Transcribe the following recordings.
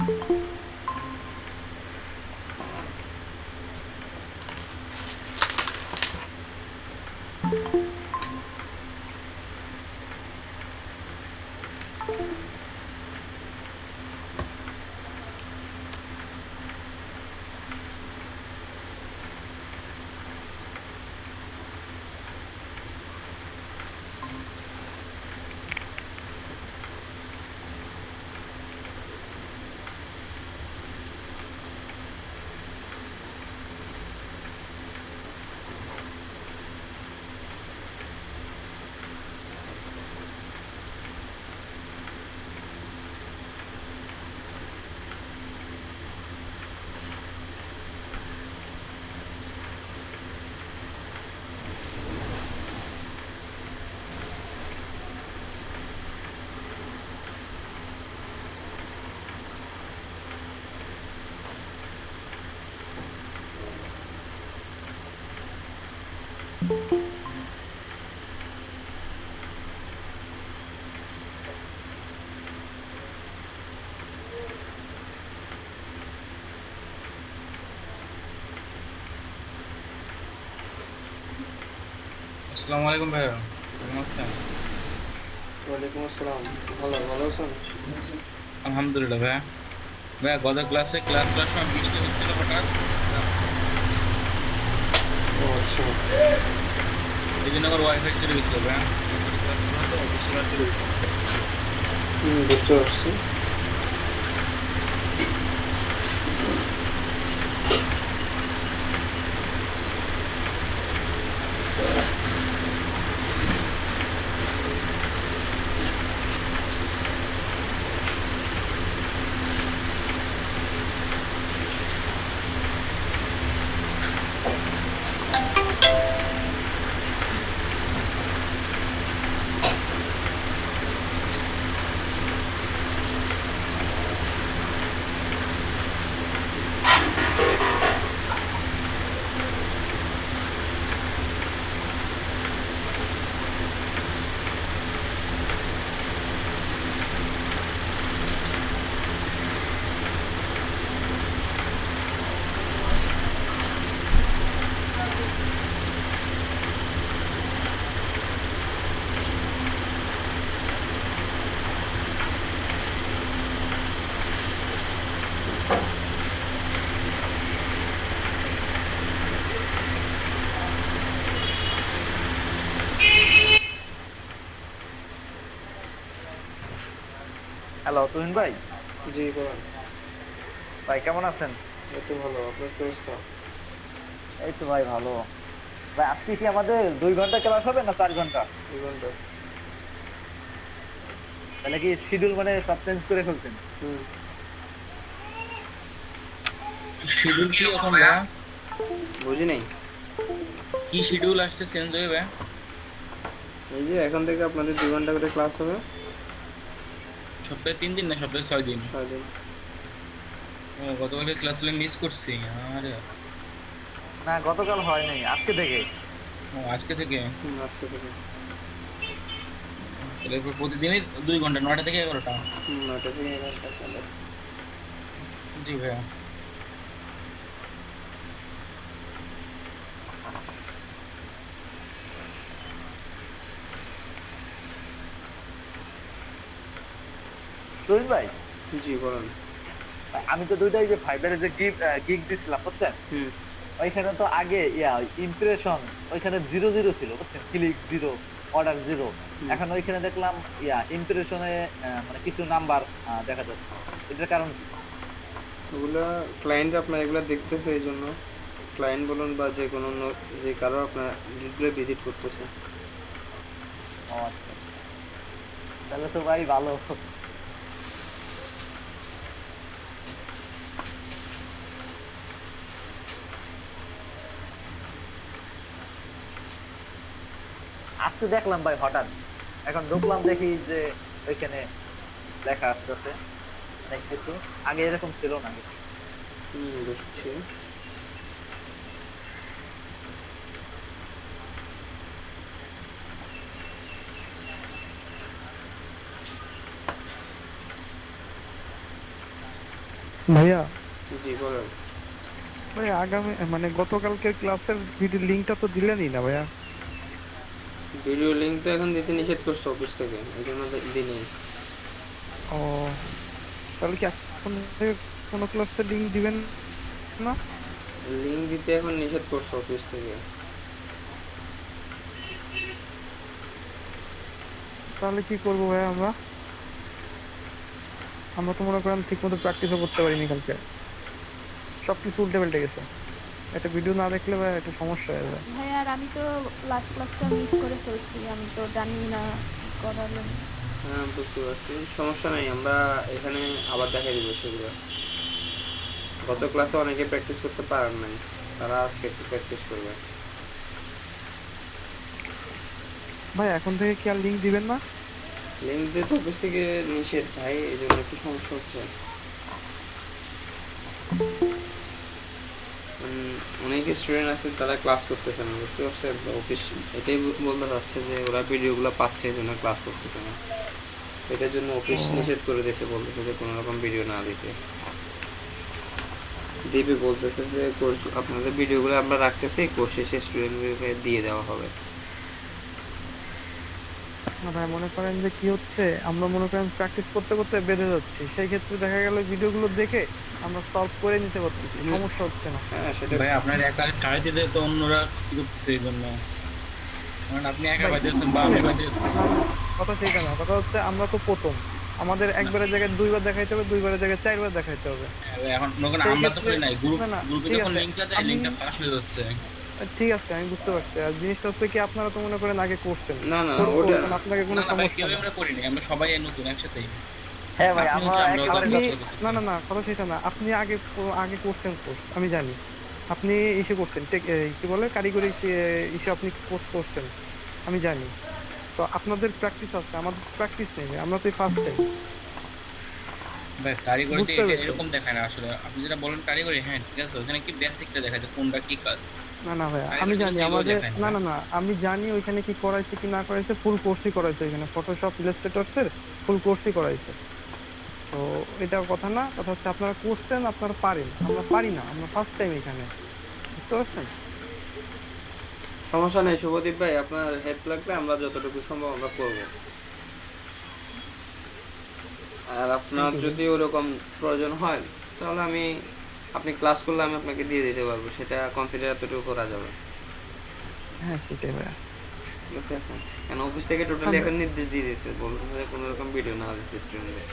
আসসালামু আলাইকুম ভাইয়া, কেমন আছেন? ওয়ালাইকুম আসসালাম। ভালো ভালো আছেন? আলহামদুলিল্লাহ ভাইয়া। ভাইয়া গত ক্লাসে ক্লাস করার সময় বৃষ্টি হচ্ছিল হঠাৎ, ও আচ্ছা। এই জন্য আমার ওয়াইফাই চলে গেছিল ভাইয়া। ক্লাস করা তো বৃষ্টি হওয়ার চলে গেছিল। বুঝতে পারছি। হ্যালো তুহিন ভাই। জি বলেন। ভাই কেমন আছেন? এই তো ভালো, আপনার কি অবস্থা? এই তো ভাই ভালো। ভাই আজকে কি আমাদের 2 ঘন্টা ক্লাস হবে না 4 ঘন্টা? 2 ঘন্টা। তাহলে কি শিডিউল মানে সব চেঞ্জ করে ফেলছেন? হুম। শিডিউল কি এখন ভাইয়া? বুঝি নাই। কি শিডিউল আসছে চেঞ্জ হয়ে ভাইয়া? এই যে এখন থেকে আপনাদের 2 ঘন্টা করে ক্লাস হবে। সপ্তাহে 3 দিন না সপ্তাহে 6 দিন? 6 দিন। ও, গতকালকে ক্লাস মিস করছি। আরে, না গতকাল হয় নাই, আজকে থেকে। ও আজকে থেকে? আজকে থেকে। তাহলে এরপর প্রতিদিনই 2 ঘন্টা, 9টা থেকে 11টা? 9টা থেকে 11টা চলে। জি ভাইয়া। তুহিন ভাই, জি বলেন। ভাই, আমি তো দুইটাই যে ফাইবারের যে গিগ দিছিলাম বুঝছেন, হুম। ওইখানে তো আগে ইমপ্রেশন ওইখানে 0 0 ছিল বুঝছেন, ক্লিক 0, অর্ডার 0। হুম। এখন ওইখানে দেখলাম ইমপ্রেশনে মানে কিছু নাম্বার দেখা যাচ্ছে। এটার কারণ কি? ওগুলা ক্লায়েন্ট আপনার এগুলা দেখতেছে, এই জন্য ক্লায়েন্ট বলুন বা যে কোনো যে কারো আপনার গিগুলো ভিজিট করতেছে। ও আচ্ছা আচ্ছা। তাহলে তো ভাই ভালো। আজকে দেখলাম ভাই হঠাৎ, এখন ঢুকলাম দেখি যে ওইখানে লেখা আসতেছে অনেক কিছু, আগে এরকম ছিল না কিছু। বুঝছি। ভাইয়া, জি বলেন। ভাই আগামী মানে গতকালকের ক্লাসের ভিডিও লিঙ্কটা তো দিলেনই না ভাইয়া। ভিডিও লিঙ্ক তো এখন দিতে নিষেধ করছে অফিস থেকে, এই জন্য দিনই। ও, তাহলে কি এখন থেকে কোনো ক্লাসের লিঙ্ক দিবেন না? লিঙ্ক দিতে এখন নিষেধ করছে অফিস থেকে। তাহলে কি করবো ভাইয়া আমরা? আমরা তো মনে করেন ঠিক মতো প্র্যাকটিসও করতে পারিনি কালকে, সবকিছু উল্টে পাল্টে গেছে। একটা ভিডিও না দেখলে ভাই একটা সমস্যা হয়ে যায়। ভাই আর আমি তো লাস্ট ক্লাসটা মিস করে ফেলছি, আমি তো জানি না কি করালেন। হ্যাঁ বুঝতে পারছি, সমস্যা নেই, আমরা এখানে আবার দেখাই দিব সেগুলো। গত ক্লাসে অনেকে প্র্যাকটিস করতে পারেন নাই, তারা আজকে একটু প্র্যাকটিস করবে। ভাই এখন থেকে কি আর লিঙ্ক দিবেন না? লিঙ্ক দিয়ে তো অফিস থেকে নিষেধ ভাই, এই জন্য একটু সমস্যা হচ্ছে। অনেক স্টুডেন্ট আছে তারা ক্লাস করতেছে না, বুঝতে পারছেন? অফিস এটাই বলতে চাচ্ছে যে ওরা ভিডিওগুলো পাচ্ছে এই জন্য ক্লাস করতেছে না। এটার জন্য অফিস ও, নিষেধ করে দিয়েছে, বলতেছে যে কোনো রকম ভিডিও না দিতে। দিবে বলতেছে যে কোর্স আপনাদের ভিডিওগুলো আমরা রাখতেছি, কোর্স শেষে স্টুডেন্টদেরকে দিয়ে দেওয়া হবে। না ভাই, মনে করেন যে কি হচ্ছে, আমরা মনে করেন প্র্যাকটিস করতে করতে বেঁধে যাচ্ছি, সেই ক্ষেত্রে দেখা গেল ভিডিওগুলো দেখে আমরা সলভ করে নিতে পারতেছি, সমস্যা হচ্ছে না। হ্যাঁ সেটা। ভাই আপনার একা ছাড় দিতে তো অন্যরা কি করতেছে এই জন্য, কারণ আপনি একা ভাই বাজাচ্ছেন বা আমি বাজাচ্ছি। না না, কথা সেইটা না, কথা হচ্ছে আমরা তো প্রথম, আমাদের একবারের জায়গায় দুইবার দেখাইতে হবে, দুইবারের জায়গায় চারবার দেখাইতে হবে। এখন মনে করেন সেই আমরা তো ক্ষেত্রে করি নাই, গ্রুপ না না, গ্রুপে ঠিক যখন আছে, লিঙ্কটা দেয় আমি লিঙ্কটা পাস হয়ে যাচ্ছে। ঠিক আছে আমি বুঝতে পারছি। আর জিনিসটা হচ্ছে কি, আপনারা তো মনে করেন আগে করছেন, না না করে ওটা করছেন, আপনাকে না কোনো না ভাই, সমস্যা কেউ নেই। আমরা করি নাই, আমরা সবাই নতুন একসাথেই। হ্যাঁ ভাই, আপনি আমরা হচ্ছে আমরাও তো একেবারে আপনি একসাথে নতুন। করতেছি। না না না, কথা সেটা না, আপনি আগে আগে করছেন কোর্স, আমি জানি। আপনি ইসে করছেন, কি বলে, কারিগরি ইসে আপনি কোর্স করছেন, আমি জানি। তো আপনাদের প্র্যাকটিস আছে, আমাদের প্র্যাকটিস নেই, আমরা তো ফার্স্ট টাইম। ভাই কারিগরিতে বুঝতে এটা পেরেছেন? এরকম দেখায় না আসলে, আপনি যেটা বলেন কারিগরি, হ্যাঁ ঠিক আছে, ওখানে কি বেসিকটা দেখায় যে কোনটা কি কাজ। না না ভাই, আমি কারিগরিতে জানি তো এগুলো আমাদের, দেখায় না না। না না, আমি জানি ওইখানে কি করাইছে কি না করাইছে, ফুল কোর্সই করাইছে ওইখানে, ফটোশপ ইলাস্ট্রেটরস এর ফুল কোর্সই করাইছে। তো এটা কথা না, কথা হচ্ছে আপনারা করছেন, আপনারা পারেন, আমরা পারি না, আমরা ফার্স্ট টাইম এখানে, বুঝতে পারছেন? সমস্যা নেই শুভদীপ ভাই, আপনার হেল্প লাগবে, আমরা যতটুকু সম্ভব আমরা করব। আর আপনার থ্যাংক ইউ। যদি ওরকম প্রয়োজন হয় তাহলে আপনি ক্লাস করলে আমি আপনাকে দিয়ে দিতে পারবো, সেটা কনসিডার এতটুকু করা যাবে। হ্যাঁ সেটাই ভাইয়া। বুঝতে পারছেন? কেন অফিস থেকে টোটালি এখন নির্দেশ দিয়ে দিয়েছে, বলতেছে যে কোনো রকম ভিডিও না দিতে স্টুডেন্টদের।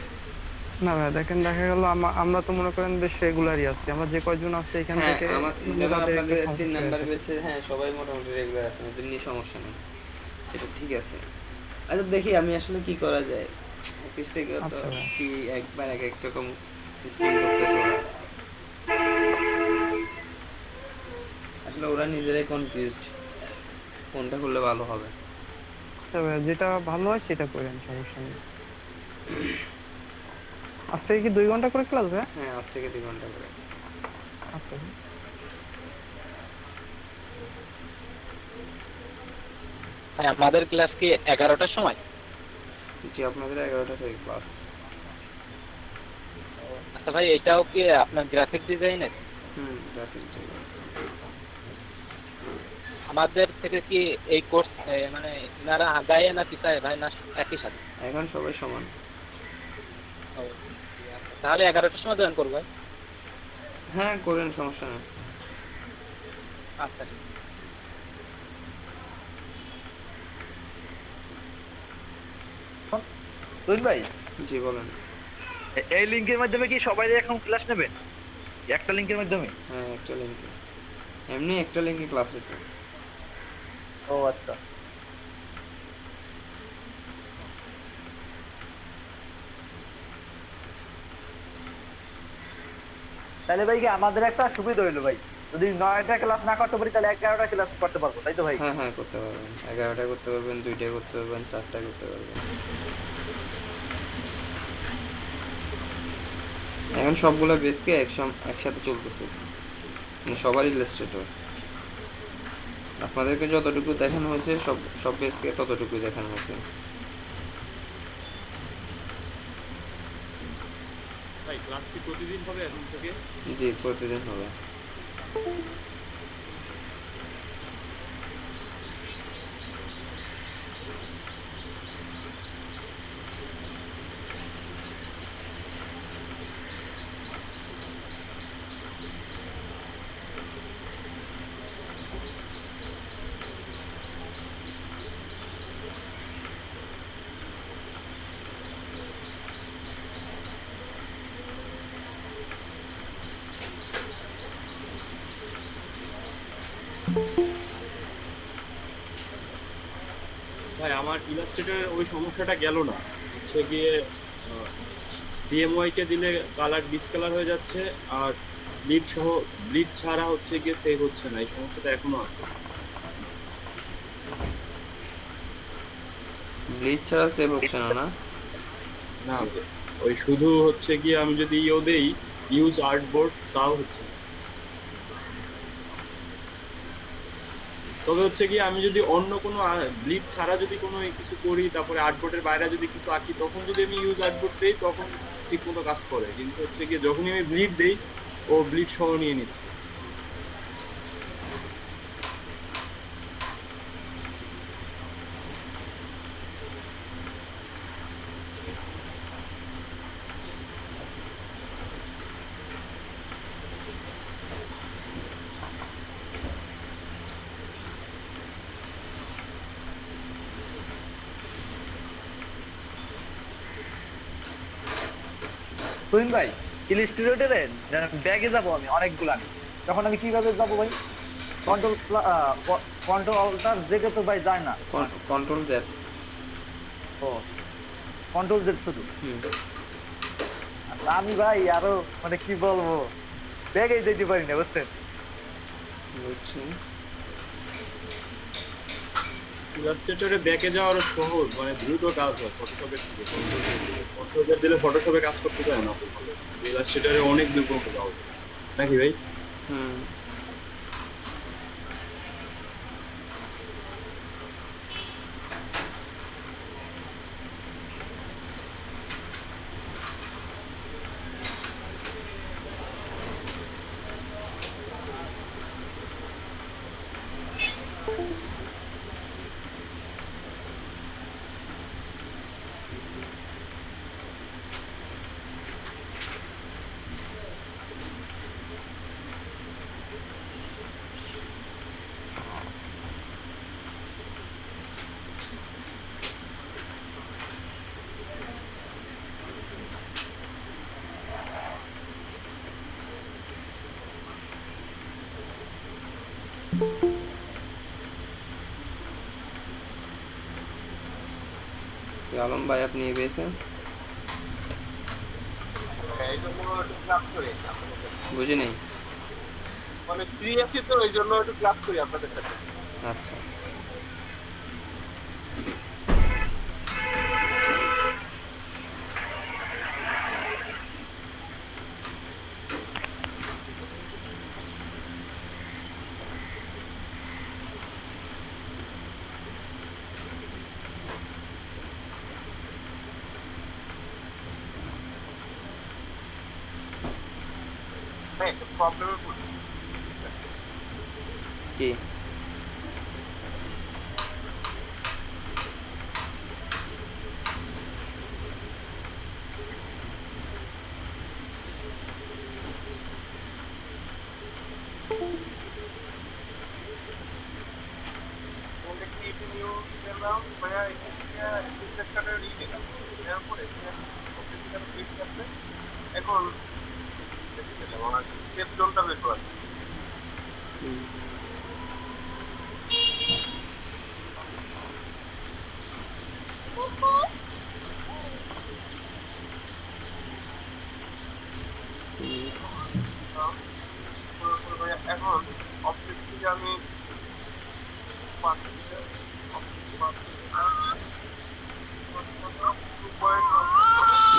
না ভাই দেখেন, দেখা গেল আমরা তো মনে করেন বেশ রেগুলারই আছি, আমরা যে কয়জন আছে এখান হ্যাঁ থেকে আমার মানে যেমন তাদের একটা আপনাদের 3 সমস্যা নাম্বার আছে। বেসে, হ্যাঁ সবাই মোটামুটি রেগুলার আছেন, এদের নিয়ে সমস্যা নেই, সেটা ঠিক আছে। আচ্ছা দেখি আমি আসলে কি করা যায়, অফিস থেকে তো আচ্ছা ভাই, কি একবার এক এক রকম সিস্টেম করতেছে ওরা, আসলে ওরা নিজেরাই কনফিউজড কোনটা করলে ভালো হবে। আচ্ছা ভাইয়া, যেটা ভালো হয় সেটা করেন, সমস্যা নেই। আজ থেকে কি 2 ঘন্টা করে ক্লাস ভাইয়া? হ্যাঁ আজ থেকে 2 ঘন্টা করে। আচ্ছা ভাই। ভাই আমাদের ক্লাস কি 11টার সময়? জি আপনাদের 11টা থেকে ক্লাস। আচ্ছা ভাই, এটাও কি আপনার গ্রাফিক ডিজাইনের? Graphic design. আমাদের থেকে কি এই কোর্স মানে ইনারা আগায় না পিছায় ভাই, না একই সাথে? এখন সবাই সমান। ও, তাহলে 11টার সময় জয়েন করবো ভাই। হ্যাঁ করেন, সমস্যা নেই। আচ্ছা। তুহিন ভাই, জি বলেন। এই লিংকের মাধ্যমে কি সবাই এখন ক্লাস নেবে? একটা লিংকের মাধ্যমে? হ্যাঁ একটা লিঙ্কে, এমনি একটা লিঙ্কে ক্লাস হতো। ও আচ্ছা। তাহলে ভাই কি আমাদের একটা সুবিধা হইলো ভাই, যদি 9টা ক্লাস না করতে পারি তাহলে 11টা ক্লাস করতে পারবো, তাই তো ভাই? হ্যাঁ হ্যাঁ করতে পারবেন, 11টা করতে পারবেন, 2টা করতে পারবেন, 4টা করতে পারবেন। এখন সবগুলো বেসকে একসাথে চলতেছে, মানে সবারই ইলাস্ট্রেটর। আপনাদেরকে যতটুকু দেখানো হয়েছে সব সব বেসকে ততটুকুই দেখানো হয়েছে। ভাই ক্লাস কি প্রতিদিন হবে এখন থেকে? জি প্রতিদিন হবে। ভাই আমার ইলাস্ট্রেটরের ওই সমস্যাটা গেল না, হচ্ছে গিয়ে সিএমওয়াই কে দিলে কালার ডিসকালার হয়ে যাচ্ছে, আর ব্লিড সহ ব্লিড ছাড়া হচ্ছে গিয়ে সেভ হচ্ছে না, এই সমস্যাটা এখনো আছে। ব্লিচ ছাড়া সেভ হচ্ছে না না? না, ওই শুধু হচ্ছে গিয়ে আমি যদি দেই ইউজ আর্টবোর্ড, তাও হচ্ছে না। তবে হচ্ছে গিয়ে আমি যদি অন্য কোনো ব্লিড ছাড়া যদি কোনো কিছু করি, তারপরে আর্টবোর্ডের বাইরে যদি কিছু আঁকি, তখন যদি আমি ইউজ আর্টবোর্ড দিই তখন ঠিক মতো কাজ করে, কিন্তু হচ্ছে গিয়ে যখনই আমি ব্লিড দিই ও ব্লিড সহ নিয়ে নিচ্ছে। তুহিন ভাই, ইলিস্ট্রেটরে ব্যাগে যাবো আমি অনেকগুলা, তখন আমি কিভাবে যাবো ভাই? কন্ট্রোল কন্ট্রোল অল্টার জেডে তো ভাই যায় না। Control Z. ও কন্ট্রোল জেড শুধু। হুম। আচ্ছা, আমি ভাই আরো মানে কি বলবো, ব্যাগে যেতে পারি না বুঝছেন। বুঝছি। ইলাস্ট্রেটরে ব্যাকে যাওয়ার সহজ, মানে দ্রুত কাজ হয় ফটোশপের থেকে। ফটোশপে দিলে ফটোশপে কাজ করতে চায় না, ইলাস্ট্রেটরে অনেক দ্রুত যাওয়া যায় নাকি ভাই? হুম। আলম ভাই আপনি পেয়েছেন? বুঝি নেই। মানে ফ্রি আছি তো এই জন্য একটু ক্লাস করি আপনাদের সাথে। আচ্ছা। হ্যাঁ একটা প্রবলেমে পড়ি। কি? এখন আমার সেফ জোনটা বের করা হুম। এখন অবজেক্ট থেকে আমি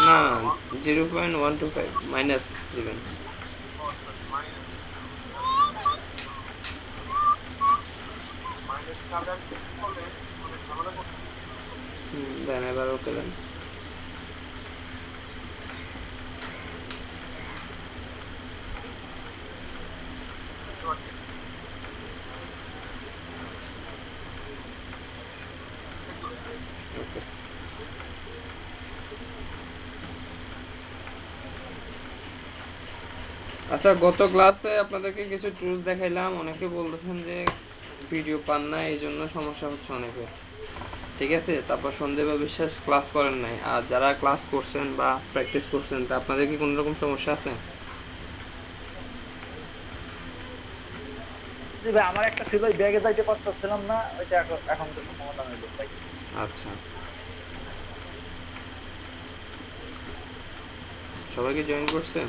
না 0.125 মাইনাস দিবেন। দেন এবার ওকে দেন। আচ্ছা, গত ক্লাসে আপনাদেরকে কিছু টুলস দেখাইলাম, অনেকে বলতেছেন যে ভিডিও পান না, এই জন্য সমস্যা হচ্ছে অনেকের। ঠিক আছে, তারপর সন্দেহ বিশ্বাস ক্লাস করেন নাই, আর যারা ক্লাস করছেন বা প্র্যাকটিস করছেন তা আপনাদের কি কোনো রকম সমস্যা আছে? জি ভাই, আমার একটা ছিল ব্যাগে যাইতে পারছিলাম না, ওইটা এখন তো সমাধান হইলো ভাই। আচ্ছা, সবাইকে জয়েন করছেন?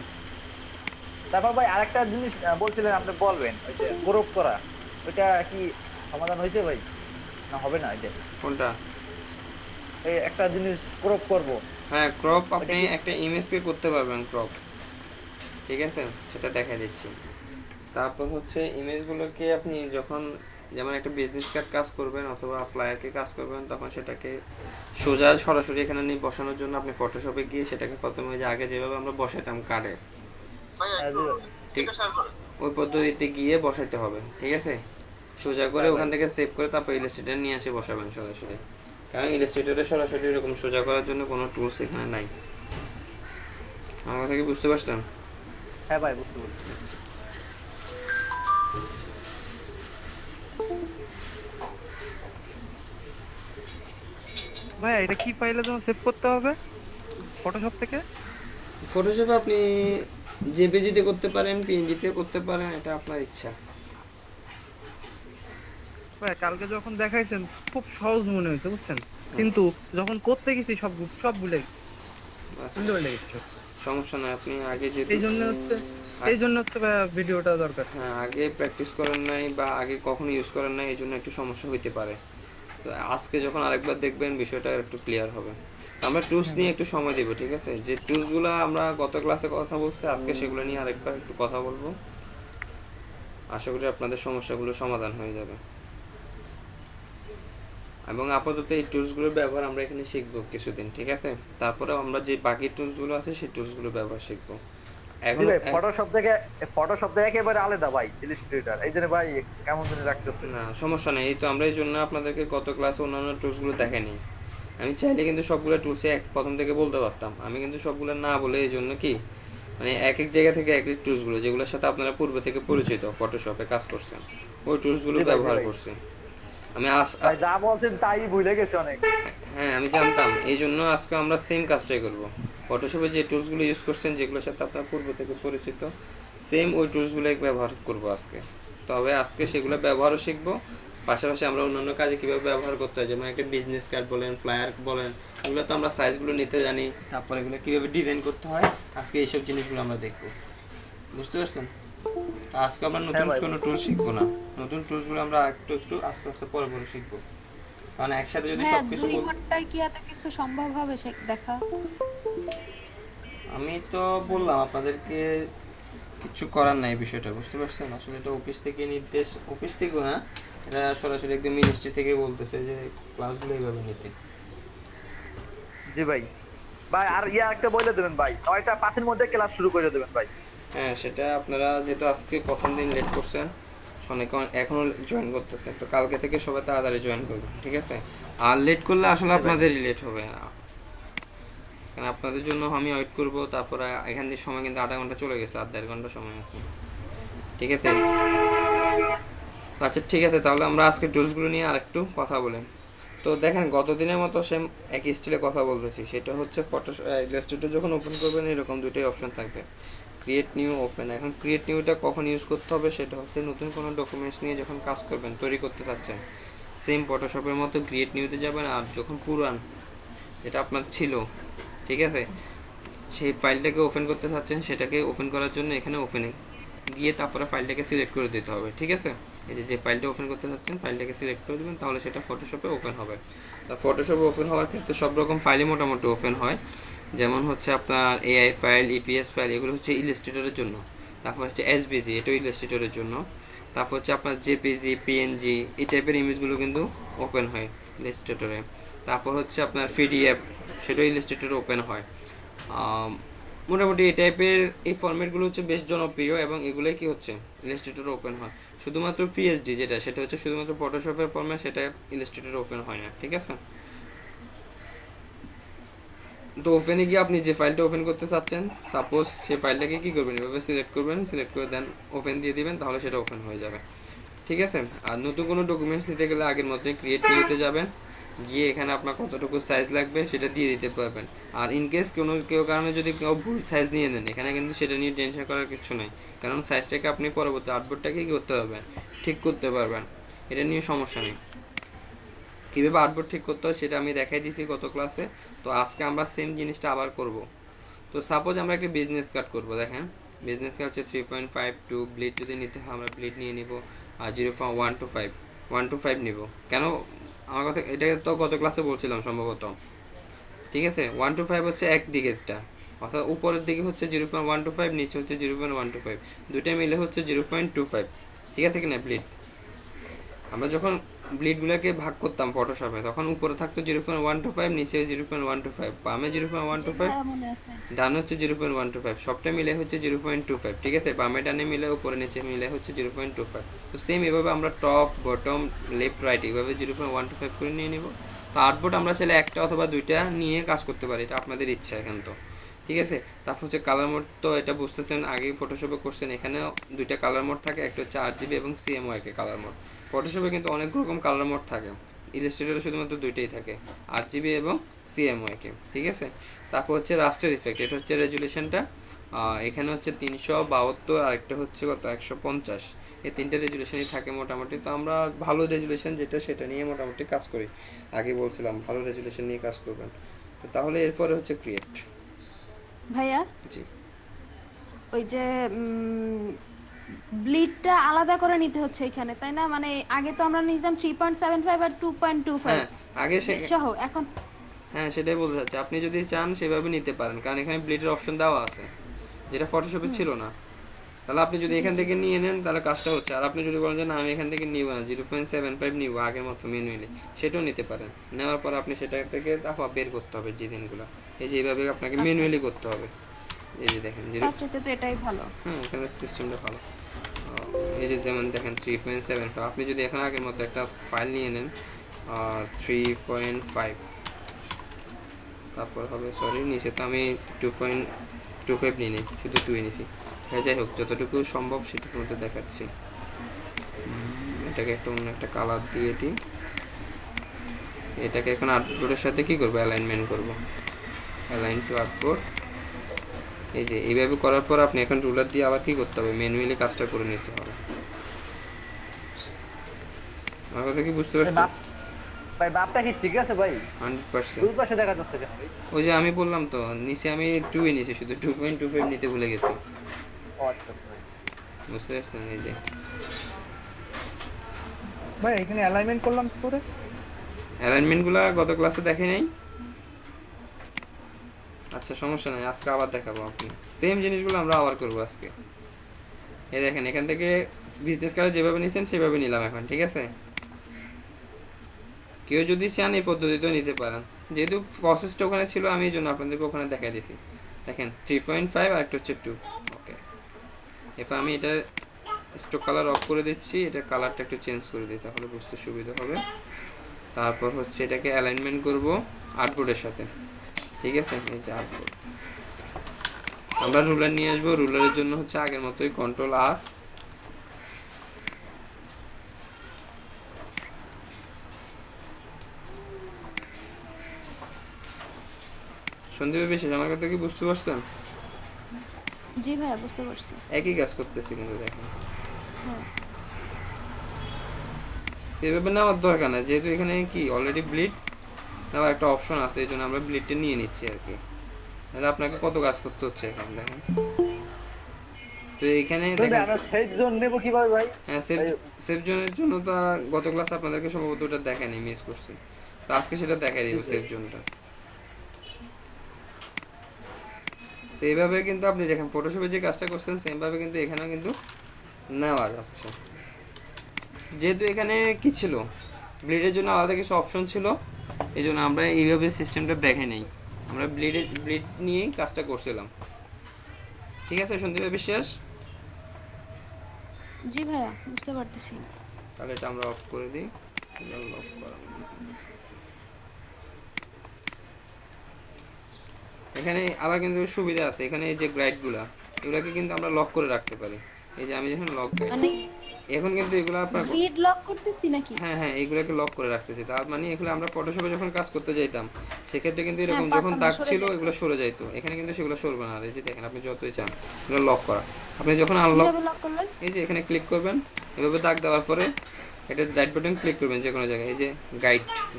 তারপর ভাই আরেকটা জিনিস বলছিলেন আপনি, বলবেন ওই যে গ্রুপ করা, ওইটা কি সমাধান হয়েছে ভাই না হবে না? ওইটা কোনটা? এই একটা জিনিস ক্রপ করব। হ্যাঁ, ক্রপ ওটা আপনি কি? একটা ইমেজকে করতে পারবেন ক্রপ। ঠিক আছে, সেটা দেখা দিচ্ছি। তারপর হচ্ছে ইমেজগুলোকে আপনি যখন যেমন একটা বিজনেস কার্ড কাজ করবেন অথবা ফ্লায়ারকে কাজ করবেন, তখন সেটাকে সোজা সরাসরি এখানে নিয়ে বসানোর জন্য আপনি ফটোশপে গিয়ে সেটাকে প্রথমে ওই যে আগে যেভাবে আমরা বসাইতাম কার্ডে, ভাইয়া হ্যাঁ, একটু জি ভাই। ঠিক এটা শেয়ার করেন। ওই পদ্ধতিতে গিয়ে বসাইতে হবে। ঠিক আছে, সোজা করে হ্যাঁ ওখান ভাই। থেকে সেভ করে তারপর ইলাস্ট্রেটর নিয়ে এসে বসাবেন সরাসরি, কারণ ইলাস্ট্রেটরে সরাসরি এরকম সোজা করার জন্য কোনো টুলস এখানে নাই। আমার কথা কি বুঝতে পারছেন? হ্যাঁ ভাই, বুঝতে পারছি। ভাই এটা কি ফাইলে যেন সেভ করতে হবে ফটোশপ থেকে? ফটোশপে আপনি জেপিজিতে করতে পারেন, পিএনজিতে করতে পারেন, এটা আপনার ইচ্ছা। ভাই কালকে যখন দেখাইছেন খুব সহজ মনে হয়েছে বুঝছেন, কিন্তু যখন করতে গেছি সব ভুলে গেছি, আচ্ছা, ভুলে ভুলে গেছি। সমস্যা নাই, আপনি আগে যেহেতু এই জন্য হচ্ছে ভাই ভিডিওটা দরকার। হ্যাঁ আগে প্র্যাকটিস করেন নাই বা আগে কখনো ইউজ করেন নাই, এই জন্য একটু সমস্যা হইতে পারে। তো আজকে যখন আরেকবার দেখবেন বিষয়টা একটু ক্লিয়ার হবে। আমরা টুলস নিয়ে একটু সময় দেবো, ঠিক আছে? যে টুলসগুলো আমরা গত ক্লাসে কথা বলছি, আজকে সেগুলো নিয়ে আরেকবার একটু কথা বলবো। আশা করি আপনাদের সমস্যাগুলো সমাধান হয়ে যাবে। এবং আপাতত এই টুলসগুলোর ব্যবহার আমরা এখানে শিখবো কিছুদিন, ঠিক আছে? তারপরে আমরা যে বাকি টুলসগুলো আছে সেই টুলসগুলোর ব্যবহার শিখবো। এখন জি ভাই, ফটোশপ থেকে একেবারে আলাদা ভাই ইলাস্ট্রেটর, এই জন্য ভাই কেমন জানি রাখতেছে। না সমস্যা নেই, এই তো আমরা এই জন্য আপনাদেরকে গত ক্লাসে অন্যান্য টুলসগুলো দেখাইনি। আমি চাইলে কিন্তু সবগুলো টুলসে প্রথম থেকে বলতে পারতাম, আমি কিন্তু সবগুলো না বলে এই জন্য কি মানে এক এক জায়গা থেকে এক এক টুলসগুলো যেগুলোর সাথে আপনারা পূর্বে থেকে পরিচিত, ফটোশপে কাজ করছেন, ওই টুলসগুলো জি ভাই, ব্যবহার জি ভাই। করছি আমি। ভাই যা বলছেন তাই ভুলে গেছি অনেক। হ্যাঁ আমি জানতাম, এই জন্য আজকে আমরা সেম কাজটাই করব। ফটোশপে যে টুলসগুলো ইউজ করছেন যেগুলোর সাথে আপনার পূর্ব থেকে পরিচিত, সেম ওই টুলসগুলোই ব্যবহার করব আজকে। তবে আজকে সেগুলো ব্যবহারও শিখবো, পাশাপাশি আমরা অন্যান্য কাজে কীভাবে ব্যবহার করতে হয়, যেমন একটা বিজনেস কার্ড বলেন, ফ্লায়ার বলেন, এগুলো তো আমরা সাইজগুলো নিতে জানি, তারপর এগুলো কীভাবে ডিজাইন করতে হয়, আজকে এইসব জিনিসগুলো আমরা দেখবো। বুঝতে পারছেন? আজকে আমরা নতুন ভাই। কোনো টুল শিখবো না, নতুন টুলসগুলো আমরা একটু একটু আস্তে আস্তে পরে পরে শিখবো, কারণ একসাথে যদি হ্যাঁ, সবকিছু 2 ঘন্টায় কি এত কিছু সম্ভব হবে দেখা? আমি তো বললাম আপনাদেরকে কিছু করার নাই বিষয়টা, বুঝতে পারছেন? আসলে এটা অফিস থেকে নির্দেশ, অফিস থেকে না, এটা সরাসরি একদম মিনিস্ট্রি থেকে বলতেছে যে ক্লাসগুলো এইভাবে নিতে। জি ভাই। ভাই আর একটা বলে দেবেন ভাই, 9টা 5-এর মধ্যে ক্লাস শুরু করে দেবেন ভাই। হ্যাঁ সেটা আপনারা যেহেতু আজকে প্রথম দিন লেট করছেন, অনেকে এখনো জয়েন করতেছেন, তো কালকে থেকে সবাই তাড়াতাড়ি জয়েন করবেন, ঠিক আছে? আর লেট করলে আসলে আপনাদেরই লেট হবে, কারণ আপনাদের জন্য আমি ওয়েট করবো, তারপরে এখান থেকে সময় কিন্তু আধা ঘন্টা চলে গেছে, 1.5 ঘন্টা সময় আছে, ঠিক আছে? আচ্ছা ঠিক আছে, তাহলে আমরা আজকে টুলসগুলো নিয়ে আরেকটু কথা বলি। তো দেখেন গত দিনের মতো সেম একই স্টাইলে কথা বলতেছি, সেটা হচ্ছে ইলাস্ট্রেটর যখন ওপেন করবেন এরকম দুটোই অপশন থাকবে, ক্রিয়েট নিউ, ওপেন। এখন ক্রিয়েট নিউটা কখন ইউজ করতে হবে সেটা হচ্ছে নতুন কোনো ডকুমেন্টস নিয়ে যখন কাজ করবেন, তৈরি করতে চাচ্ছেন, সেম ফটোশপের মতো ক্রিয়েট নিউতে যাবেন। আর যখন পুরান এটা আপনার ছিল, ঠিক আছে, সেই ফাইলটাকে ওপেন করতে চাচ্ছেন, সেটাকে ওপেন করার জন্য এখানে ওপেনে গিয়ে তারপরে ফাইলটাকে সিলেক্ট করে দিতে হবে, ঠিক আছে? এই যে ফাইলটা ওপেন করতে চাচ্ছেন ফাইলটাকে সিলেক্ট করে দেবেন, তাহলে সেটা ফটোশপে ওপেন হবে। তা ফটোশপে ওপেন হওয়ার ক্ষেত্রে সব রকম ফাইলই মোটামুটি ওপেন হয়, যেমন হচ্ছে আপনার এআই ফাইল, ইপিএস ফাইল, এগুলো হচ্ছে ইলাস্ট্রেটরের জন্য। তারপর হচ্ছে এসবিজি, এটাও ইলাস্ট্রেটরের জন্য। তারপর হচ্ছে আপনার জেপিজি, পিএনজি, এই টাইপের ইমেজগুলো কিন্তু ওপেন হয় ইলাস্ট্রেটরে। তারপর হচ্ছে আপনার পিডিএফ, সেটাও ইলাস্ট্রেটরে ওপেন হয়। মোটামুটি এই টাইপের এই ফরম্যাটগুলো হচ্ছে বেশ জনপ্রিয় এবং এগুলোই কি হচ্ছে ইলাস্ট্রেটরে ওপেন হয়। শুধুমাত্র পিএসডি যেটা, সেটা হচ্ছে শুধুমাত্র ফটোশপের ফরম্যাট, সেটা ইলাস্ট্রেটরে ওপেন হয় না, ঠিক আছে? তো ওপেনে গিয়ে আপনি যে ফাইলটা ওপেন করতে চাচ্ছেন, সাপোজ সেই ফাইলটাকে কি করবেন, এভাবে সিলেক্ট করবেন, সিলেক্ট করে দেন ওপেন দিয়ে দিবেন, তাহলে সেটা ওপেন হয়ে যাবে। ঠিক আছে। আর নতুন কোনো ডকুমেন্টস নিতে গেলে আগের মতোই ক্রিয়েট নিতে যাবেন, গিয়ে এখানে আপনার কতটুকু সাইজ লাগবে সেটা দিয়ে দিতে পারবেন। আর ইনকেস কেউ কারণে যদি কেউ ভুল সাইজ নিয়ে নেন, এখানে কিন্তু সেটা নিয়ে টেনশন করার কিছু নেই, কারণ সাইজটাকে আপনি পরবর্তী আর্টবোর্ডটাকে কি করতে পারবেন, ঠিক করতে পারবেন, এটা নিয়ে সমস্যা নেই। কীভাবে আর্টবোর্ড ঠিক করতে হয় সেটা আমি দেখাই দিয়েছি গত ক্লাসে। তো আজকে আমরা সেম জিনিসটা আবার করব। তো সাপোজ আমরা একটা বিজনেস কার্ড করবো, দেখেন বিজনেস কার্ড হচ্ছে 3.52, ব্লিড যদি নিতে হয় আমরা ব্লিড নিয়ে নিব, আর 0.125 নিব। কেন আমার কথা, এটা তো গত ক্লাসে বলছিলাম সম্ভবত। ঠিক আছে, 125 হচ্ছে এক দিকেরটা, অর্থাৎ উপরের দিকে হচ্ছে 0.125, নিচে হচ্ছে 0.125, দুইটা মিলে হচ্ছে 0.25। ঠিক আছে কিনা ব্লিড? আমরা যখন ব্লিডগুলোকে ভাগ করতাম ফটোশপে, তখন উপরে থাকতো 0.125, নিচে 0.125, বামে 0.125, হ্যাঁ মনে আছে। ডানে হচ্ছে 0.125, সবটা মিলে হচ্ছে 0.25। ঠিক আছে, বামে ডানে মিলে উপরে নিচে মিলে হচ্ছে 0.25। তো সেম এভাবে আমরা টপ বটম লেফট রাইট এইভাবে 0.125 করে নিয়ে নিব। তো আর্টবোর্ড আমরা চাইলে একটা অথবা দুইটা নিয়ে কাজ করতে পারি, এটা আপনাদের ইচ্ছা এখন। তো ঠিক আছে, তারপর হচ্ছে কালার মোড, তো এটা বুঝতেছেন আগেই ফটোশপে করছেন, এখানে দুইটা কালার মোড থাকে, একটা হচ্ছে RGB এবং CMYK কালার মোড। ফটোশপে কিন্তু অনেক রকম কালার মোড থাকে, ইলাস্ট্রেটরে শুধুমাত্র দুইটাই থাকে, RGB এবং CMYK। ঠিক আছে, তারপর হচ্ছে রাস্টার ইফেক্ট, এটা হচ্ছে রেজুলেশনটা, এখানে হচ্ছে 372, আর একটা হচ্ছে কত 150, এই তিনটে রেজুলেশনই থাকে মোটামুটি। তো আমরা ভালো রেজুলেশন যেটা সেটা নিয়ে মোটামুটি কাজ করি, আগে বলছিলাম ভালো রেজুলেশন নিয়ে কাজ করবেন। তো তাহলে এরপরে হচ্ছে ক্রিয়েট। ভাইয়া জি, ওই যে ব্লিডটা আলাদা করে নিতে হচ্ছে এখানে, তাই না? মানে আগে তো আমরা নিতাম 3.75 আর 2.25 হ্যাঁ আগে সহ, এখন হ্যাঁ সেটাই বলতে চাচ্ছি, আপনি যদি চান সেভাবে নিতে পারেন, কারণ এখানে ব্লিডের অপশন দেওয়া আছে, যেটা ফটোশপে ছিল না। তাহলে আপনি যদি এখান থেকে নিয়ে নেন তাহলে কাজটা হচ্ছে। আর আপনি যদি বলেন যে না আমি এখান থেকে নিব না, 0.75 নিব আগের মতো ম্যানুয়ালি, সেটাও নিতে পারেন। নেওয়ার পর আপনি সেটা থেকে তারপর বের করতে হবে ডিজাইনগুলো, এই যে এইভাবে আপনাকে ম্যানুয়ালি করতে হবে। এই যে দেখেন তার চাইতে তো এটাই ভালো। হ্যাঁ এখানে সিস্টেমটা ভালো। এই যে যেমন দেখেন 3.75, আপনি যদি এখন আগের মতো একটা ফাইল নিয়ে নেন 3.5, তারপর হবে সরি নিচে তো আমি 2.25 নিয়ে নিই, শুধু 2 নিয়েছি। হ্যাঁ যাই হোক, যতটুকু সম্ভব সেটুকুর মধ্যে দেখাচ্ছি। এটাকে একটা অন্য একটা কালার দিয়ে দিই। এটাকে এখন আর্টবোর্ডের সাথে কি করবো, অ্যালাইনমেন্ট করব, অ্যালাইন টু আর্টবোর্ড। এই যে এইভাবে করার পর আপনি এখন রুলার দিয়ে আবার কি করতে হবে, ম্যানুয়ালি কাজটা করে নিতে হবে। আমার কথা কি বুঝতে পারছেন? ভাই বাপটা কি ঠিক আছে ভাই? 100%। দুই পাশে দেখা যাচ্ছে কেন ভাই? ওই যে আমি বললাম তো, নিচে আমি 2 নিয়েছি, শুধু 2.25 নিতে ভুলে গেছি। ও আচ্ছা ভাই। বুঝতে পারছেন? এই যে ভাই এখানে অ্যালাইনমেন্ট করলাম কি করে? অ্যালাইনমেন্টগুলো গত ক্লাসে দেখে নাই। আচ্ছা সমস্যা নাই, আজকে আবার দেখাবো। আপনি সেম জিনিসগুলো আমরা আবার করবো আজকে। এই দেখেন এখান থেকে বিজনেস কার্ডে যেভাবে নিয়েছেন সেভাবে নিলাম এখন। ঠিক আছে, কেউ যদি চান এই পদ্ধতিতেও নিতে পারেন, যেহেতু প্রসেসটা ওখানে ছিল আমি এই জন্য আপনাদেরকে ওখানে দেখাই দিয়েছি। দেখেন 3.5 আর একটা হচ্ছে 2। ওকে, এরপর আমি এটা স্টক কালার অফ করে দিচ্ছি, এটা কালারটা একটু চেঞ্জ করে দিই তাহলে বুঝতে সুবিধা হবে। তারপর হচ্ছে এটাকে অ্যালাইনমেন্ট করব আর্টবোর্ডের সাথে। ঠিক আছে, এই যে আর্টবোর্ড, আমরা রুলার নিয়ে আসবো। রুলারের জন্য হচ্ছে আগের মতোই Ctrl+R। সন্দীপ বিশেষ আমার কথা কি বুঝতে পারছেন? জি ভাইয়া বুঝতে পারছি। একই কাজ করতেছি কিন্তু দেখেন হ্যাঁ এভাবে নেওয়ার দরকার না, যেহেতু এখানে কি অলরেডি ব্লিড নেওয়ার একটা অপশন আছে, এই জন্য আমরা ব্লিডটা নিয়ে নিচ্ছি আর কি। তাহলে আপনাকে কত কাজ করতে হচ্ছে এখন দেখেন। তো এখানে দেখেন আমরা সেফ জোন নেব কিভাবে ভাই? হ্যাঁ সেফ জোনের জন্য তো গত ক্লাসে আপনাদেরকে সম্ভবত ওটা দেখায়নি, মিস করছি। তো আজকে সেটা দেখাই দিব সেফ জোনটা। তো এইভাবে কিন্তু আপনি দেখেন ফটোশপে যে কাজটা করছেন সেম ভাবে কিন্তু এখানেও কিন্তু নেওয়া যাচ্ছে। যেহেতু এখানে কি ছিল, ব্লিডের জন্য আলাদা কিছু অপশন ছিল, এই জন্য আমরা এইভাবে সিস্টেমটা দেখে নেই, আমরা ব্লিড নিয়েই কাজটা করছিলাম। ঠিক আছে সন্দীপ বিশ্বাস? জি ভাইয়া বুঝতে পারতেছি। তাহলে এটা আমরা অফ করে দিই। এখানে আবার কিন্তু সুবিধা আছে, এখানে এই যে গ্রাইডগুলা এগুলাকে কিন্তু আমরা লক করে রাখতে পারি। এই যে আমি যখন লক গাইড, মানে এখন কিন্তু এগুলো আপনার, গ্রিড লক করতেছি নাকি? হ্যাঁ হ্যাঁ এইগুলোকে লক করে রাখতেছি। তার মানে এগুলো আমরা ফটোশপে যখন কাজ করতে যাইতাম সেক্ষেত্রে কিন্তু এরকম হ্যাঁ, যখন পারতাম না, দাগ সরে ছিল যাইতো। এগুলো সরে যাইতো, এখানে কিন্তু সেগুলো সরবে না। আর এই যে দেখেন আপনি যতই চান এগুলো লক করা, আপনি যখন আনলক, কিভাবে লক করলেন? এই যে এখানে ক্লিক করবেন, এভাবে দাগ দেওয়ার পরে এটা রাইট বাটন ক্লিক করবেন যে কোনো জায়গায়, এই যে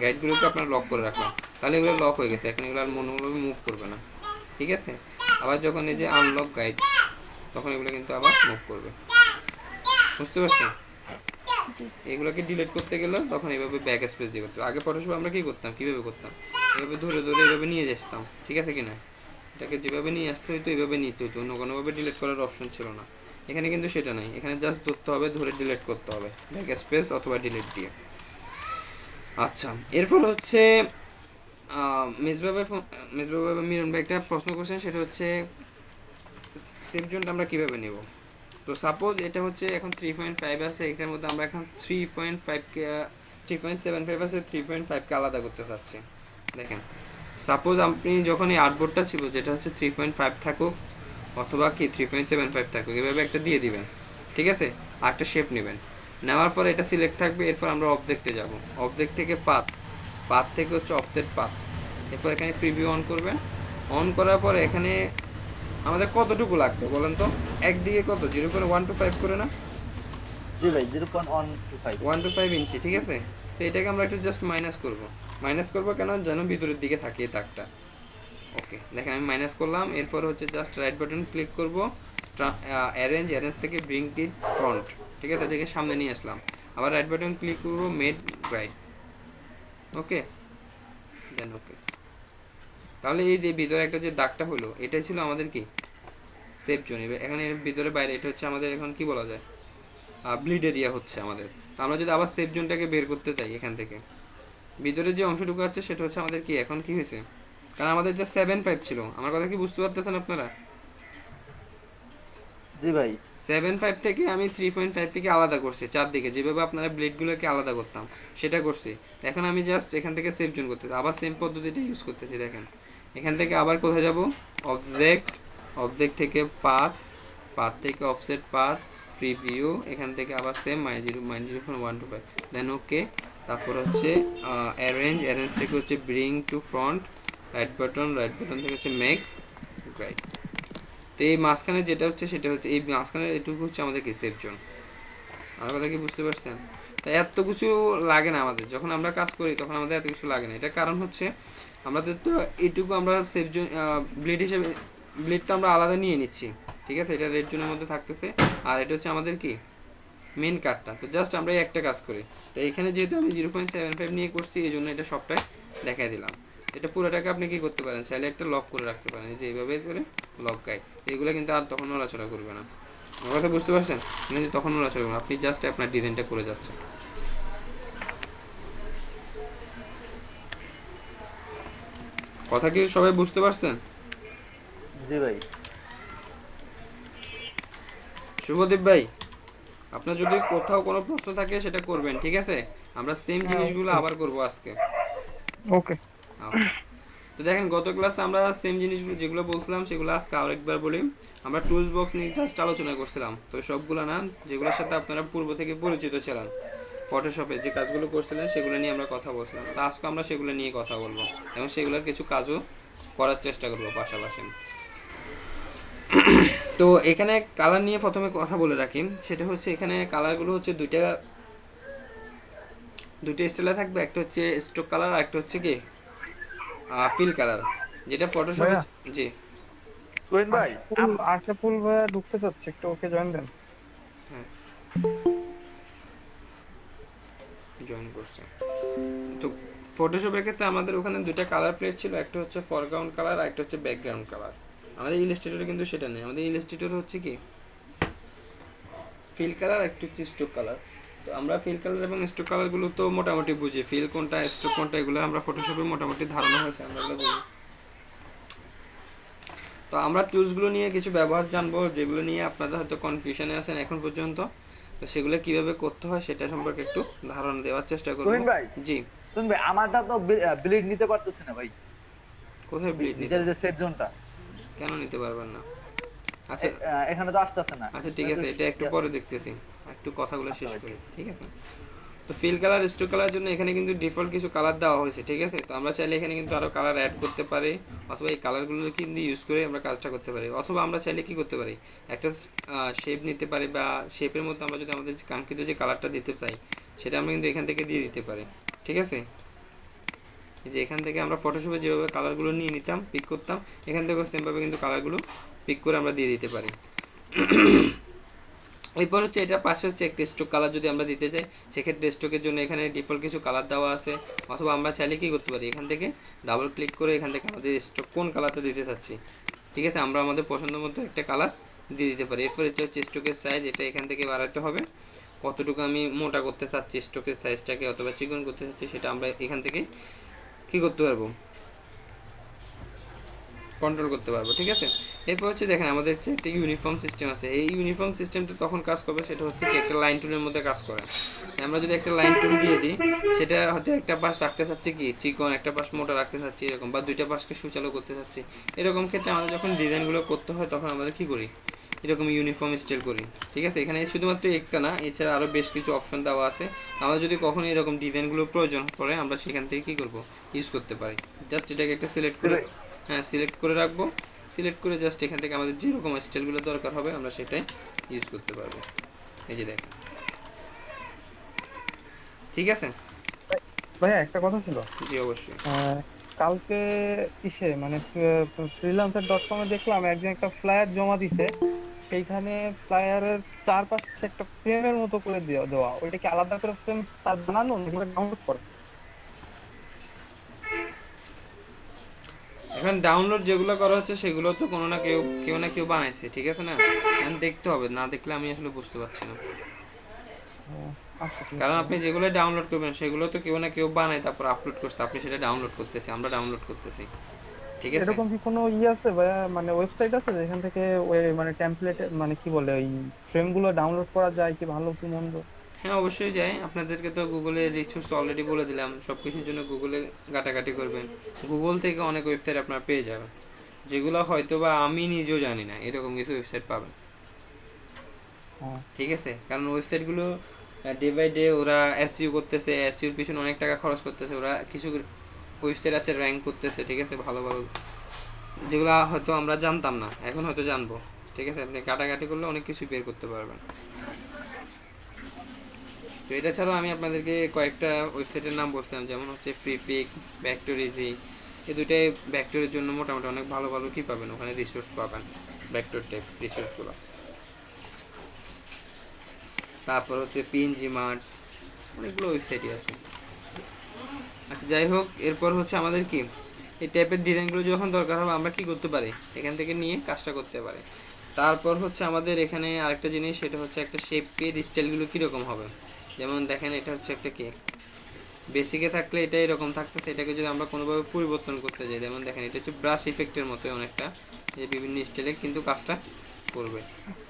গাইডগুলোকে আপনার লক করে রাখলাম, তাহলে এগুলো লক হয়ে গেছে, এখন এগুলো আর মনোভাবে মুভ করবে না, ঠিক আছে। আবার যখন এই যে আনলক গাইড, তখন এগুলো কিন্তু আবার মুভ করবে, বুঝতে পারছেন? জি। এগুলোকে ডিলিট করতে গেলে তখন এইভাবে ব্যাক স্পেস দিয়ে করতে হবে। আগে ফটোশপে আমরা কি করতাম, কিভাবে করতাম, এভাবে ধরে ধরে এভাবে নিয়ে আসতাম, ঠিক আছে কিনা, এটাকে যেভাবে নিয়ে আসতে হইতো এইভাবে নিতে হইতো, অন্য কোনোভাবে ডিলিট করার অপশন ছিল না। এখানে কিন্তু সেটা নাই, এখানে জাস্ট ধরতে হবে, ধরে ডিলিট করতে হবে ব্যাক স্পেস অথবা ডিলিট দিয়ে। আচ্ছা, এরপর হচ্ছে মেজবাবা মিরন ভাই একটা প্রশ্ন করছেন, সেটা হচ্ছে সেফ জোনটা আমরা কিভাবে নেব। তো সাপোজ এটা হচ্ছে এখন 3.5 আছে, এটার মধ্যে আমরা এখন 3.5কে 3.75 আছে, 3.5কে আলাদা করতে চাচ্ছি। দেখেন সাপোজ আপনি যখন এই আর্টবোর্ডটা ছিল যেটা হচ্ছে 3.5 থাকুক অথবা কি 3.75 থাকুক, এভাবে একটা দিয়ে দিবেন, ঠিক আছে। আর একটা শেপ নেবেন, নেওয়ার পর এটা সিলেক্ট থাকবে, এরপর আমরা অবজেক্টে যাব, অবজেক্ট থেকে পাথ থেকে হচ্ছে অফসেট পাথ, এরপর এখানে প্রিভিউ অন করবেন। অন করার পরে এখানে আমাদের কতটুকু লাগবে বলেন তো, একদিকে কত 0.125 করে না, জি ভাই 0.125 1 to 5 ইঞ্চি, ঠিক আছে। তো এটাকে আমরা একটু জাস্ট মাইনাস করব কেন, যেন ভিতরের দিকে থাকে এই দাগটা। ওকে, দেখেন আমি মাইনাস করলাম, এরপর হচ্ছে জাস্ট রাইট বাটন ক্লিক করব, অ্যারেঞ্জ থেকে ব্রিং ইট ফ্রন্ট, ঠিক আছে, এটাকে সামনে নিয়ে আসলাম। আবার রাইট বাটন ক্লিক করব, মেড রাইট, ওকে দেন ওকে। তাহলে এই যে ভিতরে একটা যে দাগটা হলো এটাই ছিল আমাদের কি সেফ জোন। এখানে ভিতরে বাইরে এটা হচ্ছে আমাদের এখন কি বলা যায় ব্লিড এরিয়া হচ্ছে আমাদের। তো আমরা যদি আবার সেফ জোনটাকে বের করতে চাই এখান থেকে, ভিতরে যে অংশটুকু আছে সেটা হচ্ছে আমাদের কি এখন কি হয়েছে, কারণ আমাদের যে 7.5 ছিল, আমার কথা কি বুঝতে পারতেছেন আপনারা? জি ভাই 7.5 থেকে আমি 3.5 থেকে আলাদা করছি চারদিকে, যেভাবে আপনারা ব্লেডগুলোকে আলাদা করতাম সেটা করছি। এখন আমি জাস্ট এখান থেকে সেফ জোন করতেছি, আবার সেম পদ্ধতিটা ইউজ করতেছি। দেখেন এখান থেকে আবার কোথায় যাব, অবজেক্ট থেকে পাথ থেকে অফসেট পাথ, প্রিভিউ, এখান থেকে আবার সেম -0.125, দেন ওকে। তারপর হচ্ছে অ্যারেঞ্জ থেকে হচ্ছে bring to front, right button থেকে হচ্ছে মেক রাইট। তো এই মাঝখানে যেটা হচ্ছে সেটা হচ্ছে এই মাঝখানে এটুকু হচ্ছে আমাদের কি সেফ জোন। আমার কথা কি বুঝতে পারছেন? তাই এত কিছু লাগে না আমাদের, যখন আমরা কাজ করি তখন আমাদের এত কিছু লাগে না। এটার কারণ হচ্ছে আমাদের তো এইটুকু আমরা সেফ জোন ব্লেড হিসেবে, ব্লেডটা আমরা আলাদা নিয়ে নিচ্ছি, ঠিক আছে, এটা রেড জোনের মধ্যে থাকতেছে, আর এটা হচ্ছে আমাদের কি মেন কার্ডটা। তো জাস্ট আমরা এই একটা কাজ করি। তো এখানে যেহেতু আমি 0.75 নিয়ে করছি এই জন্য এটা সবটাই দেখাই দিলাম। এটা পুরোটাকে আপনি কি করতে পারেন, চাইলে একটা লক করে রাখতে পারেন, যে এইভাবে করে লক গাইড, এগুলো কিন্তু আর তখন নড়াচড়া করবে না। আমার কথা বুঝতে পারছেন? কিন্তু তখন নড়াচড়া করবে না, আপনি জাস্ট আপনার ডিজাইনটা করে যাচ্ছেন। কথা কি সবাই বুঝতে পারছেন? জি ভাই শুভদীপ ভাই, আপনার যদি কোথাও কোনো প্রশ্ন থাকে সেটা করবেন, ঠিক আছে? আমরা সেম জিনিসগুলো আবার করব আজকে। ওকে। তো দেখেন গত ক্লাসে আমরা সেম জিনিসগুলো যেগুলো বলছিলাম সেগুলো আজকে আরেকবার বলি। আমরা টুলস বক্স নিয়ে জাস্ট আলোচনা করছিলাম, তো সবগুলো না, যেগুলোর সাথে আপনারা পূর্ব থেকে পরিচিত ছিলেন, ফটোশপে যে কাজগুলো করছিলেন সেগুলো নিয়ে আমরা কথা বলছিলাম। তো আজকে আমরা সেগুলো নিয়ে কথা বলবো এবং সেগুলোর কিছু কাজও করার চেষ্টা করবো পাশাপাশি। তো এখানে কালার নিয়ে প্রথমে কথা বলে রাখি, সেটা হচ্ছে এখানে কালারগুলো হচ্ছে দুইটা স্টাইলে থাকবে, একটা হচ্ছে স্ট্রোক কালার আর একটা হচ্ছে কি ফিল কালার, যেটা ফটোশপে। ভাইয়া? জি কোয়েন ভাই আশরাফুল ভাইয়া ঢুকতে চাচ্ছে, একটু ওকে জয়েন দেন। হ্যাঁ জয়েন করছে। তো ফটোশপের ক্ষেত্রে আমাদের ওখানে দুইটা কালার প্লেট ছিল, একটা হচ্ছে ফরগ্রাউন্ড কালার আর একটা হচ্ছে ব্যাকগ্রাউন্ড কালার। আমাদের ইলাস্ট্রেটরে কিন্তু সেটা নেই, আমাদের ইলাস্ট্রেটরে হচ্ছে কি ফিল কালার আর একটা হচ্ছে স্ট্রোক কালার। তো আমরা ফিল কালার এবং স্ট্রোক কালারগুলো তো মোটামুটি বুঝি, ফিল কোনটা স্ট্রোক কোনটা এগুলো আমরা ফটোশপে মোটামুটি ধারণা হয়েছে, আমরা এগুলো বুঝি। তো আমরা টুলসগুলো নিয়ে কিছু ব্যবহার জানবো, যেগুলো নিয়ে আপনারা হয়তো কনফিউশনে আছেন এখন পর্যন্ত। তো সেগুলো কিভাবে করতে হয় সেটা সম্পর্কে একটু ধারণা দেওয়ার চেষ্টা করব। কোয়েন ভাই জি কোয়েন ভাই আমারটা তো ব্লিড নিতে পারতেছে না ভাই। কোথায় ব্লিড নিতে ভিতরে যে সেট জোনটা কেন নিতে পারবেন না? আচ্ছা এখানে তো আসতেছে না। আচ্ছা ঠিক আছে, এটা একটু পরে দেখতেছি, একটু কথাগুলো আচ্ছা শেষ ভাই, করি, ঠিক আছে? তো ফিল কালার স্টোক কালার জন্য এখানে কিন্তু ডিফল্ট কিছু কালার দেওয়া হয়েছে, ঠিক আছে? তো আমরা চাইলে এখানে কিন্তু আরো কালার অ্যাড করতে পারি, অথবা এই কালারগুলো কিন্তু ইউজ করে আমরা কাজটা করতে পারি, অথবা আমরা চাইলে কি করতে পারি, একটা শেপ নিতে পারি, বা শেপের মধ্যে আমরা যদি আমাদের যে কাঙ্ক্ষিত যে কালারটা দিতে চাই সেটা আমরা কিন্তু এখান থেকে দিয়ে দিতে পারি, ঠিক আছে? এই যে এখান থেকে আমরা ফটোশপে যেভাবে কালারগুলো নিয়ে নিতাম, পিক করতাম, এখান থেকেও সেমভাবে কিন্তু কালারগুলো পিক করে আমরা দিয়ে দিতে পারি। এরপর হচ্ছে এটা পাশে হচ্ছে একটা স্ট্রোক কালার যদি আমরা দিতে চাই, সেক্ষেত্রে স্ট্রোকের জন্য এখানে ডিফল্ট কিছু কালার দেওয়া আছে, অথবা আমরা চাইলে কি করতে পারি, এখান থেকে ডাবল ক্লিক করে এখান থেকে আমাদের স্ট্রোক কোন কালারটা দিতে চাচ্ছি, ঠিক আছে, আমরা আমাদের পছন্দ মতো একটা কালার দিয়ে দিতে পারি। এরপর এটা হচ্ছে স্ট্রোকের সাইজ, এটা এখান থেকে বাড়াতে হবে, কতটুকু আমি মোটা করতে চাচ্ছি স্ট্রোকের সাইজটাকে, অথবা চিকন করতে চাচ্ছি, সেটা আমরা এখান থেকে কি করতে পারবো, কন্ট্রোল করতে পারবো, ঠিক আছে? এরপর হচ্ছে দেখেন আমাদের হচ্ছে একটা ইউনিফর্ম সিস্টেম আছে। এই ইউনিফর্ম সিস্টেমটা তখন কাজ করবে, সেটা হচ্ছে কি একটা লাইন টুলের মধ্যে কাজ করে। আমরা যদি একটা লাইন টুল দিয়ে দিই, সেটা হয়তো একটা পাশ রাখতে চাচ্ছি কি চিকন, একটা পাশ মোটা রাখতে চাচ্ছি এরকম, বা দুইটা পাশকে সুচালো করতে চাচ্ছি, এরকম ক্ষেত্রে আমাদের যখন ডিজাইনগুলো করতে হয় তখন আমরা কি করি, এরকম ইউনিফর্ম স্টাইল করি, ঠিক আছে? এখানে শুধুমাত্র একটা না, এছাড়া আরও বেশ কিছু অপশন দেওয়া আছে। আমরা যদি কখনো এরকম ডিজাইনগুলো প্রয়োজন পড়ে আমরা সেখান থেকে কি করব, ইউজ করতে পারি। জাস্ট এটাকে একটা সিলেক্ট করে, হ্যাঁ সিলেক্ট করে রাখবো, সিলেক্ট করে জাস্ট এখান থেকে আমাদের যেরকম স্টাইলগুলো দরকার হবে আমরা সেটাই ইউজ করতে পারবো। এই যে দেখেন, ঠিক আছে? ভাইয়া একটা কথা ছিল, জি অবশ্যই। কালকে ইসে মানে freelancer.com-এ দেখলাম একজন একটা ফ্লায়ার জমা দিছে, সেইখানে ফ্লায়ারের চারপাশে একটা ফ্রেমের মতো করে দেওয়া, ওইটা কি আলাদা করে ফ্রেম তার বানানো নাকি ডাউনলোড করে? এখন ডাউনলোড যেগুলো করা হচ্ছে সেগুলো তো কোনো না কেউ কেউ না কেউ বানাইছে, ঠিক আছে না? এখন দেখতে হবে, না দেখলে আমি আসলে বুঝতে পারছি না। আচ্ছা ঠিক কারণ আছে। আপনি যেগুলো ডাউনলোড করবেন সেগুলো তো কেউ না কেউ বানায় তারপর আপলোড করছে, আপনি সেটা ডাউনলোড করতেছি, আমরা ডাউনলোড করতেছি, ঠিক আছে? এরকম কি কোনো আছে ভাইয়া, মানে ওয়েবসাইট আছে যেখান থেকে ওই মানে টেমপ্লেট মানে কি বলে ওই ফ্রেম গুলো ডাউনলোড করা যায়, কি ভালো কি মন্দ? হ্যাঁ অবশ্যই যাই, আপনাদেরকে তো গুগলে রিসোর্স অলরেডি বলে দিলাম, সব কিছুর জন্য গুগলে ঘাটাঘাটি করবেন, গুগল থেকে অনেক ওয়েবসাইট আপনারা পেয়ে যাবেন, যেগুলো হয়তো বা আমি নিজেও জানি না, এরকম কিছু ওয়েবসাইট পাবেন, হ্যাঁ ঠিক আছে? কারণ ওয়েবসাইটগুলো ডে বাই ডে ওরা এসইও করতেছে, এসইওর পিছনে অনেক টাকা খরচ করতেছে, ওরা কিছু ওয়েবসাইট আছে র্যাঙ্ক করতেছে, ঠিক আছে, ভালো ভালো, যেগুলো হয়তো আমরা জানতাম না, এখন হয়তো জানবো, ঠিক আছে? আপনি কাটাকাটি করলে অনেক কিছু বের করতে পারবেন। তো এটা ছাড়াও আমি আপনাদেরকে কয়েকটা ওয়েবসাইটের নাম বলছিলাম, যেমন হচ্ছে ফ্রিপিক, ভ্যাক্টরিজি, এই দুটাই ভ্যাক্টরের জন্য মোটামুটি অনেক ভালো ভালো কি পাবেন, ওখানে রিসোর্স পাবেন, ভ্যাক্টর টাইপ রিসোর্সগুলো। তারপর হচ্ছে পিএনজি মার্ট, অনেকগুলো ওয়েবসাইটই আছে। আচ্ছা যাই হোক, এরপর হচ্ছে আমাদের কি এই টাইপের ডিজাইনগুলো যখন দরকার হবে আমরা কি করতে পারি, এখান থেকে নিয়ে কাজটা করতে পারি। তারপর হচ্ছে আমাদের এখানে আরেকটা জিনিস, সেটা হচ্ছে একটা শেপের স্টাইলগুলো কীরকম হবে। যেমন দেখেন এটা হচ্ছে একটা কেক, বেসিকে থাকলে এটা এরকম থাকতেছে, এটাকে যদি আমরা কোনোভাবে পরিবর্তন করতে যাই, যেমন দেখেন এটা হচ্ছে ব্রাশ ইফেক্টের মতোই অনেকটা, যে বিভিন্ন স্টাইলে কিন্তু কাজটা করবে,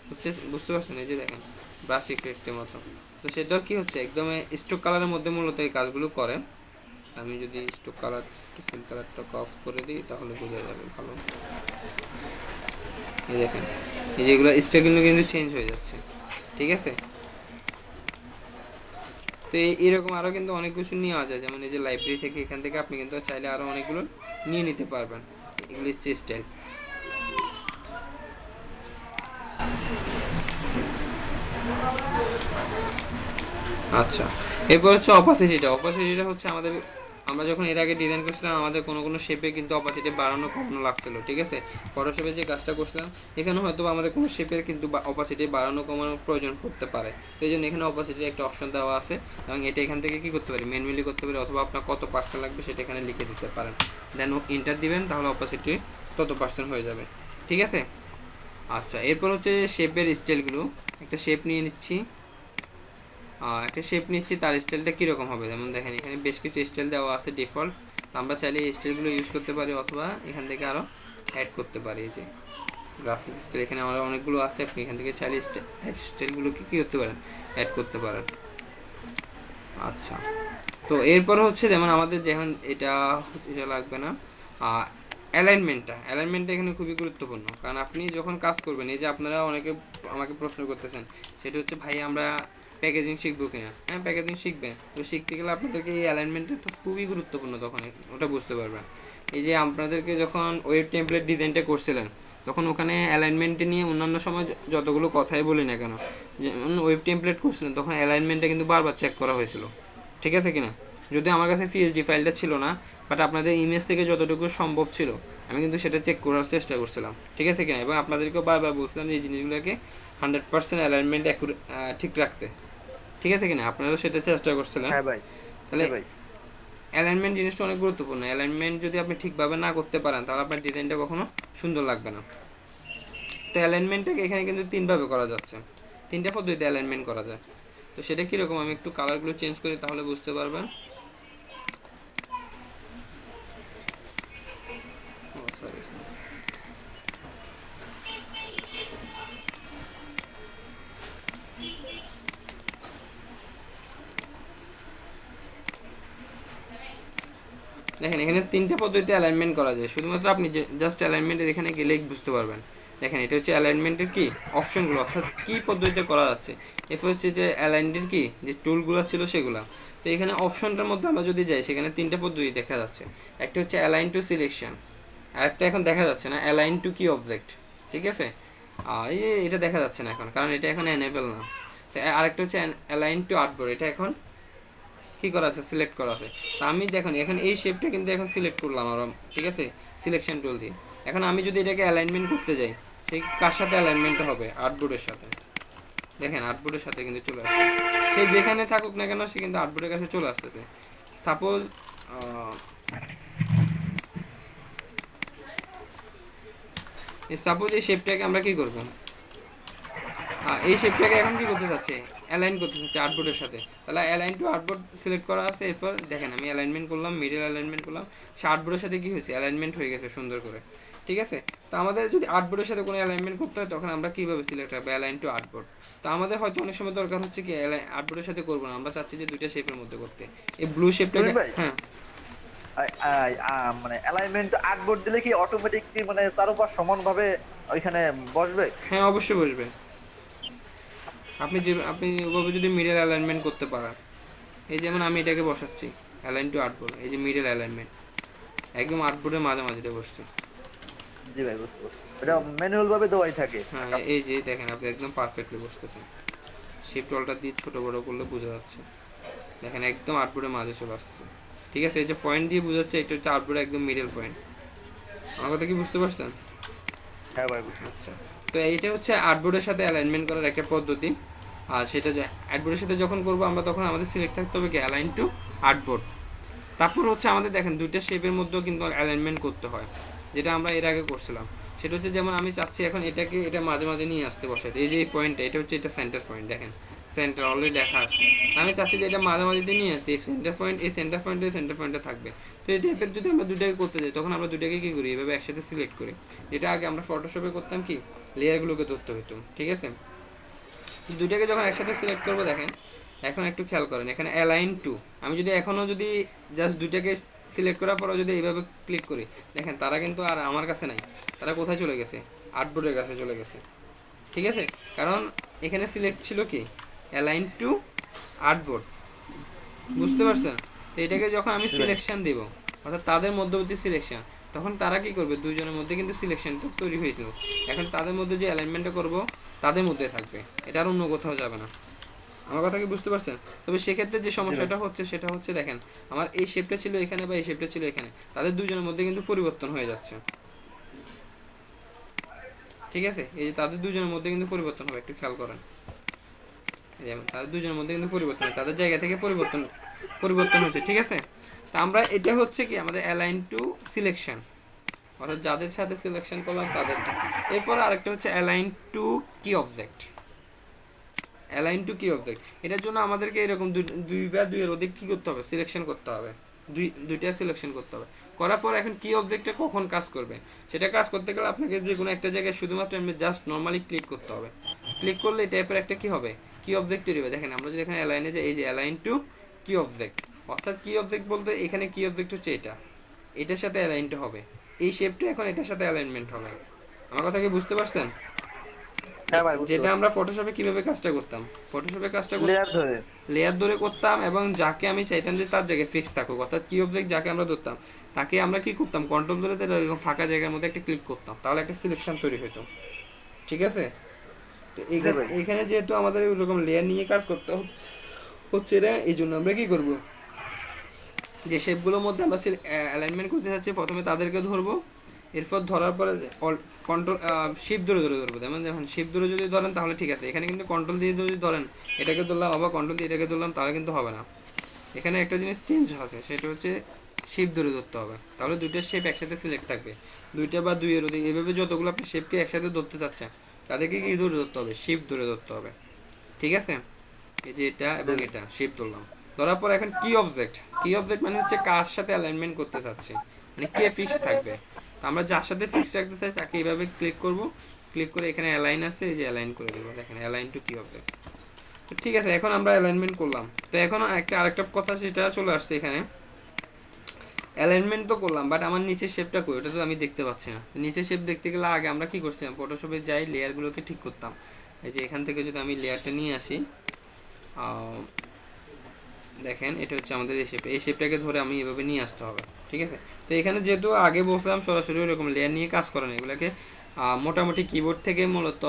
হচ্ছে বুঝতে পারছেন? এই যে দেখেন ব্রাশ ইফেক্টের মতো, তো সেটাও কি হচ্ছে একদম স্ট্রোক কালারের মধ্যে মূলত এই কাজগুলো করে। আমি যদি স্ট্রোক কালার ফিল কালারটা অফ করে দিই তাহলে বোঝা যাবে ভালো। এই দেখেন এই যেগুলো স্টাইলগুলো কিন্তু চেঞ্জ হয়ে যাচ্ছে, ঠিক আছে? তো এরকম আরও কিন্তু অনেক কিছু নেওয়া যায়, যেমন এই যে লাইব্রেরি থেকে, এখান থেকে আপনি কিন্তু চাইলে আরও অনেকগুলো নিয়ে নিতে পারবেন, এগুলো হচ্ছে স্টাইল। আচ্ছা এরপর হচ্ছে অপাসিটিটা হচ্ছে আমাদের, আমরা যখন এর আগে ডিজাইন করছিলাম আমাদের কোনো কোনো শেপে কিন্তু অপাসিটি বাড়ানো কমানো লাগছিল, ঠিক আছে? ফটোশপে যে কাজটা করছিলাম এখানে হয়তো আমাদের কোনো শেপের কিন্তু অপাসিটি বাড়ানো কমানোর প্রয়োজন পড়তে পারে, তো এই জন্য এখানে অপাসিটির একটা অপশন দেওয়া আছে, এবং এটা এখান থেকে কি করতে পারি, ম্যানুয়ালি করতে পারি, অথবা আপনার কত পার্সেন্ট লাগবে সেটা এখানে লিখে দিতে পারেন, দেন এন্টার দিবেন, তাহলে অপাসিটি তত পার্সেন্ট হয়ে যাবে, ঠিক আছে? আচ্ছা এরপর হচ্ছে শেপের স্টাইলগুলো, একটা শেপ নিয়ে নিচ্ছি, একটা শেপ নিচ্ছি, তার স্টাইলটা কীরকম হবে, যেমন দেখেন এখানে বেশ কিছু স্টাইল দেওয়া আছে ডিফল্ট, আমরা চাইলে এই স্টাইলগুলো ইউজ করতে পারি, অথবা এখান থেকে আরও অ্যাড করতে পারি। এই যে গ্রাফিক স্টাইল এখানে আমরা অনেকগুলো আছে, আপনি এখান থেকে চাইলে স্টাইলগুলোকে কী করতে পারেন, অ্যাড করতে পারেন। আচ্ছা তো এরপর হচ্ছে যেমন আমাদের যেমন এটা লাগবে না, অ্যালাইনমেন্টটা এখানে খুবই গুরুত্বপূর্ণ, কারণ আপনি যখন কাজ করবেন, এই যে আপনারা অনেকে আমাকে প্রশ্ন করতেছেন, সেটা হচ্ছে ভাই আমরা প্যাকেজিং শিখবো কিনা। হ্যাঁ, প্যাকেজিং শিখবেন, তো শিখতে গেলে আপনাদেরকে এই অ্যালাইনমেন্টটা তো খুবই গুরুত্বপূর্ণ, তখন ওটা বুঝতে পারবেন। এই যে আপনাদেরকে যখন ওয়েব টেমপ্লেট ডিজাইনটা করছিলেন, তখন ওখানে অ্যালাইনমেন্টে নিয়ে অন্যান্য সময় যতগুলো কথাই বলি না কেন, যেমন ওয়েব টেমপ্লেট করছিলেন তখন অ্যালাইনমেন্টটা কিন্তু বারবার চেক করা হয়েছিল, ঠিক আছে কিনা। যদি আমার কাছে পিএইচডি ফাইলটা ছিল না, বাট আপনাদের ইমেজ থেকে যতটুকু সম্ভব ছিল আমি কিন্তু সেটা চেক করার চেষ্টা করছিলাম, ঠিক আছে কিনা। এবং আপনাদেরকেও বারবার বলছিলাম যে এই জিনিসগুলোকে 100% অ্যালাইনমেন্ট ঠিক রাখতে, ঠিক আছে কিনা। আপনারা সেটা চেষ্টা করছিলেন। হ্যাঁ ভাই, তাহলে ভাই অ্যালাইনমেন্ট জিনিসটা অনেক গুরুত্বপূর্ণ। অ্যালাইনমেন্ট যদি আপনি ঠিকভাবে না করতে পারেন তাহলে আপনার ডিজাইনটা কখনো সুন্দর লাগবে না। তো অ্যালাইনমেন্টটাকে এখানে কিন্তু তিনভাবে করা যাচ্ছে, তিনটা পদ্ধতিতে অ্যালাইনমেন্ট করা যায়। তো সেটা কীরকম, আমি একটু কালারগুলো চেঞ্জ করি তাহলে বুঝতে পারবেন। দেখেন এখানে তিনটে পদ্ধতিতে অ্যালাইনমেন্ট করা যায়, শুধুমাত্র আপনি জাস্ট অ্যালাইনমেন্টের এখানে গেলেই বুঝতে পারবেন। দেখেন এটা হচ্ছে অ্যালাইনমেন্টের কি অপশনগুলো, অর্থাৎ কী পদ্ধতিতে করা যাচ্ছে। এরপর হচ্ছে যে অ্যালাইনমেন্টের কি যে টুলগুলো ছিল সেগুলো। তো এখানে অপশনটার মধ্যে আমরা যদি যাই, সেখানে তিনটে পদ্ধতি দেখা যাচ্ছে। একটা হচ্ছে অ্যালাইন টু সিলেকশন, আর একটা এখন দেখা যাচ্ছে না অ্যালাইন টু কি অবজেক্ট, ঠিক আছে। এই যে এটা দেখা যাচ্ছে না এখন, কারণ এটা এখন এনেবল না। তো আরেকটা হচ্ছে অ্যালাইন টু আর্টবোর্ড, এটা এখন কি করা আছে, সিলেক্ট করা আছে। তো আমি দেখুন এখন এই শেপটা কিন্তু এখন সিলেক্ট করলাম আমরা, ঠিক আছে, সিলেকশন টুল দিয়ে। এখন আমি যদি এটাকে অ্যালাইনমেন্ট করতে যাই, সেই কার সাথে অ্যালাইনমেন্টটা হবে, আর্টবোর্ডের সাথে। দেখেন আর্টবোর্ডের সাথে কিন্তু চলে আসছে, সে যেখানে থাকুক না কেন সে কিন্তু আর্টবোর্ডের কাছে চলে আসতেছে। সাপোজ এই শেপটাকে আমরা কি করব, এই শেপটাকে এখন কি করতে চাচ্ছে, অ্যালাইন করতে চাচ্ছে আর্টবোর্ডের সাথে। তাহলে অ্যালাইন টু আর্টবোর্ড সিলেক্ট করা আছে। এরপর দেখেন আমি অ্যালাইনমেন্ট করলাম, মিডল অ্যালাইনমেন্ট করলাম, সে আর্টবোর্ডের সাথে কি হয়েছে, অ্যালাইনমেন্ট হয়ে গেছে সুন্দর করে, ঠিক আছে। তো আমাদের যদি আর্টবোর্ডের সাথে কোনো অ্যালাইনমেন্ট করতে হয় তখন আমরা কীভাবে সিলেক্ট হবে, অ্যালাইন টু আর্টবোর্ড। তো আমাদের হয়তো অনেক সময় দরকার হচ্ছে কি আর্টবোর্ডের সাথে করবো না, আমরা চাচ্ছি যে দুইটা শেপের মধ্যে করতে। এই ব্লু শেপটাকে, হ্যাঁ মানে অ্যালাইনমেন্ট আর্টবোর্ড দিলে কি অটোমেটিকলি মানে চারপাশ সমানভাবে ওইখানে বসবে? হ্যাঁ অবশ্যই বসবে। আপনি ওভাবে যদি মিডল অ্যালাইনমেন্ট করতে পারেন, এই যেমন আমি এটাকে বসাচ্ছি অ্যালাইন টু আর্টবোর্ড, এই যে মিডল অ্যালাইনমেন্ট একদম আর্টবোর্ডের মাঝামাঝিতে বসছে। জি ভাই বুঝতে পারছি, এটা ম্যানুয়াল ভাবে দেওয়াই থাকে। হ্যাঁ এই যে দেখেন আপনি একদম পারফেক্টলি বসতেছেন, শিফট অল্টার দিয়ে ছোট বড় করলে বোঝা যাচ্ছে। দেখেন একদম আর্টবোর্ডের মাঝে চলে আসতেছে, ঠিক আছে। এই যে পয়েন্ট দিয়ে বোঝাচ্ছে এটা হচ্ছে আর্টবোর্ডের একদম মিডল পয়েন্ট। আমার কথা কি বুঝতে পারছেন? হ্যাঁ ভাই। আচ্ছা, তো এইটা হচ্ছে আর্টবোর্ডের সাথে অ্যালাইনমেন্ট করার একটা পদ্ধতি। আর সেটা আর্টবোর্ডের সাথে যখন করবো আমরা তখন আমাদের সিলেক্ট থাকতে হবে কি অ্যালাইন টু আর্টবোর্ড। তারপর হচ্ছে আমাদের দেখেন দুইটা শেপের মধ্যেও কিন্তু অ্যালাইনমেন্ট করতে হয়, যেটা আমরা এর আগে করছিলাম। সেটা হচ্ছে যেমন আমি চাচ্ছি এখন এটাকে এটা মাঝে মাঝে নিয়ে আসতে বসাতে, এই যে এই পয়েন্টটা এটা হচ্ছে এটা সেন্টার পয়েন্ট, দেখেন সেন্টার অলরেডি দেখা আছে। আমি চাচ্ছি যে এটা মাঝামাঝিতে নিয়ে আসতে, এই সেন্টার পয়েন্টে থাকবে। তো এই টাইপের যদি আমরা দুটাকে করতে যাই তখন আমরা দুটাকে কী করি, এভাবে একসাথে সিলেক্ট করি। যেটা আগে আমরা ফটোশপে করতাম কি লেয়ারগুলোকে ধরতে হতো, ঠিক আছে। দুটাকে যখন একসাথে সিলেক্ট করবো, দেখেন এখন একটু খেয়াল করেন এখানে অ্যালাইন টু, আমি যদি এখনও যদি জাস্ট দুটাকে সিলেক্ট করার পরও যদি এইভাবে ক্লিক করি, দেখেন তারা কিন্তু আর আমার কাছে নাই, তারা কোথায় চলে গেছে, আর্টবোর্ডের কাছে চলে গেছে, ঠিক আছে। কারণ এখানে সিলেক্ট ছিল কি অ্যালাইন টু আর্টবোর্ড, বুঝতে পারছেন। তো এটাকে যখন আমি সিলেকশন দেব, অর্থাৎ তাদের মধ্যবর্তী সিলেকশন, তখন তারা কি করবে, দুইজনের মধ্যে কিন্তু সিলেকশনটা তৈরি হয়েছিল। এখন তাদের মধ্যে যে অ্যালাইনমেন্টটা করব তাদের মধ্যে থাকবে, এটা আর অন্য কোথাও যাবে না। আমার কথা কি বুঝতে পারছেন? তবে সেক্ষেত্রে যে সমস্যাটা হচ্ছে সেটা হচ্ছে দেখেন আমার এই শেপটা ছিল এখানে বা এই শেপটা ছিল এখানে, তাদের দুজনের মধ্যে কিন্তু পরিবর্তন হয়ে যাচ্ছে, ঠিক আছে। এই যে তাদের দুজনের মধ্যে কিন্তু পরিবর্তন হবে, একটু খেয়াল করেন। যেমন তাদের দুজনের মধ্যে কিন্তু পরিবর্তন হয়, তাদের জায়গা থেকে পরিবর্তন হচ্ছে, ঠিক আছে। তা আমরা এটা হচ্ছে কি আমাদের অ্যালাইন টু সিলেকশন, অর্থাৎ যাদের সাথে সিলেকশন করলাম তাদের। এরপর আরেকটা হচ্ছে অ্যালাইন টু কি অবজেক্ট। অ্যালাইন টু কি অবজেক্ট, এটার জন্য আমাদেরকে এরকম দুই বা দুইয়ের অধিক কি করতে হবে, সিলেকশন করতে হবে, দুইটা সিলেকশন করতে হবে। করার পর এখন কি অবজেক্টে কখন কাজ করবে, সেটা কাজ করতে গেলে আপনাকে যে কোনো একটা জায়গায় শুধুমাত্র এমনি জাস্ট নর্মালি ক্লিক করতে হবে। ক্লিক করলে এই টাইপের একটা কি হবে, কি অবজেক্ট তৈরি হবে। দেখেন আমরা যদি এখানে অ্যালাইনে যাই, এই যে অ্যালাইন টু কি অবজেক্ট, অর্থাৎ কি অবজেক্ট বলতে এখানে কি অবজেক্ট হচ্ছে এটার সাথে অ্যালাইনটা হবে, এই শেপটা এখন এটার সাথে অ্যালাইনমেন্ট হবে। আমার কথা কি বুঝতে পারছেন? হ্যাঁ ভাই, যেটা আমরা ফটোশপে কিভাবে কাজটা করতাম, ফটোশপে কাজটা লেয়ার ধরে। লেয়ার ধরে করতাম, এবং যাকে আমি চাইতাম যে তার জায়গায় ফিক্স থাকুক, অর্থাৎ কি অবজেক্ট যাকে আমরা ধরতাম তাকে আমরা কি করতাম, কন্ট্রোল ধরে এরকম ফাঁকা জায়গার মধ্যে একটা ক্লিক করতাম, তাহলে একটা সিলেকশন তৈরি হতো। ঠিক আছে? তো এখানে যেহেতু আমাদের ওরকম লেয়ার নিয়ে কাজ করতে হচ্ছে না, এই জন্য আমরা কি করব, যে শেপগুলোর মধ্যে আমরা অ্যালাইনমেন্ট করতে চাচ্ছি প্রথমে তাদেরকে ধরবো, এরপর ধরার পরে কন্ট্রোল শিফট ধরে ধরবো। যেমন শিফট ধরে যদি ধরেন তাহলে ঠিক আছে, এখানে কিন্তু কন্ট্রোল দিয়ে যদি ধরেন, এটাকে ধরলাম আবার কন্ট্রোল দিয়ে এটাকে ধরলাম, তাহলে কিন্তু হবে না। এখানে একটা জিনিস চেঞ্জ আছে, সেটা হচ্ছে শিফট ধরে ধরতে হবে, তাহলে দুইটা শেপ একসাথে সিলেক্ট থাকবে, দুইটা বা দুইয়ের অধিক, এভাবে যতগুলো আপনি শেপকে একসাথে ধরতে চাচ্ছেন তাদেরকে কি ধরে ধরতে হবে, শিফট ধরে ধরতে হবে। ঠিক আছে? এই যে এটা এবং এটা শিফট ধরলাম, ধরার পর এখন কি অবজেক্ট মানে হচ্ছে কার সাথে অ্যালাইনমেন্ট করতে চাচ্ছি, মানে কে ফিক্স থাকবে। তো আমরা যার সাথে ফিক্স রাখতে চাই তাকে এইভাবে ক্লিক করব, ক্লিক করে এখানে অ্যালাইন আছে, এই যে অ্যালাইন করে দেবো, দেখেন অ্যালাইন টু কি অবজেক্ট। তো ঠিক আছে, এখন আমরা অ্যালাইনমেন্ট করলাম। তো এখন আরেকটা কথা সেটা চলে আসছে এখানে, অ্যালাইনমেন্ট তো করলাম, বাট আমার নিচের শেপটা কই, ওটা তো আমি দেখতে পাচ্ছি না। নিচের শেপ দেখতে গেলে আগে আমরা কি করছিলাম, ফটোশপে যাই লেয়ারগুলোকে ঠিক করতাম। এই যে এখান থেকে যদি আমি লেয়ারটা নিয়ে আসি, দেখেন এটা হচ্ছে আমাদের এই শেপটাকে ধরে আমি এভাবে নিয়ে আসতে হবে। ঠিক আছে? তো এখানে যেহেতু আগে বলছিলাম সরাসরি ওরকম লেয়ার নিয়ে কাজ করে না, এগুলোকে মোটামুটি কিবোর্ড থেকে মূলত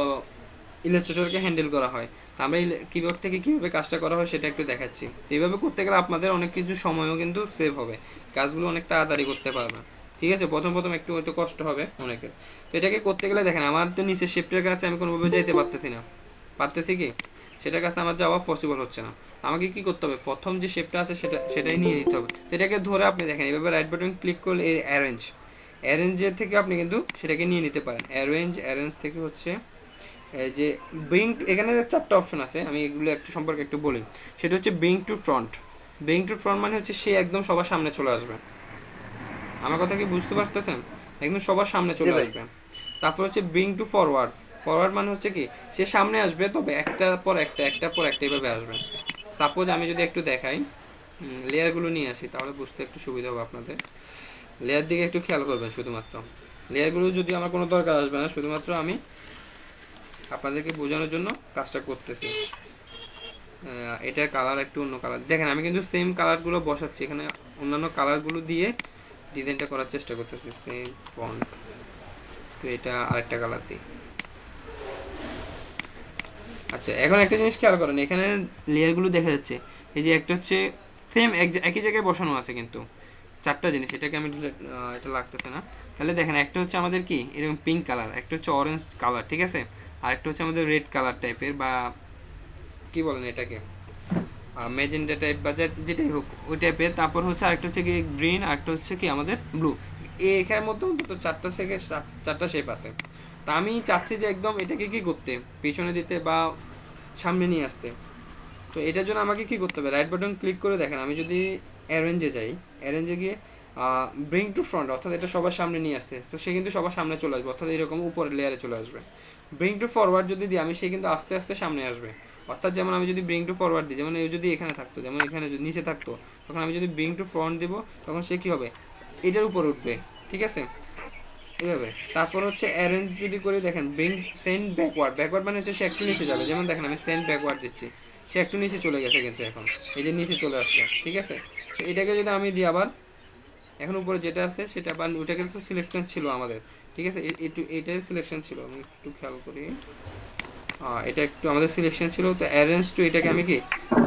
ইলাস্ট্রেটরকে হ্যান্ডেল করা হয়। তো আমরা কিবোর্ড থেকে কীভাবে কাজটা করা হয় সেটা একটু দেখাচ্ছি। তো এইভাবে করতে গেলে আপনাদের অনেক কিছু সময়ও কিন্তু সেভ হবে, কাজগুলো অনেক তাড়াতাড়ি করতে পারবে। ঠিক আছে? প্রথম একটু হয়তো কষ্ট হবে অনেকের। তো এটাকে করতে গেলে দেখেন আমার তো নিচের শেপটার কাছে আমি কোনোভাবে যাইতে পারতেছি কি, সেটার কাছে আমার যাওয়া পসিবল হচ্ছে না। আমাকে কি করতে হবে, প্রথম যে শেপটা আছে সেটাই নিয়ে নিতে হবে। তো এটাকে ধরে আপনি দেখেন এভাবে রাইট বাটন ক্লিক করলে এই অ্যারেঞ্জের থেকে আপনি কিন্তু সেটাকে নিয়ে নিতে পারেন। অ্যারেঞ্জ থেকে হচ্ছে যে ব্রিং, এখানে 4টা অপশন আছে, আমি এগুলো একটু সম্পর্কে একটু বলি। সেটা হচ্ছে ব্রিং টু ফ্রন্ট মানে হচ্ছে সে একদম সবার সামনে চলে আসবে। আমার কথা কি বুঝতে পারতেছেন? একদম সবার সামনে চলে আসবে। তারপর হচ্ছে ব্রিং টু ফরওয়ার্ড মানে হচ্ছে কি সে সামনে আসবে, তবে একটার পর একটা এইভাবে আসবে। সাপোজ আমি যদি একটু দেখাই, লেয়ারগুলো নিয়ে আসি, তাহলে বুঝতে একটু সুবিধা হবে আপনাদের। লেয়ার দিকে একটু খেয়াল করবেন, শুধুমাত্র লেয়ারগুলো যদি আমার কোনো দরকার আসবে না, শুধুমাত্র আমি আপনাদেরকে বোঝানোর জন্য কাজটা করতেছি। এটার কালার একটু অন্য কালার, দেখেন আমি কিন্তু সেম কালারগুলো বসাচ্ছি, এখানে অন্যান্য কালারগুলো দিয়ে ডিজাইনটা করার চেষ্টা করতেছি, সেম ফন্ট। তো এটা আরেকটা কালার দিই। আচ্ছা, এখন একটা জিনিস খেয়াল করেন, এখানে লেয়ারগুলো দেখা যাচ্ছে, এই যে একটা হচ্ছে সেম একই জায়গায় বসানো আছে, কিন্তু 4টা জিনিস, এটাকে আমি এটা লাগতেছে না। তাহলে দেখেন একটা হচ্ছে আমাদের কি এরকম পিঙ্ক কালার, একটা হচ্ছে অরেঞ্জ কালার, ঠিক আছে, আর একটা হচ্ছে আমাদের রেড কালার টাইপের, বা কি বলেন এটাকে ম্যাজেন্টা টাইপ, বা যেটাই হোক ওই টাইপের। তারপর হচ্ছে আরেকটা হচ্ছে কি গ্রিন, আরেকটা হচ্ছে কি আমাদের ব্লু। এখানের মধ্যে অন্তত 4টা থেকে 4টা শেপ আছে। তা আমি চাচ্ছি যে একদম এটাকে কি করতে, পিছনে দিতে বা সামনে নিয়ে আসতে। তো এটার জন্য আমাকে কি করতে হবে, রাইট বাটন ক্লিক করে দেখেন আমি যদি অ্যারেঞ্জে যাই, অ্যারেঞ্জে গিয়ে ব্রিং টু ফ্রন্ট, অর্থাৎ এটা সবার সামনে নিয়ে আসতে, তো সে কিন্তু সবার সামনে চলে আসবে, অর্থাৎ এরকম উপরের লেয়ারে চলে আসবে। ব্রিং টু ফরওয়ার্ড যদি দিই আমি, সে কিন্তু আস্তে আস্তে সামনে আসবে। অর্থাৎ যেমন আমি যদি ব্রিং টু ফরওয়ার্ড দিই, যেমন যদি এখানে থাকতো, যেমন এখানে যদি নিচে থাকতো, তখন আমি যদি ব্রিং টু ফ্রন্ট দিব, তখন সে কী হবে, এটার উপর উঠবে। ঠিক আছে? এইভাবে। তারপর হচ্ছে অ্যারেঞ্জ যদি করে দেখেন, ব্রিং সেন্ড ব্যাকওয়ার্ড মানে হচ্ছে সে একটু নিচে যাবে, যেমন দেখেন আমি সেন্ড ব্যাকওয়ার্ড দিচ্ছি, সে একটু নিচে চলে গেছে, কিন্তু এখন এই যে নিচে চলে আসছে। ঠিক আছে? তো এটাকে যদি আমি দিই আবার, এখন উপরে যেটা আছে সেটা, বা ওইটাকে তো সিলেকশন ছিল আমাদের, ঠিক আছে, এটাই সিলেকশন ছিল, আমি একটু খেয়াল করি, এটা একটু আমাদের সিলেকশন ছিল। তো অ্যারেঞ্জ টু এটাকে আমি কি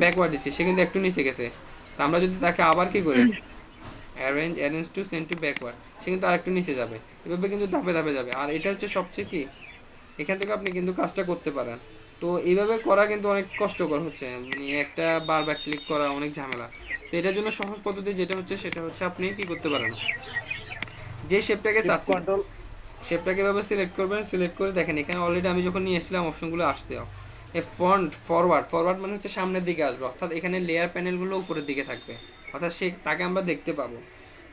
ব্যাকওয়ার্ড দিচ্ছি, সে কিন্তু একটু নিচে গেছে। তো আমরা যদি তাকে আবার কি করি, arrange to send to backward, সে কিন্তু আরেকটু নিচে যাবে, এভাবে কিন্তু ধাপে ধাপে যাবে। আর এটা হচ্ছে সবচেয়ে কি, এখান থেকে আপনি কিন্তু কাজটা করতে পারেন। তো এইভাবে করা কিন্তু অনেক কষ্টকর হচ্ছে, মানে একটা বারবার ক্লিক করা অনেক ঝামেলা। তো এটার জন্য সহজ পদ্ধতি যেটা হচ্ছে, সেটা হচ্ছে আপনি কি করতে পারেন, যে শেপটাকে চাচ্ছেন শেপটাকে এভাবে সিলেক্ট করবেন, সিলেক্ট করে দেখেন এখানে অলরেডি আমি যখন নিয়ে এসেছিলাম অপশনগুলো আসছে। ফরওয়ার্ড মানে হচ্ছে সামনের দিকে আসবে, অর্থাৎ এখানে লেয়ার প্যানেলগুলো উপরের দিকে থাকবে, অর্থাৎ তাকে আমরা দেখতে পাবো।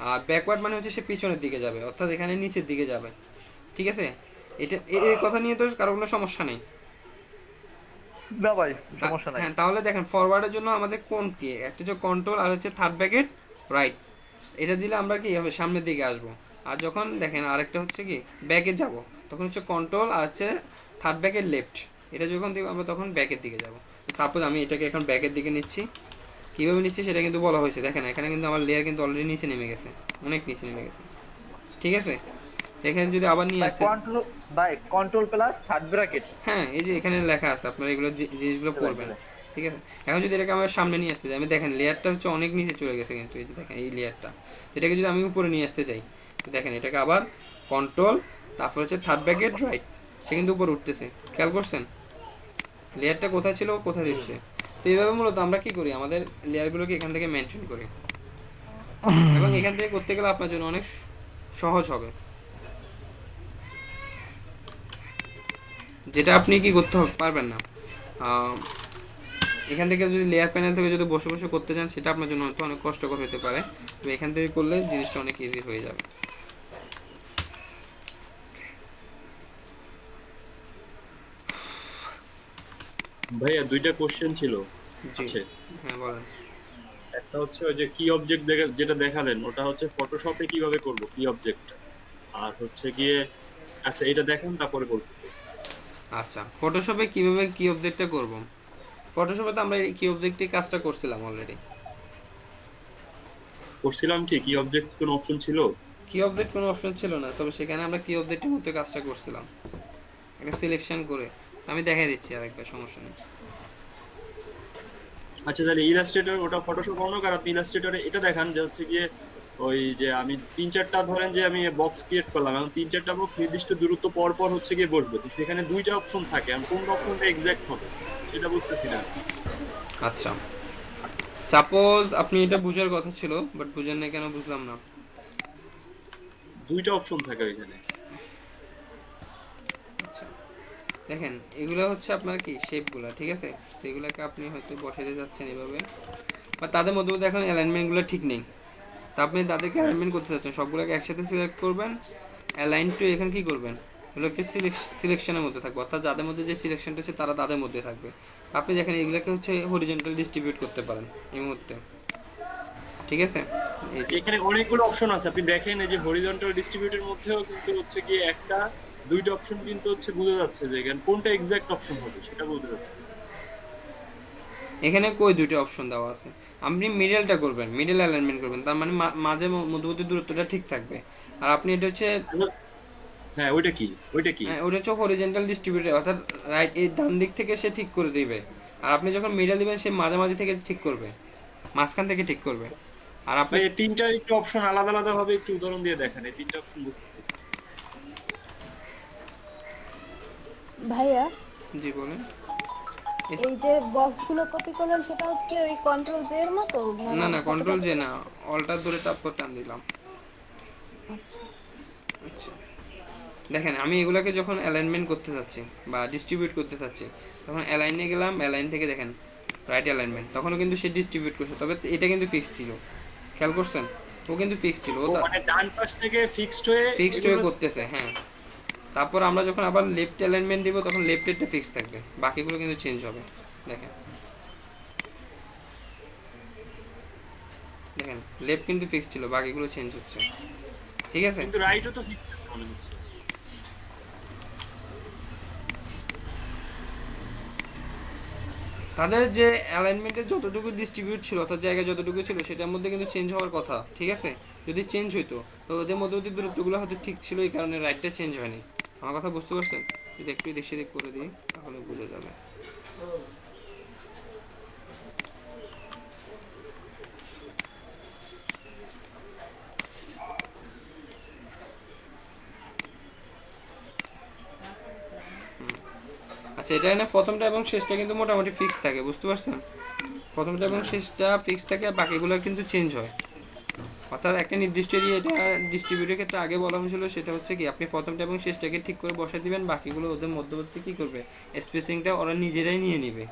আর ব্যাকওয়ার্ড মানে হচ্ছে সে পিছনের দিকে যাবে, অর্থাৎ এখানে নিচের দিকে যাবে। ঠিক আছে? এটা এই কথা নিয়ে তো কারো কোনো সমস্যা নেই। না ভাই, সমস্যা নাই। হ্যাঁ, তাহলে দেখেন ফরওয়ার্ডের জন্য আমাদের কোন কি একটা হচ্ছে কন্ট্রোল, আর হচ্ছে থার্ড ব্র্যাকেট রাইট, এটা দিলে আমরা কি হবে সামনের দিকে আসবো। আর যখন দেখেন আরেকটা হচ্ছে কি ব্যাকে যাব, তখন হচ্ছে কন্ট্রোল আর হচ্ছে থার্ড ব্যাকের লেফট, এটা যখন দিব আমরা তখন ব্যাকের দিকে যাব। সাপোজ আমি এটাকে এখন ব্যাকের দিকে নিচ্ছি, কীভাবে নিচ্ছি সেটা কিন্তু বলা হয়েছে। দেখেন এখানে কিন্তু আমার লেয়ার কিন্তু অলরেডি নিচে নেমে গেছে, অনেক নিচে নেমে গেছে, ঠিক আছে। এখানে যদি আবার নিয়ে আসতে, কন্ট্রোল প্লাস থার্ড ব্র্যাকেট। হ্যাঁ এই যে এখানে লেখা আছে, আপনারা এগুলো জিনিসগুলো পড়বেন, ঠিক আছে। এখন যদি এটাকে আমার সামনে নিয়ে আসতে চাই, আমি দেখেন লেয়ারটা হচ্ছে অনেক নিচে চলে গেছে, কিন্তু এই যে দেখেন এই লেয়ারটা, এটাকে যদি আমি উপরে নিয়ে আসতে চাই, তো দেখেন এটাকে আবার কন্ট্রোল তারপর হচ্ছে থার্ড ব্র্যাকেট রাইট, সে কিন্তু উপরে উঠতেছে, খেয়াল করছেন লেয়ারটা কোথায় ছিল কোথায় দিচ্ছে। তো এইভাবে মূলত আমরা কি করি, আমাদের লেয়ারগুলোকে এখান থেকে মেনটেন করি, এবং এখান থেকে করতে গেলে আপনার জন্য অনেক সহজ হবে। যেটা আপনি কি করতে পারবেন না, এখান থেকে যদি লেয়ার প্যানেল থেকে যদি বসে বসে করতে চান, সেটা আপনার জন্য হয়তো অনেক কষ্টকর হতে পারে, তবে এখান থেকে করলে জিনিসটা অনেক ইজি হয়ে যাবে। ভাইয়া দুইটা কোশ্চেন ছিল। জি আছে হ্যাঁ বলেন। একটা হচ্ছে ওই যে কি অবজেক্ট যেটা দেখালেন, ওটা হচ্ছে ফটোশপে কিভাবে করব কি অবজেক্টটা, আর হচ্ছে গিয়ে আচ্ছা এটা দেখেন তারপরে বলতেছি। আচ্ছা ফটোশপে কিভাবে কি অবজেক্টটা করব, ফটোশপে তো আমরা কি অবজেক্টে কাজটা করছিলাম অলরেডি। করছিলাম কি অবজেক্ট কোন অপশন ছিল? কি অবজেক্ট কোনো অপশন ছিল না, তবে সেখানে আমরা কি অবজেক্টের মধ্যে কাজটা করছিলাম একটা সিলেকশন করে, আমি দেখাই দিচ্ছি আরেকবার, সমস্যা নেই। আচ্ছা তাহলে ইলাস্ট্রেটর ওটা ফটোশপ অন্য, আর আপনি ইলাস্ট্রেটরে এটা দেখান যে হচ্ছে গিয়ে ওই যে আমি 3-4টা ধরেন যে আমি বক্স ক্রিয়েট করলাম, এবং 3-4টা বক্স নির্দিষ্ট দূরত্ব পর পর হচ্ছে গিয়ে বসবে, তো সেখানে দুইটা অপশন থাকে, আমি কোন অপশনটা এক্সাক্ট হবে সেটা বুঝতেছি না। আচ্ছা সাপোজ আপনি এটা বুঝার কথা ছিল, বাট বুঝেন না কেন বুঝলাম না। দুইটা অপশন থাকে ওইখানে। আচ্ছা দেখেন এগুলো হচ্ছে আপনার কি শেপগুলো, ঠিক আছে, তো এগুলোকে আপনি হয়তো বসাতে যাচ্ছেন এভাবে, বা তাদের মধ্যে মধ্যে এখন অ্যালাইনমেন্টগুলো ঠিক নেই, তা আপনি তাদেরকে অ্যালাইনমেন্ট করতে চাচ্ছেন, সবগুলোকে একসাথে সিলেক্ট করবেন, অ্যালাইন টু এখানে কি করবেন, এগুলো হচ্ছে সিলেকশনের মধ্যে থাকবে, অর্থাৎ যাদের মধ্যে যে সিলেকশনটা হচ্ছে তারা তাদের মধ্যে থাকবে। আপনি দেখেন এগুলোকে হচ্ছে হরিজন্টাল ডিস্ট্রিবিউট করতে পারেন এই মুহূর্তে, ঠিক আছে। এই যে এখানে অনেকগুলো অপশন আছে, আপনি দেখেন এই যে হরিজন্টাল ডিস্ট্রিবিউটের মধ্যেও কিন্তু হচ্ছে গিয়ে একটা দুইটা অপশন কিন্তু হচ্ছে বোঝা যাচ্ছে যে এখানে কোনটা এক্সাক্ট অপশন হবে সেটা বলতে যাচ্ছে। এখানে কই দুটো অপশন দেওয়া আছে, আপনি মিডলটা করবেন, মিডল অ্যালাইনমেন্ট করবেন, তার মানে মাঝে মধ্যবর্তী দূরত্বটা ঠিক থাকবে। আর আপনি এটা হচ্ছে হ্যাঁ ওইটা কি ওটা হচ্ছে হরিজন্টাল ডিস্ট্রিবিউটর, অর্থাৎ রাইট এই ডান দিক থেকে সে ঠিক করে দিবে, আর আপনি যখন মিডল দিবেন সে মাঝামাঝি থেকে ঠিক করবে, মাঝখান থেকে ঠিক করবে। আর আপনি এই তিনটা একটু অপশন আলাদা আলাদা ভাবে একটু উদাহরণ দিয়ে দেখেন, এই তিনটা অপশন বুঝতেছি। ভাইয়া জি বলেন। এই যে বক্স গুলো কপি করলেন সেটা কি ওই কন্ট্রোল জে এর মতো না না কন্ট্রোল যে না, অল্টার ধরে টাপ করে টান দিলাম। আচ্ছা আচ্ছা দেখেন আমি এগুলাকে যখন অ্যালাইনমেন্ট করতে চাচ্ছি বা ডিস্ট্রিবিউট করতে চাচ্ছি, তখন অ্যালাইনে গেলাম, অ্যালাইন থেকে দেখেন রাইট অ্যালাইনমেন্ট, তখনও কিন্তু সে ডিস্ট্রিবিউট করছে, তবে এটা কিন্তু ফিক্স ছিল, খেয়াল করছেন, ও কিন্তু ফিক্স ছিল, ও মানে ডান পাশ থেকে ফিক্সড হয়ে করতেছে, হ্যাঁ। তারপর আমরা যখন আবার লেফট অ্যালাইনমেন্ট দিব, তখন লেফটেরটা ফিক্স থাকবে, বাকিগুলো কিন্তু চেঞ্জ হবে। দেখেন দেখেন লেফট কিন্তু ফিক্স ছিল, বাকিগুলো চেঞ্জ হচ্ছে, ঠিক আছে। কিন্তু রাইটও তো ফিক্সড মনে হচ্ছে। তাদের যে অ্যালাইনমেন্টের যতটুকু ডিস্ট্রিবিউট ছিল, অর্থাৎ জায়গা যতটুকু ছিল সেটার মধ্যে কিন্তু চেঞ্জ হওয়ার কথা, ঠিক আছে। যদি চেঞ্জ হইতো তো ওদের মধ্যবর্তী দূরত্বগুলো হয়তো ঠিক ছিল, এই কারণে রাইটটা চেঞ্জ হয়নি। আমার কথা বুঝতে পারছেন? যদি একটু এদিক সেদিক করে দিই তাহলে বোঝা যাবে। আচ্ছা এটা না প্রথমটা এবং শেষটা কিন্তু মোটামুটি ফিক্স থাকে, বুঝতে পারছেন? প্রথমটা এবং শেষটা ফিক্স থাকে, বাকিগুলো কিন্তু চেঞ্জ হয়, অর্থাৎ একটা নির্দিষ্ট এরিয়া, এটা ডিস্ট্রিবিউটের ক্ষেত্রে আগে বলা হয়েছিল, সেটা হচ্ছে কি আপনি প্রথমটা এবং শেষটাকে ঠিক করে বসাই দিবেন, বাকিগুলো ওদের মধ্যবর্তী কি করবে, স্পেসিংটা ওরা নিজেরাই নিয়ে নেবে।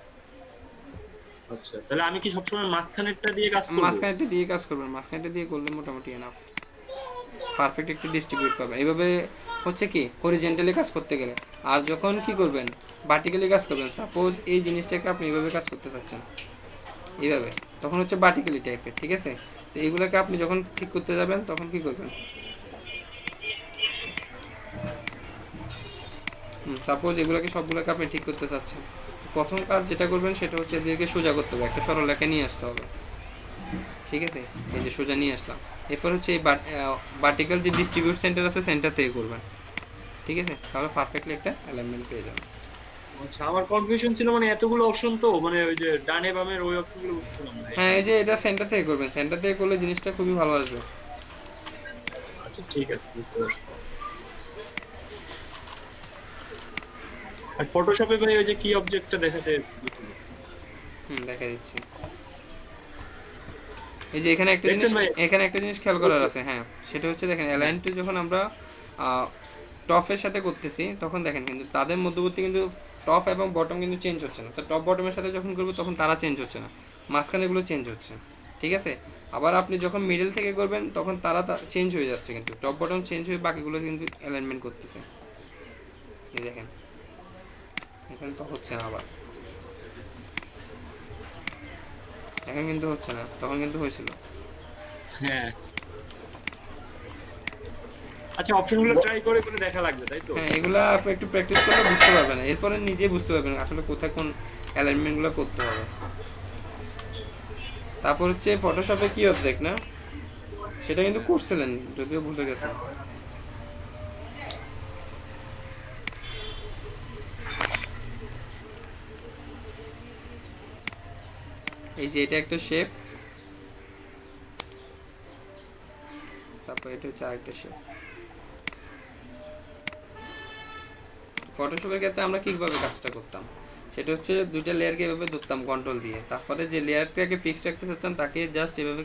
আচ্ছা তাহলে আমি কি সবসময় মাঝখানেরটা দিয়ে কাজ করব? মাঝখানেরটা দিয়ে কাজ করবেন, মাঝখানেরটা দিয়ে করলে মোটামুটি এনাফ, পারফেক্ট একটা ডিস্ট্রিবিউট পাবেন। এইভাবে হচ্ছে কি হরিজেন্টালি কাজ করতে গেলে। আর যখন কি করবেন ভার্টিক্যালি কাজ করবেন, সাপোজ এই জিনিসটাকে আপনি এইভাবে কাজ করতে চাচ্ছেন এইভাবে, তখন হচ্ছে ভার্টিক্যালি টাইপের, ঠিক আছে। তো এইগুলোকে আপনি যখন ঠিক করতে যাবেন তখন কি করবেন, সাপোজ এগুলোকে সবগুলোকে আপনি ঠিক করতে চাচ্ছেন, প্রথম কাজ যেটা করবেন সেটা হচ্ছে এদেরকে সোজা করতে হবে, একটা সরল রেখা নিয়ে আসতে হবে। ঠিক আছে, এই যে সোজা নিয়ে আসলাম। এরপর হচ্ছে এই ভার্টিক্যাল যে ডিস্ট্রিবিউট সেন্টার আছে সেন্টার থেকে করবেন। ঠিক আছে, তাহলে পারফেক্টলি একটা অ্যালাইনমেন্ট পেয়ে যাবেন। আচ্ছা, আমার কনফিউশন ছিল মানে এতগুলো অপশন, তো মানে ওই যে ডানে বামের ওই অপশনগুলো বুঝছিলাম না। হ্যাঁ, এই যে এটা সেন্টার থেকে করবেন, সেন্টার থেকে করলে জিনিসটা খুবই ভালো আসবে। আচ্ছা ঠিক আছে, বুঝতে পারছি। আর ফটোশপে ভাই ওই যে কি অবজেক্টটা দেখাতে দিছিল? দেখা দিচ্ছি। এই যে এখানে একটা জিনিস, দেখছেন ভাই? এখানে একটা জিনিস খেয়াল করার আছে। হ্যাঁ, সেটা হচ্ছে দেখেন অ্যালাইন টু যখন আমরা টপের সাথে করতেছি তখন দেখেন কিন্তু তাদের মধ্যবর্তী কিন্তু টপ এবং বটম কিন্তু চেঞ্জ হচ্ছে না। তো টপ বটমের সাথে যখন করবো তখন তারা চেঞ্জ হচ্ছে না, মাঝখানেগুলো চেঞ্জ হচ্ছে। ঠিক আছে, আবার আপনি যখন মিডল থেকে করবেন তখন তারা চেঞ্জ হয়ে যাচ্ছে, কিন্তু টপ বটম চেঞ্জ হয়ে বাকিগুলো কিন্তু অ্যালাইনমেন্ট করতেছে। এই দেখেন এখানে তো হচ্ছে না, আবার এখন কিন্তু হচ্ছে না, তখন কিন্তু হয়েছিল। হ্যাঁ। আচ্ছা, অপশনগুলো ট্রাই করে করে দেখা লাগবে, তাই তো? হ্যাঁ, এগুলা আপনি একটু প্র্যাকটিস করলে বুঝতে পারবেন, এরপরে নিজে বুঝতে পারবেন আসলে কোথায় কোন অ্যালাইনমেন্টগুলো করতে হবে। তারপর হচ্ছে ফটোশপে কি অবজেক্ট না, সেটা কিন্তু করছিলেন যদিও ভুলে গেছেন। এই যে এটা একটা শেপ, তারপর এটা হচ্ছে আরেকটা শেপ। ফটোশপের ক্ষেত্রে আমরা কিভাবে কাজটা করতাম সেটা হচ্ছে দুইটা লেয়ারকে এভাবে ধরতাম কন্ট্রোল দিয়ে, তারপরে যে লেয়ারটাকে ফিক্স রাখতে চাচ্তাম তাকে জাস্ট এভাবে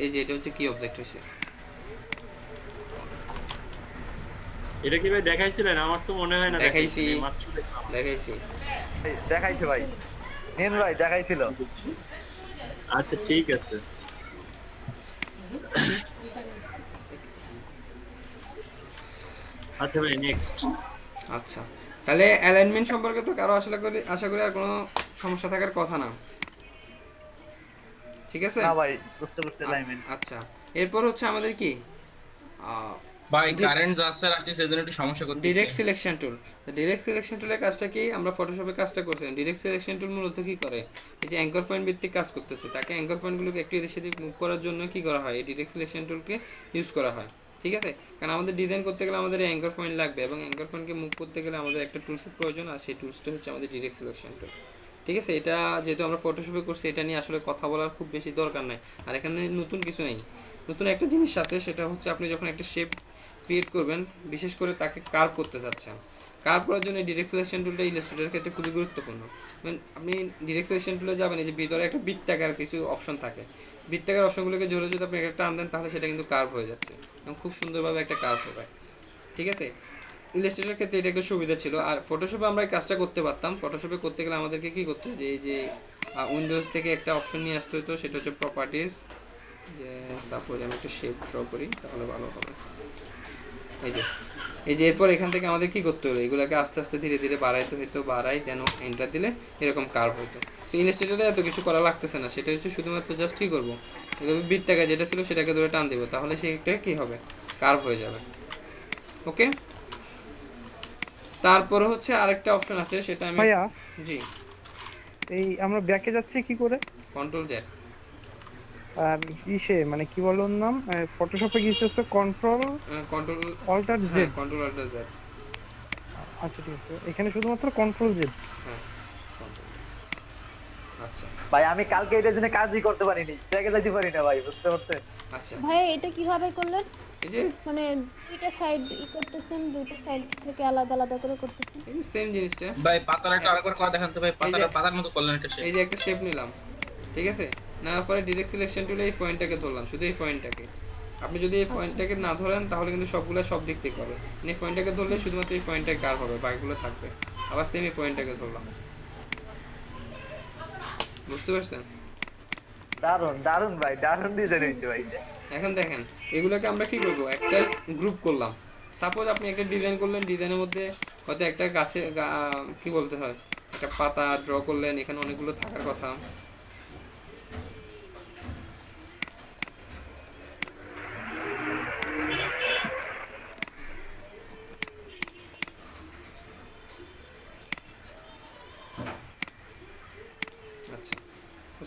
এই যে এটা হচ্ছে কি অবজেক্ট হয়েছে। এটা কি ভাই দেখাইছিলেন? আমার তো মনে হয় না দেখাইছি, মাত্র দেখলাম। দেখাইছি। দেখাইছে ভাই, নিন ভাই দেখাইছিল। আচ্ছা ঠিক আছে। আচ্ছা ভাই, নেক্সট। আচ্ছা, তাহলে অ্যালাইনমেন্ট সম্পর্কে তো কারো আশা করি আর কোনো সমস্যা থাকার কথা না। ঠিক আছে না ভাই, বুঝতে পারছি লাইমেন। আচ্ছা, এরপর হচ্ছে আমাদের কি ভাই কারেন্ট যাচ্ছে আর আসছে সেজন্য একটু সমস্যা করতেছে। Direct selection tool. Direct selection টুলের কাজটা কি, আমরা ফটোশপে কাজটা করছিলাম। ডিরেক্ট সিলেকশন টুল মূলত কি করে, এই যে অ্যাঙ্কর পয়েন্ট ভিত্তিক কাজ করতেছে, তাকে অ্যাঙ্কর পয়েন্টগুলোকে একটু এদিক সেদিক মুভ করার জন্য কি করা হয়, এই ডিরেক্ট সিলেকশন টুলকে ইউজ করা হয়। ঠিক আছে, কারণ আমাদের ডিজাইন করতে গেলে আমাদের অ্যাঙ্কর পয়েন্ট লাগবে, এবং অ্যাঙ্কর পয়েন্টকে মুভ করতে গেলে আমাদের একটা টুলসের প্রয়োজন, আর সেই টুলসটা হচ্ছে আমাদের ডিরেক্ট সিলেকশন টুল। ঠিক আছে, এটা যেহেতু আমরা ফটোশপে করছি এটা নিয়ে আসলে কথা বলার খুব বেশি দরকার নাই। আর এখানে নতুন কিছু নেই, নতুন একটা জিনিস আছে, সেটা হচ্ছে আপনি যখন একটা শেপ ক্রিয়েট করবেন, বিশেষ করে তাকে কার্ভ করতে চাচ্ছেন, কার্ভ করার জন্য ডিরেক্ট সিলেকশন টুলটা ইলাস্ট্রেটরের ক্ষেত্রে খুবই গুরুত্বপূর্ণ। আপনি ডিরেক্ট সিলেকশন টুলে যাবেন, এই যে ভিতরে একটা বৃত্তাকার কিছু অপশন থাকে, বৃত্তাকার অপশনগুলোকে জোরে যদি আপনি একটা টান দেন তাহলে সেটা কিন্তু কার্ভ হয়ে যাচ্ছে এবং খুব সুন্দরভাবে একটা কার্ভ হবে। ঠিক আছে, ইলাস্ট্রেটরের ক্ষেত্রে এটা একটা সুবিধা ছিল। আর ফটোশপে আমরা এই কাজটা করতে পারতাম। ফটোশপে করতে গেলে আমাদেরকে কী করতে হবে, এই যে উইন্ডোজ থেকে একটা অপশন নিয়ে আসতে হতো, সেটা হচ্ছে প্রপার্টিজ। যে সাপোজ আমি একটা শেপ ড্র করি তাহলে ভালো হবে। এই যে এরপর এখান থেকে আমাদের কি করতে হলো, এগুলোকে আস্তে আস্তে ধীরে ধীরে বাড়াইতে হইতো, বাড়াই দেন এন্টার দিলে এরকম কার্ভ হইতো। তো ইলাস্ট্রেটরে এত কিছু করা লাগতেছে না, সেটা হচ্ছে শুধুমাত্র জাস্ট কী করবো, এভাবে বৃত্তাকার যেটা ছিল সেটাকে ধরে টান দেবো, তাহলে সেটা কী হবে, কার্ভ হয়ে যাবে। ওকে, তারপরে হচ্ছে আরেকটা অপশন আছে, সেটা আমি ভাইয়া জি এই আমরা ব্যাকে যাচ্ছি কি করে? Control Z. আর ইসে মানে কি বলো ওর নাম, ফটোশপে গিয়েছে হচ্ছে কন্ট্রোল কন্ট্রোল অল্টার হ্যাঁ, জেড। Control alter Z. আচ্ছা ঠিক আছে, এখানে শুধুমাত্র কন্ট্রোল জেড। হ্যাঁ, control Z। আচ্ছা ভাই আমি কালকে এটার জন্য কাজই করতে পারিনি, ব্যাগে যেতে পারি না ভাই, বুঝতে পারছেন? আচ্ছা, ভাই এটা কিভাবে করলেন? এই যে মানে দুইটা সাইড করতেছেন, দুইটা সাইড থেকে আলাদা আলাদা করে করতেছেন। এই সেম জিনিসটা, ভাই পাতার একটা আরেকবার করে দেখান তো ভাই, পাতার মতো করলেন এটা এই যে একটা শেপ নিলাম, ঠিক আছে, নেওয়ার পরে ডিরেক্ট সিলেকশন টুলে এই পয়েন্টটাকে ধরলাম, শুধু এই পয়েন্টটাকে। আপনি যদি এই পয়েন্টটাকে না ধরেন তাহলে কিন্তু সবগুলো সব দিক থেকে হবে, মানে এই পয়েন্টটাকে ধরলে শুধুমাত্র এই পয়েন্টটাই কার্ভ হবে, বাকিগুলো থাকবে। আবার সেম এই পয়েন্টটাকে ধরলাম, বুঝতে পারছেন? দারুন দারুন ভাই, দারুন ডিজাইন হয়েছে ভাই। এখন দেখেন এগুলোকে আমরা কি করব, একটা গ্রুপ করলাম। সাপোজ আপনি একটা ডিজাইন করলেন, ডিজাইনের মধ্যে হয়তো একটা গাছে কি বলতে হয়, একটা পাতা ড্র করলেন, এখানে অনেকগুলো থাকার কথা।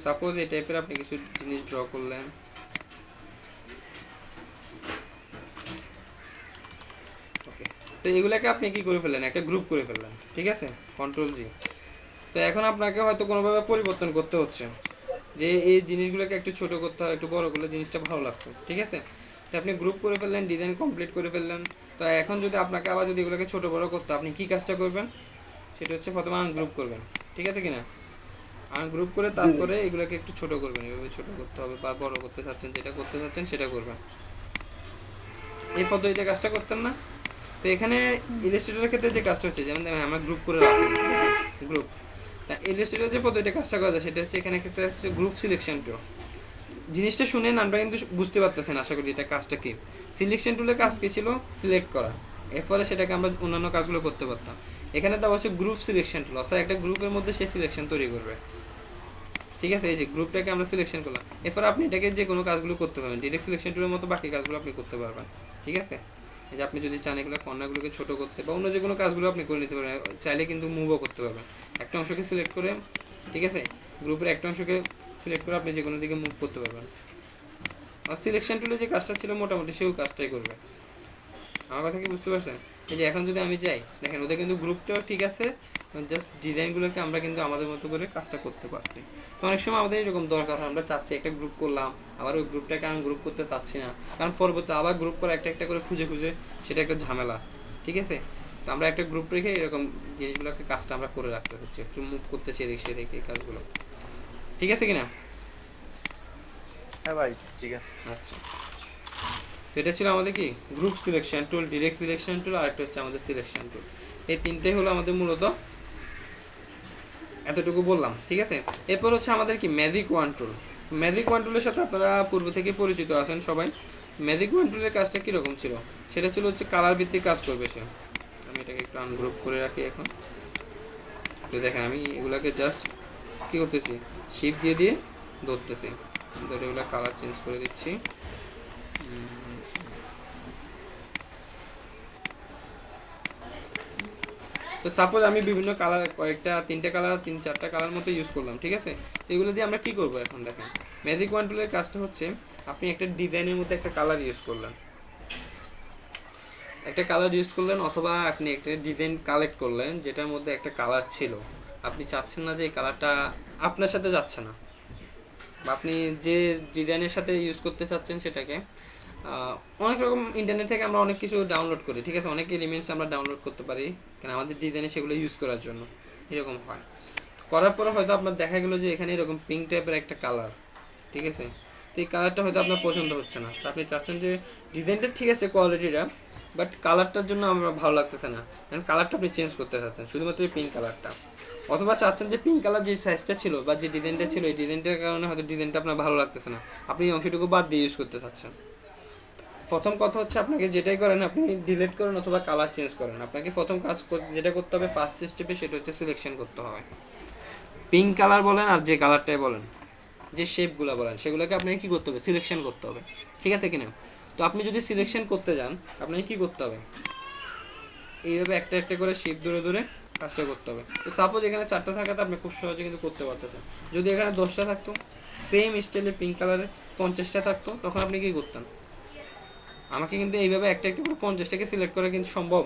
সাপোজ এই টাইপের আপনি কিছু জিনিস ড্র করলেন, ওকে। তো এগুলাকে আপনি কি করে ফেললেন, একটা গ্রুপ করে ফেললেন, ঠিক আছে, কন্ট্রোল জি। তো এখন আপনাকে হয়তো কোনোভাবে পরিবর্তন করতে হচ্ছে, যে এই জিনিসগুলোকে একটু ছোট করতে হয়, একটু বড় করলে জিনিসটা ভালো লাগতো, ঠিক আছে। তো আপনি গ্রুপ করে ফেললেন, ডিজাইন কমপ্লিট করে ফেললেন। তো এখন যদি আপনাকে আবার যদি এগুলোকে ছোট বড় করতে, আপনি কি কাজটা করবেন, সেটা হচ্ছে প্রথমে আনগ্রুপ করবেন, ঠিক আছে কিনা। আনগ্রুপ করে তারপরে এগুলোকে একটু ছোট করবেন, এভাবে ছোট করতে হবে, বা বড় করতে চাচ্ছেন, যেটা করতে চাচ্ছেন সেটা করবেন। এই পদ্ধতিতে কাজটা করতেন না। তো এখানে ইলাস্ট্রেটরের ক্ষেত্রে যে কাজটা হচ্ছে, যেমন দেখেন আমরা গ্রুপ করে রাখি, গ্রুপ। তা ইলাস্ট্রেটর যে পদ্ধতিতে কাজটা করা যায় সেটা হচ্ছে এখানে ক্ষেত্রে হচ্ছে গ্রুপ সিলেকশন টুল। জিনিসটা শুনেন আমরা কিন্তু বুঝতে পারতেছেন আশা করি এটা কাজটা কি। সিলেকশন টুলের কাজ কি ছিল, সিলেক্ট করা, এর ফলে সেটাকে আমরা অন্যান্য কাজগুলো করতে পারতাম। এখানে দেওয়া হচ্ছে গ্রুপ সিলেকশন টুল, অর্থাৎ একটা গ্রুপের মধ্যে সে সিলেকশন তৈরি করবে, ঠিক আছে। এই যে গ্রুপটাকে আমরা সিলেকশন করলাম, এরপর আপনি এটাকে যে কোনো কাজগুলো করতে পারবেন, ডিরেক্ট সিলেকশন টুলের মতো বাকি কাজগুলো আপনি করতে পারবেন, ঠিক আছে। এই যে আপনি যদি চান এগুলো কর্নারগুলোকে ছোট করতে বা অন্য যে কোনো কাজগুলো আপনি করে নিতে পারবেন, চাইলে কিন্তু মুভও করতে পারবেন। একটা অংশকে সিলেক্ট করে, ঠিক আছে, গ্রুপের একটা অংশকে সিলেক্ট করে আপনি যে কোনো দিকে মুভ করতে পারবেন। আর সিলেকশন টুলে যে কাজটা ছিল মোটামুটি সেও কাজটাই করবে। আমার কথা কি বুঝতে পারছেন? এই যে এখন যদি আমি যাই, দেখেন ওদের কিন্তু গ্রুপটাও ঠিক আছে, জাস্ট ডিজাইনগুলোকে আমরা কিন্তু আমাদের মতো করে কাজটা করতে পারছি। তো অনেক সময় আমাদের এরকম দরকার হয়, আমরা চাচ্ছি একটা গ্রুপ করলাম, আবার ওই গ্রুপটাকে আমি গ্রুপ করতে চাচ্ছি না, কারণ পরবর্তী আবার গ্রুপ করে একটা একটা করে খুঁজে খুঁজে সেটা একটা ঝামেলা, ঠিক আছে। তো আমরা একটা গ্রুপ রেখে এরকম জিনিসগুলোকে কাজটা আমরা করে রাখতে হচ্ছে, একটু মুভ করতেছি এদিক সেদিকে এই কাজগুলো, ঠিক আছে কিনা। হ্যাঁ ভাই ঠিক আছে। আচ্ছা, তো এটা ছিল আমাদের কি group selection tool, direct selection tool, আর একটা হচ্ছে আমাদের সিলেকশন টুল। এই তিনটাই হলো আমাদের মূলত, এতটুকু বললাম, ঠিক আছে। এরপর হচ্ছে আমাদের কি ম্যাজিক ওয়ান টুল। ম্যাজিক ওয়ান টুলের সাথে আপনারা পূর্ব থেকে পরিচিত আছেন সবাই। ম্যাজিক ওয়ান টুলের কাজটা কীরকম ছিল, সেটা ছিল হচ্ছে কালার ভিত্তিক কাজ করবে সে। আমি এটাকে একটু আনগ্রুপ করে রাখি এখন। তো দেখেন আমি এগুলাকে জাস্ট কী করতেছি, শিপ দিয়ে দিয়ে ধরতেছি, ধরে এগুলো কালার চেঞ্জ করে দিচ্ছি। তো সাপোজ আমি বিভিন্ন কালার, কয়েকটা, তিনটা কালার, তিন চারটা কালার মতো ইউজ করলাম, ঠিক আছে। তো এগুলো দিয়ে আমরা কী করবো এখন দেখেন, ম্যাজিক ওয়ান টুলের কাজটা হচ্ছে আপনি একটা ডিজাইনের মধ্যে একটা কালার ইউজ করলেন, অথবা আপনি একটা ডিজাইন কালেক্ট করলেন যেটার মধ্যে একটা কালার ছিল, আপনি চাচ্ছেন না যে এই কালারটা আপনার সাথে যাচ্ছে না, বা আপনি যে ডিজাইনের সাথে ইউজ করতে চাচ্ছেন সেটাকে, অনেক রকম ইন্টারনেট থেকে আমরা অনেক কিছু ডাউনলোড করি, ঠিক আছে, অনেক এলিমেন্টস আমরা ডাউনলোড করতে পারি কারণ আমাদের ডিজাইনে সেগুলো ইউজ করার জন্য। এরকম হয়, করার পরে হয়তো আপনার দেখা গেলো যে এখানে এরকম পিঙ্ক টাইপের একটা কালার, ঠিক আছে। তো এই কালারটা হয়তো আপনার পছন্দ হচ্ছে না, তো আপনি চাচ্ছেন যে ডিজাইনটা ঠিক আছে কোয়ালিটিটা, বাট কালারটার জন্য আমরা ভালো লাগতেছে না, কারণ কালারটা আপনি চেঞ্জ করতে চাচ্ছেন শুধুমাত্র এই পিঙ্ক কালারটা, অথবা চাচ্ছেন যে পিঙ্ক কালার যে সাইজটা ছিল বা যে ডিজাইনটা ছিল এই ডিজাইনটার কারণে হয়তো ডিজাইনটা আপনার ভালো লাগতেছে না, আপনি এই অংশটুকু বাদ দিয়ে ইউজ করতে চাচ্ছেন। প্রথম কথা হচ্ছে আপনাকে যেটাই করেন আপনি ডিলিট করেন অথবা কালার চেঞ্জ করেন। আপনাকে প্রথম কাজ যেটা করতে হবে ফার্স্ট স্টেপে, সেটা হচ্ছে সিলেকশন করতে হবে। পিঙ্ক কালার বলেন আর যে কালারটাই বলেন, যে শেপগুলো বলেন, সেগুলোকে আপনাকে কী করতে হবে, সিলেকশন করতে হবে, ঠিক আছে কিনা। তো আপনি যদি সিলেকশন করতে যান আপনাকে কী করতে হবে, এইভাবে একটা একটা করে শেপ ধরে ধরে কাজটা করতে হবে। তো সাপোজ এখানে 4টা থাকাতে আপনি খুব সহজে কিন্তু করতে পারতেছেন। যদি এখানে 10টা থাকতো, সেম স্টাইলে পিঙ্ক কালারের 50টা থাকতো, তখন আপনি কী করতেন, আমাকে কিন্তু এইভাবে একটা একটা করে 50টাকে সিলেক্ট করা কিন্তু সম্ভব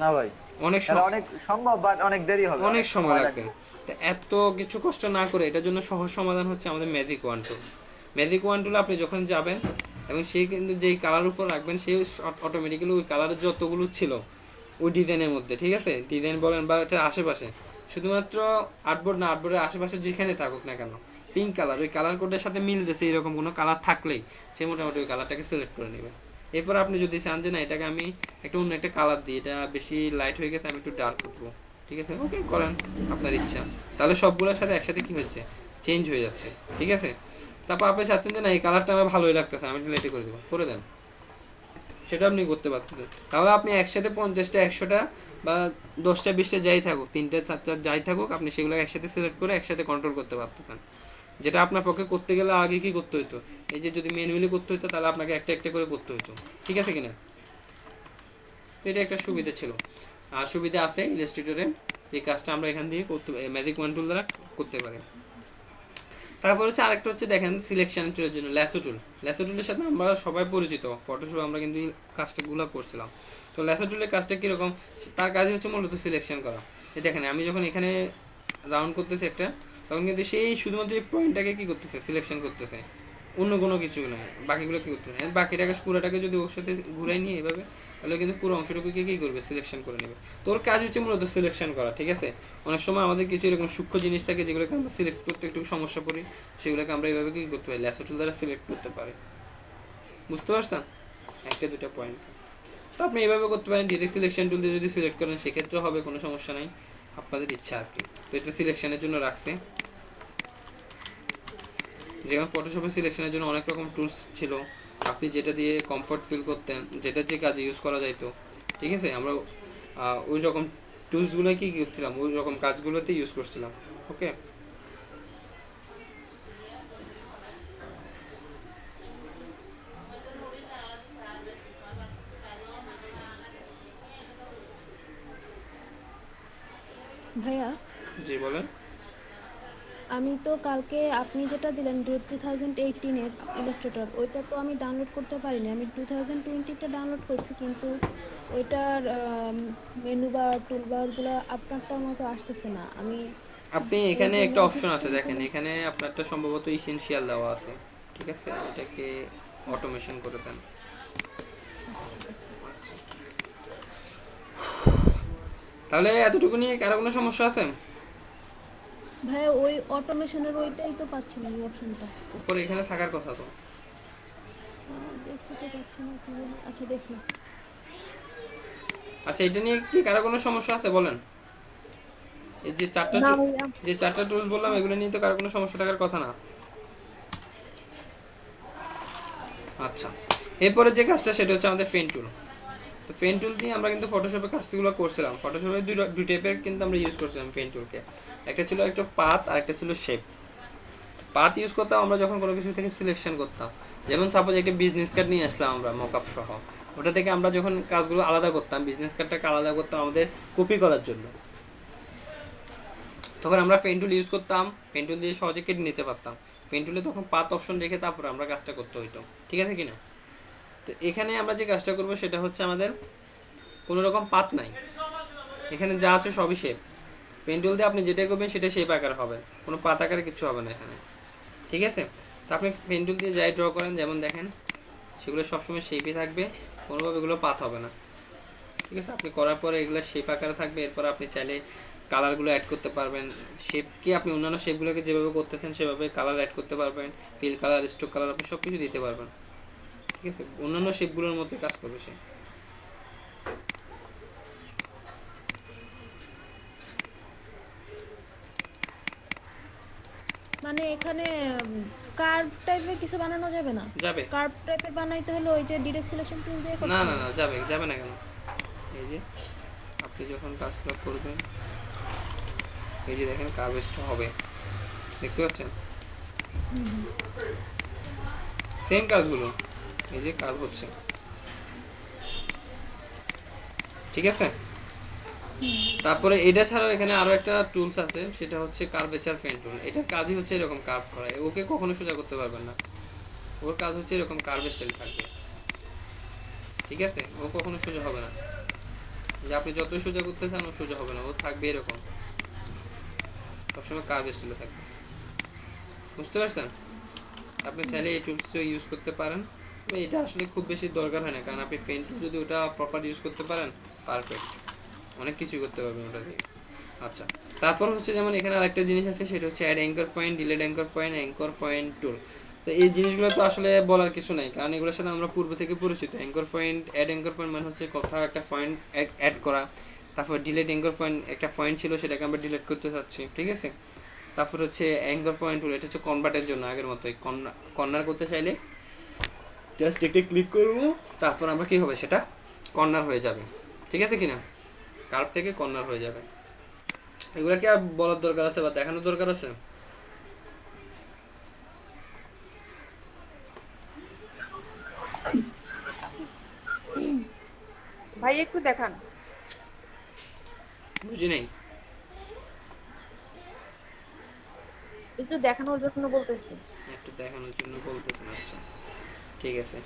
না ভাই, অনেক অনেক সম্ভব, বাট অনেক দেরি হবে, অনেক সময় লাগবে। তো এত কিছু কষ্ট না করে এটার জন্য সহজ সমাধান হচ্ছে আমাদের ম্যাজিক ওয়ান টুল। ম্যাজিক ওয়ান টুল আপনি যখন যাবেন এবং সেই কিন্তু যেই কালার উপর রাখবেন সেই অটোমেটিক্যালি ওই কালারের যতগুলো ছিল ওই ডিজাইনের মধ্যে, ঠিক আছে, ডিজাইন বলেন বা এটার আশেপাশে, শুধুমাত্র আর্টবোর্ড না, আর্টবোর্ডের আশেপাশে যেখানে থাকুক না কেন, পিঙ্ক কালার ওই কালার কোডের সাথে মিলতেছে এরকম কোনো কালার থাকলেই সে মোটামুটি ওই কালারটাকে সিলেক্ট করে নেবে। এরপর আপনি যদি চান যে না এটাকে আমি একটা অন্য একটা কালার দিই, এটা বেশি লাইট হয়ে গেছে আমি একটু ডার্ক করবো, ঠিক আছে, ওকে করেন আপনার ইচ্ছা। তাহলে সবগুলোর সাথে একসাথে কী হচ্ছে, চেঞ্জ হয়ে যাচ্ছে, ঠিক আছে। তারপর আপনি চাচ্ছেন যে না এই কালারটা আমার ভালোই লাগতেছে, আমি লাইটে করে দেবো, করে দেন, সেটা আপনি করতে পারতেন। তাহলে আপনি একসাথে 50টা 100টা বা 10টা 20টা যাই থাকুক, 3টে 4টা যাই থাকুক, আপনি সেগুলো একসাথে সিলেক্ট করে একসাথে কন্ট্রোল করতে পারতেছেন। যেটা আপনার পক্ষে করতে গেলে আগে কি করতে হতো, এই যে যদি ম্যানুয়ালি করতে হতো তাহলে আপনাকে একটা একটা করে করতে হতো, ঠিক আছে কিনা। এটা একটা সুবিধা ছিল, আর সুবিধা আছে ইলাস্ট্রেটরে, এই কাজটা আমরা এখান দিয়ে করতে ম্যাজিক ওয়ান টুল দ্বারা করতে পারি। তারপর হচ্ছে আরেকটা হচ্ছে দেখেন সিলেকশন টুলের জন্য ল্যাসো টুল। ল্যাসো টুলের সাথে আমরা সবাই পরিচিত, ফটোশপে আমরা কিন্তু এই কাজটাগুলো করছিলাম। তো ল্যাসো টুলের কাজটা কীরকম, তার কাজ হচ্ছে মূলত সিলেকশন করা। এই দেখেন আমি যখন এখানে রাউন্ড করতেছি একটা, তখন কিন্তু সেই শুধুমাত্র এই পয়েন্টটাকে কী করতেছে, সিলেকশন করতেছে, অন্য কোনো কিছু নয়, বাকিগুলো কী করতেছে, বাকিটাকে পুরোটাকে যদি ওর সাথে ঘুরাই নিয়ে এভাবে, তাহলে কিন্তু পুরো অংশটুকুকে কী করবে, সিলেকশন করে নেবে। তো ওর কাজ হচ্ছে মূলত সিলেকশন করা, ঠিক আছে। অনেক সময় আমাদের কিছু এরকম সূক্ষ্ম জিনিস থাকে যেগুলোকে আমরা সিলেক্ট করতে একটু সমস্যা পড়ি, সেগুলোকে আমরা এইভাবে কী করতে পারি, ল্যাসো টুল দ্বারা সিলেক্ট করতে পারি। বুঝতে পারছেন একটা দুটো পয়েন্ট। তো আপনি এইভাবে করতে পারেন, ডিরেক্ট সিলেকশন টুল দিয়ে যদি সিলেক্ট করেন সেক্ষেত্রেও হবে, কোনো সমস্যা নাই, আপনাদের ইচ্ছা আর কি। তো এটা সিলেকশনের জন্য রাখছে। যেমন ফটোশপে সিলেকশনের জন্য অনেক রকম টুলস ছিল, আপনি যেটা দিয়ে কমফর্ট ফিল করতেন, যেটা যে কাজে ইউজ করা যাইতো, ঠিক আছে, আমরা ওই রকম টুলসগুলো কি করছিলাম, ওই রকম কাজগুলোতে ইউজ করছিলাম। ওকে, ভাইয়া জি বলেন। আমি তো কালকে আপনি যেটা দিলেন 2018 এর ইলাস্ট্রেটর, ওইটা তো আমি ডাউনলোড করতে পারিনি। আমি 2020টা ডাউনলোড করছি, কিন্তু ওইটার মেনু বার টুলবার গুলো আপনারটার মতো আসতেছে না। আমি আপনি এই এখানে যে একটা ম্যাজিক অপশন আছে দেখেন, এখানে আপনারটা সম্ভবত ইসেনশিয়াল দেওয়া আছে, ঠিক আছে, এটাকে অটোমেশন করে দেন। তাহলে এতটুকু নিয়ে কারো কোনো সমস্যা আছে? ভাইয়া ওই অটোমেশনের ওইটাই তো পাচ্ছি না, ওই অপশনটা উপরে এখানে থাকার কথা তো। দেখতে তো পাচ্ছি না কি জানি। আচ্ছা দেখি। আচ্ছা, এটা নিয়ে কি কারো কোনো সমস্যা আছে বলেন? এই যে চারটা টুলস বললাম, এগুলো নিয়ে তো কারো কোনো সমস্যা থাকার কথা না। আচ্ছা, এরপরে যে কাজটা সেটা হচ্ছে আমাদের ফেন টুল। তো ফেন টুল দিয়ে আমরা কিন্তু ফটোশপে কাজগুলো করছিলাম। ফটোশপে দুই টাইপের কিন্তু আমরা ইউজ করছিলাম ফেন টুলকে। একটা ছিল একটা পাথ আর একটা ছিল শেপ। পাথ ইউজ করতাম আমরা যখন কোনো কিছু থেকে সিলেকশন করতাম, যেমন সাপোজ একটা বিজনেস কার্ড নিয়ে আসলাম আমরা মকআপ সহ, ওটা থেকে আমরা যখন কাজগুলো আলাদা করতাম, বিজনেস কার্ডটাকে আলাদা করতাম আমাদের কপি করার জন্য, তখন আমরা পেন টুল ইউজ করতাম, পেন টুল দিয়ে সহজে কেটে নিতে পারতাম। পেন টুলে তখন পাথ অপশন রেখে তারপরে আমরা কাজটা করতে হইতো, ঠিক আছে কিনা। তো এখানে আমরা যে কাজটা করবো সেটা হচ্ছে আমাদের কোনো রকম পাথ নাই, এখানে যা আছে সবই শেপ। পেন টুল দিয়ে আপনি যেটা করবেন সেটা শেপ আকার হবে, কোনো পাত আকারে কিছু হবে না এখানে, ঠিক আছে। তো আপনি পেন টুল দিয়ে যাই ড্র করেন, যেমন দেখেন সেগুলো সবসময় শেপই থাকবে, কোনোভাবে এগুলো পাত হবে না, ঠিক আছে। আপনি করার পরে এগুলো শেপ আকারে থাকবে। এরপর আপনি চাইলে কালারগুলো অ্যাড করতে পারবেন, শেপকে আপনি অন্যান্য শেপগুলোকে যেভাবে করতেছেন সেভাবে কালার অ্যাড করতে পারবেন, ফিল কালার, স্ট্রোক কালার, আপনি সব কিছু দিতে পারবেন, ঠিক আছে। অন্যান্য শেপগুলোর মধ্যে কাজ করবে সে। মানে এখানে কার্ভ টাইপের কিছু বানানো যাবে না? যাবে, কার্ভ টাইপের বানাইতে হলে ওই যে ডিরেক্ট সিলেকশন টুল দিয়ে করতে না হবে? না না, যাবে যাবে না কেন। এই যে আপনি যখন কাজগুলো করবেন, এই যে দেখেন কার্ভেস্ট হবে, দেখতে পাচ্ছেন সেম কাজগুলো, এই যে কার্ভ হচ্ছে, ঠিক আছে। তারপরে এটা ছাড়াও এখানে আরো একটা টুলস আছে, সেটা হচ্ছে কার্ভেচার পেন টুল। এটার কাজই হচ্ছে এরকম কার্ভ করা, ওকে কখনো সোজা করতে পারবেন না, ওর কাজ হচ্ছে এরকম কার্ভের স্টাইল থাকবে, ঠিক আছে। ও কখনো সোজা হবে না, যে আপনি যতই সোজা করতে চান ও সোজা হবে না, ও থাকবে এরকম, সবসময় কার্ভ স্টাইলে থাকবে, বুঝতে পারছেন। আপনি চাইলে এই টুলসও ইউজ করতে পারেন, তবে এটা আসলে খুব বেশি দরকার হয় না, কারণ আপনি পেন টুল যদি ওটা প্রপার ইউজ করতে পারেন, পারফেক্ট, অনেক কিছুই করতে পারবেন ওটা দিয়ে। আচ্ছা, তারপর হচ্ছে যেমন এখানে আরেকটা জিনিস আছে, সেটা হচ্ছে add anchor point, delete anchor point, anchor point tool. তো এই জিনিসগুলো তো আসলে বলার কিছু নাই, কারণ এগুলোর সাথে আমরা পূর্ব থেকে পরিচিত। Anchor point, add anchor point মানে হচ্ছে কোথাও একটা পয়েন্ট অ্যাড করা। তারপর ডিলেট অ্যাঙ্কর পয়েন্ট, একটা পয়েন্ট ছিল সেটাকে আমরা ডিলেট করতে চাচ্ছি, ঠিক আছে। তারপর হচ্ছে অ্যাঙ্কর পয়েন্ট টুল, এটা হচ্ছে কনভার্টের জন্য, আগের মতোই কর্নার করতে চাইলে জাস্ট একটি ক্লিক করবো, তারপর আমরা কি হবে, সেটা কর্নার হয়ে যাবে, ঠিক আছে কিনা, কার্ভ থেকে কর্নার হয়ে যাবে। এগুলা কি আর বলার দরকার আছে বা দেখানোর দরকার আছে? ভাই একটু দেখান। বুঝি নেই। একটু দেখানোর জন্য বলতেছি। একটু দেখানোর জন্য বলতেছেন, আচ্ছা ঠিক আছে।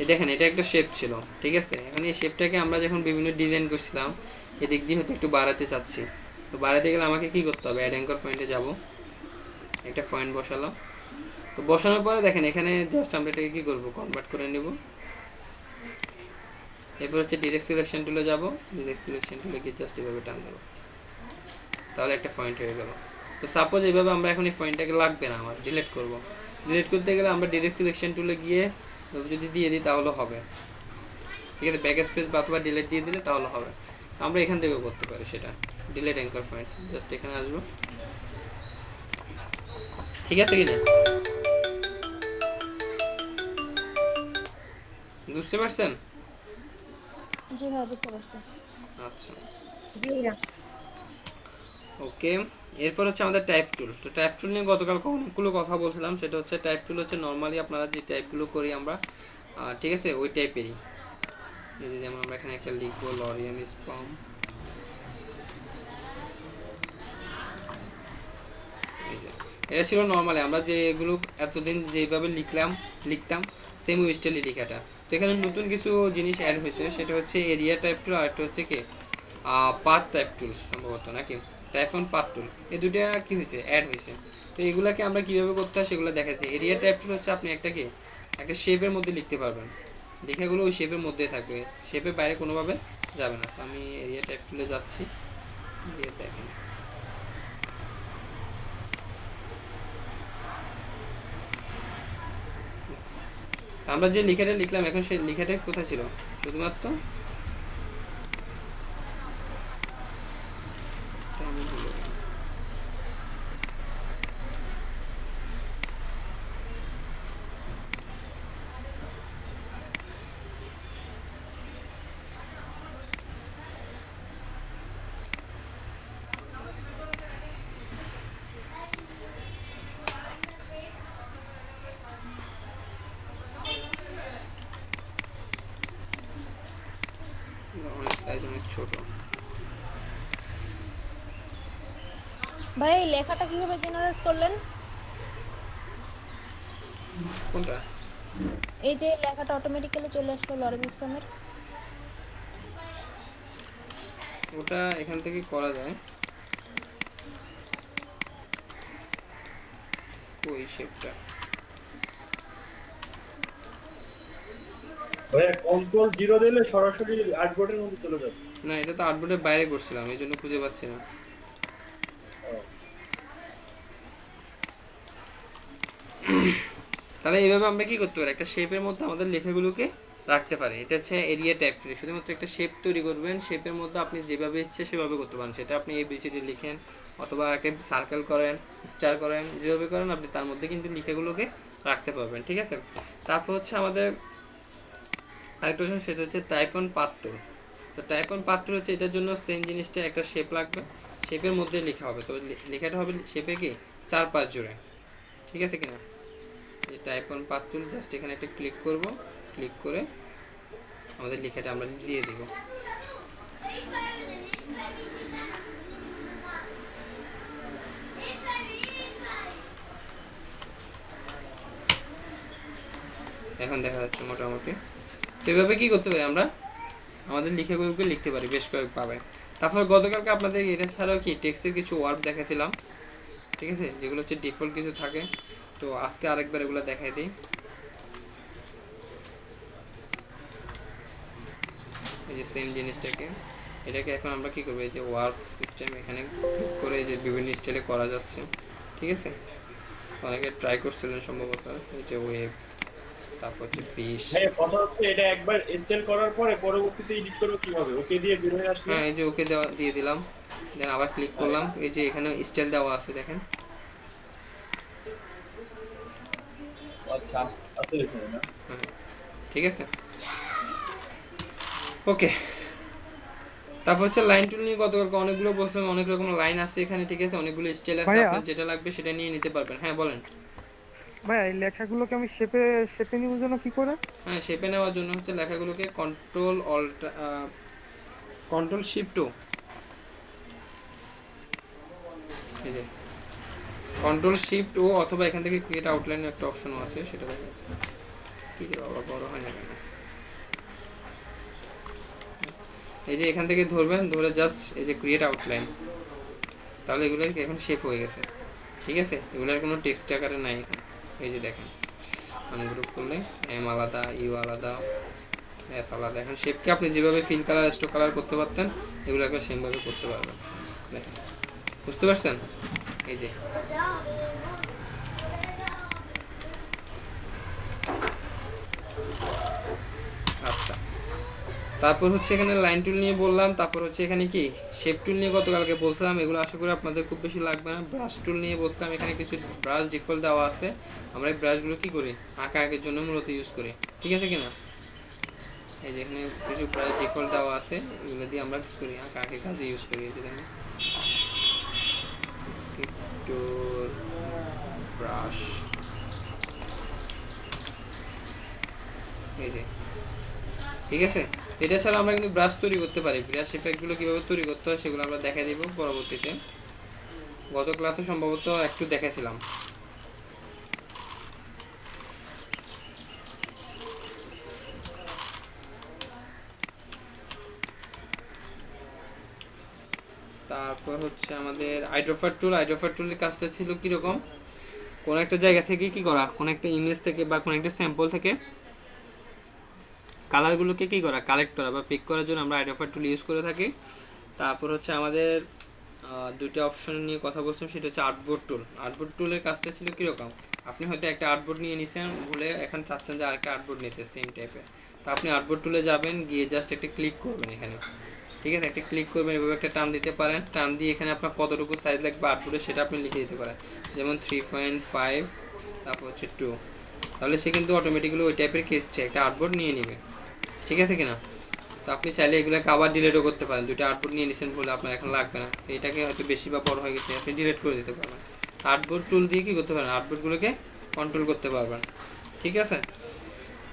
এই দেখেন এটা একটা শেপ ছিল, ঠিক আছে। এখন এই শেপটাকে আমরা যখন বিভিন্ন ডিজাইন করছিলাম এদিক দিয়ে হয়তো একটু বাড়াতে চাচ্ছি। তো বাড়াতে গেলে আমাকে কি করতে হবে, অ্যাড অ্যাঙ্কর পয়েন্টে যাব, একটা পয়েন্ট বসালাম। তো বসানোর পরে দেখেন এখানে জাস্ট আমরা এটাকে কি করব, কনভার্ট করে নেব। এরপর হচ্ছে ডিরেক্ট সিলেকশন টুলে যাব, ডিরেক্ট সিলেকশন টুলে গিয়ে জাস্ট এভাবে টান দেবো, তাহলে একটা পয়েন্ট হয়ে গেল। তো সাপোজ এইভাবে আমরা এখন এই পয়েন্টটাকে লাগবে না, আমার ডিলিট করব। ডিলিট করতে গেলে আমরা ডিরেক্ট সিলেকশন টুলে গিয়ে যদি দিয়ে দিই তাহলে হবে, ঠিক আছে। ব্যাক স্পেস বা অথবা ডিলিট দিয়ে দিলে তাহলে হবে। আমরা এখান থেকেও করতে পারি সেটা, ডিলিট অ্যাঙ্কর পয়েন্ট, জাস্ট এখানে আসবো, ঠিক আছে কিনা, বুঝতে পারছেন? জি ভাই বুঝতে পারছি। আচ্ছা জি ভাইয়া। ওকে। এরপর হচ্ছে আমাদের টাইপ টুল। তো টাইপ টুল নিয়ে গতকাল অনেকগুলো কথা বলছিলাম। সেটা হচ্ছে টাইপ টুল হচ্ছে নর্মালি আপনারা যে টাইপগুলো করি আমরা, ঠিক আছে, ওই টাইপেরই। এই যে যেমন আমরা এখানে একটা লিখবো লরিয়াম স্পাম, এই যে এটা ছিল নর্মালি আমরা যে এগুলো এতদিন যেভাবে লিখতাম সেম ওই স্টাইলে লেখাটা। তো এখানে নতুন কিছু জিনিস অ্যাড হয়েছে, সেটা হচ্ছে এরিয়া টাইপ টুল, আর একটা হচ্ছে কি পাথ টাইপ টুল সম্ভবত, নাকি টাইপ অন পাথ টুল, এই দুটো কি হয়েছে, অ্যাড হয়েছে। তো এগুলাকে আমরা কিভাবে করতে হয় সেগুলো দেখাচ্ছি। এরিয়া টাইপ টুল হচ্ছে আপনি একটা শেপের মধ্যে লিখতে পারবেন, লেখাগুলো ওই শেপের মধ্যে থাকবে, শেপের বাইরে কোনোভাবে যাবে না। তো আমি এরিয়া টাইপ টুলে যাচ্ছি, দিয়ে দেখেন আমরা যে লেখাটা লিখলাম এখন সেই লেখাটা কোথায় ছিল, শুধুমাত্র সাইজ অনেক ছোট। ভাই এই লেখাটা কিভাবে জেনারেট করলেন? কোনটা? এই যে লেখাটা অটোমেটিক্যালি চলে আসলো লরেম ইপসামের। ওটা এখান থেকে করা যায়, ওই শেপটা ভাইয়া কন্ট্রোল 0 দিলে সরাসরি আর্টবোর্ডের মধ্যে চলে যাবে। না, এটা তো আর্টবোর্ডের বাইরে করছিলাম, এই জন্য খুঁজে পাচ্ছি না। তাহলে এইভাবে আমরা কি করতে পারি, একটা শেপের মধ্যে আমাদের লেখাগুলোকে রাখতে পারি। এটা হচ্ছে এরিয়া টাইপ টুল। শুধুমাত্র একটা শেপ তৈরি করবেন, শেপের মধ্যে আপনি যেভাবে ইচ্ছে সেভাবে করতে পারেন। সেটা আপনি এবিসিডি লিখেন অথবা একটা সার্কেল করেন, স্টার করেন, যেভাবে করেন আপনি তার মধ্যে কিন্তু লেখাগুলোকে রাখতে পারবেন, ঠিক আছে। তারপর হচ্ছে আমাদের আরেকটা অপশন, সেটা হচ্ছে টাইপ অন পাথ টুল। তো টাইপ অন পাথ টুল হচ্ছে এটার জন্য সেম জিনিসটা, একটা শেপ লাগবে, শেপের মধ্যে লেখা হবে। তো লেখাটা হবে শেপে কি 4-5 জোড়ে, ঠিক আছে কিনা। এই type on path tool, just এখানে একটা ক্লিক করব, ক্লিক করে আমাদের লেখাটা আমরা দিয়ে দিব। এখন দেখা যাচ্ছে মোটামুটি। তো এভাবে কি করতে পারি আমরা, আমাদের লেখাগুলোকে লিখতে পারি বেশ কয়েকভাবে। তারপর গতকালকে আপনাদের এটা ছাড়াও কি টেক্সটের কিছু ওয়ার্ড দেখাছিলাম, ঠিক আছে, যেগুলো হচ্ছে ডিফল্ট কিছু থাকে। তো আজকে আরেকবার এগুলো দেখাই দিই। এই যে সেম জিনিসটাকে, এটাকে এখন আমরা কি করবো, এই যে ওয়ার্ড সিস্টেম এখানে ক্লিক করে এই যে বিভিন্ন স্টাইলে করা যাচ্ছে, ঠিক আছে। অনেকে ট্রাই করছিলেন সম্ভবত, এই যে ওয়েব, তারপর হচ্ছে পিস। হ্যাঁ, কথা হচ্ছে এটা একবার স্টাইল করার পরে পরবর্তীতে এডিট করব কিভাবে, ওকে দিয়ে বের হয়ে আসলে। হ্যাঁ, এই যে ওকে দেওয়া দিয়ে দিলাম, দেন আবার ক্লিক করলাম, এই যে এখানে স্টাইল দেওয়া আছে দেখেন। আচ্ছা আছে এখানে না। হ্যাঁ, ঠিক আছে, ওকে। তারপর হচ্ছে লাইন টুল নিয়ে গতকালকে অনেকগুলো বলছিলাম, অনেক রকম লাইন আছে এখানে, ঠিক আছে, অনেকগুলো স্টাইল আছে, ভাইয়া? আপনার যেটা লাগবে সেটা নিয়ে নিতে পারবেন। হ্যাঁ বলেন। ভাই এই লেখাগুলোকে আমি শেপে শেপে নেওয়ার জন্য কি করে? হ্যাঁ, শেপে নেওয়ার জন্য হচ্ছে লেখাগুলোকে কন্ট্রোল শিফট ও, এই যে কন্ট্রোল শিফট ও অথবা এখান থেকে ক্রিয়েট আউটলাইনের একটা অপশনও আছে, সেটা দেখা কি রে বাবা বড় হয় না কেন। এই যে এখান থেকে ধরবেন, ধরে জাস্ট এই যে ক্রিয়েট আউটলাইন, তাহলে এগুলো এখন শেপ হয়ে গেছে। ঠিক আছে, এগুলোর কোনো টেক্সট আকারে নাই এখন। এই যে দেখেন আনগ্রুপ করলে এম আলাদা, ইউ আলাদা, এফ আলাদা। এখন শেপকে আপনি যেভাবে ফিল কালার, স্ট্রোক কালার করতে পারতেন এগুলোকে সেমভাবে করতে পারবেন। দেখেন, বুঝতে পারছেন? এই যে আচ্ছা, তারপর হচ্ছে এখানে লাইন টুল নিয়ে বললাম, তারপর হচ্ছে এখানে কি শেপ টুল নিয়ে গতকালকে বলছিলাম, এগুলো আশা করি আপনাদের খুব বেশি লাগবে না। ব্রাশ টুল নিয়ে বলছিলাম, এখানে কিছু ব্রাশ ডিফল্ট দেওয়া আছে, আমরা এই ব্রাশগুলো কি করি আঁকা আঁকের জন্য মূলত ইউজ করি, ঠিক আছে কিনা। এই যে এখানে কিছু ব্রাশ ডিফল্ট দেওয়া আছে, এগুলো দিয়ে আমরা কি করি আঁকা আঁকের কাজে ইউজ করি। এই যে দেখেন স্ক্রিপ্টর ব্রাশ, এই যে ঠিক আছে। এটা ছাড়া আমরা কিন্তু ব্রাশ তৈরি করতে পারি। ব্রাশ এফেক্টগুলো কীভাবে তৈরি করতে হয় সেগুলো আমরা দেখাই দিব পরবর্তীতে। গত ক্লাসে সম্ভবত একটু দেখাইছিলাম। তারপর হচ্ছে আমাদের আইড্রোফার টুল। আইড্রোফার টুলের কাজটা ছিল কীরকম, কোনো একটা জায়গা থেকে কি করা, কোনো একটা ইমেজ থেকে বা কোনো একটা স্যাম্পল থেকে কালারগুলোকে কী করা, কালেক্ট করা বা পিক করার জন্য আমরা আইড্রোফার টুল ইউজ করে থাকি। তারপর হচ্ছে আমাদের দুইটা অপশন নিয়ে কথা বলছিলাম, সেটা হচ্ছে আর্টবোর্ড টুল। আর্টবোর্ড টুলের কাজটা ছিল কীরকম, আপনি হয়তো একটা আর্টবোর্ড নিয়ে নিছেন, ভুলে এখন চাচ্ছেন যে আরেকটা আর্টবোর্ড নিতে সেম টাইপের, তো আপনি আর্টবোর্ড টুলে যাবেন, গিয়ে জাস্ট একটা ক্লিক করবেন এখানে, ঠিক আছে, একটা ক্লিক করবেন, এভাবে একটা টান দিতে পারেন, টান দিয়ে এখানে আপনার কতটুকু সাইজ লাগবে আর্টবোর্ডে সেটা আপনি লিখে দিতে পারেন, যেমন 3.5, তারপর হচ্ছে 2, তাহলে সে কিন্তু অটোমেটিক্যালি ওই টাইপের একটা আর্টবোর্ড নিয়ে নেবে, ঠিক আছে কিনা। তো আপনি চাইলে এগুলোকে আবার ডিলিটও করতে পারেন, দুটো আউটপুট নিয়ে নিয়েছেন বলে আপনার এখন লাগবে না, এটাকে হয়তো বেশি বা বড় হয়ে গেছে আপনি ডিলিট করে দিতে পারবেন। আর্টবোর্ড টুল দিয়ে কি করতে পারেন, আর্টবোর্ডগুলোকে কন্ট্রোল করতে পারবেন, ঠিক আছে।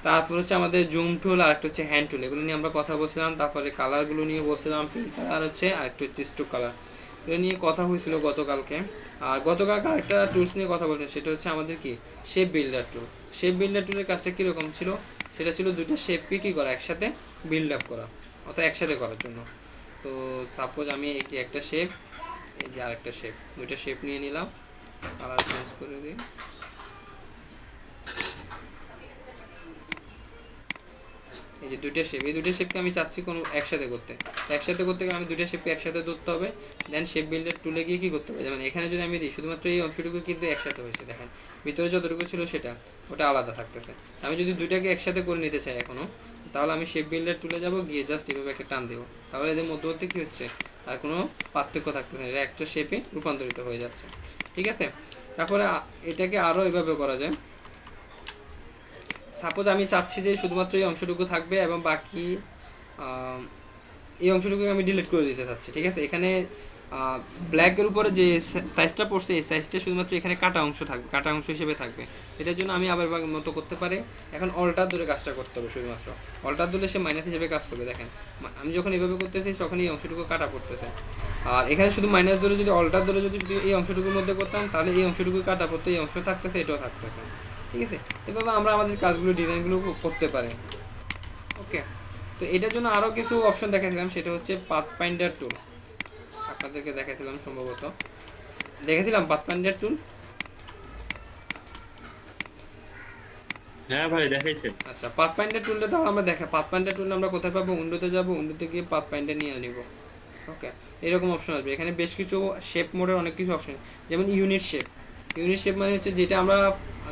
তারপর হচ্ছে আমাদের জুম টুল, আর একটা হচ্ছে হ্যান্ড টুল, এগুলো নিয়ে আমরা কথা বলছিলাম। তারপরে কালারগুলো নিয়ে বলছিলাম, ফিল কালার হচ্ছে, আর একটা হচ্ছে স্ট্রোক কালার, এগুলো নিয়ে কথা হয়েছিল গতকালকে। আর গতকালকে আরেকটা টুলস নিয়ে কথা বলছেন, সেটা হচ্ছে আমাদের কি শেপ বিল্ডার টুল। শেপ বিল্ডার টুলের কাজটা কীরকম ছিল, সেটা ছিল দুটো শেপকে কী করা, একসাথে বিল্ড আপ করা, অর্থাৎ একসাথে করার জন্য। তো সাপোজ আমি এই যে একটা শেপ, এই যে আরেকটা শেপ, দুইটা শেপ নিয়ে নিলাম, কালার চেঞ্জ করে দিই, এই যে দুইটা শেপ, এই দুইটা শেপকে আমি চাচ্ছি কোনো একসাথে করতে গেলে আমি দুইটা শেপকে একসাথে ধরতে হবে, দেন শেপ বিল্ডার টুলে গিয়ে কী করতে হবে, যেমন এখানে যদি আমি দিই শুধুমাত্র এই অংশটুকু কিন্তু একসাথে হয়েছে, দেখেন ভিতরে যতটুকু ছিল সেটা ওটা আলাদা থাকতেছে। আমি যদি দুইটাকে একসাথে করে নিতে চাই এখনও, তাহলে আমি শেপ বিল্ডার টুলে যাব, গিয়ে জাস্ট এভাবে একটা টান দেবো, তাহলে এদের মধ্যবর্তী কী হচ্ছে আর কোনো পার্থক্য থাকতেছে না, এটা একটা শেপে রূপান্তরিত হয়ে যাচ্ছে, ঠিক আছে। তারপরে এটাকে আরও এভাবে করা যায়, সাপোজ আমি চাচ্ছি যে শুধুমাত্র এই অংশটুকু থাকবে এবং বাকি এই অংশটুকু আমি ডিলিট করে দিতে চাচ্ছি, ঠিক আছে। এখানে ব্ল্যাকের উপরে যে সাইজটা পড়ছে এই সাইজটা শুধুমাত্র এখানে কাটা অংশ থাকবে, কাটা অংশ হিসেবে থাকবে। এটার জন্য আমি আবার মতো করতে পারি, এখন অল্টার ধরে কাজটা করতে হবে, শুধুমাত্র অল্টার ধরে সে মাইনাস হিসেবে কাজ করবে। দেখেন আমি যখন এভাবে করতেছি তখন এই অংশটুকু কাটা পড়তেছে, আর এখানে শুধু মাইনাস ধরে যদি অল্টার ধরে যদি শুধু এই অংশটুকুর মধ্যে করতাম তাহলে এই অংশটুকু কাটা পড়তে এই অংশ থাকতেছে, এটাও থাকতেছে, ঠিক আছে। এভাবে আমরা আমাদের কাজগুলো ডিজাইনগুলো করতে পারি, ওকে। তো এটার জন্য আরও কিছু অপশন দেখাছিলাম, সেটা হচ্ছে পাথফাইন্ডার টুল, আপনাদেরকে দেখাছিলাম সম্ভবত, দেখেছিলাম পাথফাইন্ডার টুল। হ্যাঁ ভাই দেখাইছেন। আচ্ছা, পাথফাইন্ডার টুলটা তাহলে আমরা পাথফাইন্ডার টুল আমরা কোথায় পাবো, উইন্ডোতে যাবো, উইন্ডোতে গিয়ে পাথফাইন্ডার নিয়ে নিব, ওকে। এরকম অপশন আসবে, এখানে বেশ কিছু শেপ মোডের অনেক কিছু অপশন, যেমন ইউনিট শেপ। ইউনিট শেপ মানে হচ্ছে যেটা আমরা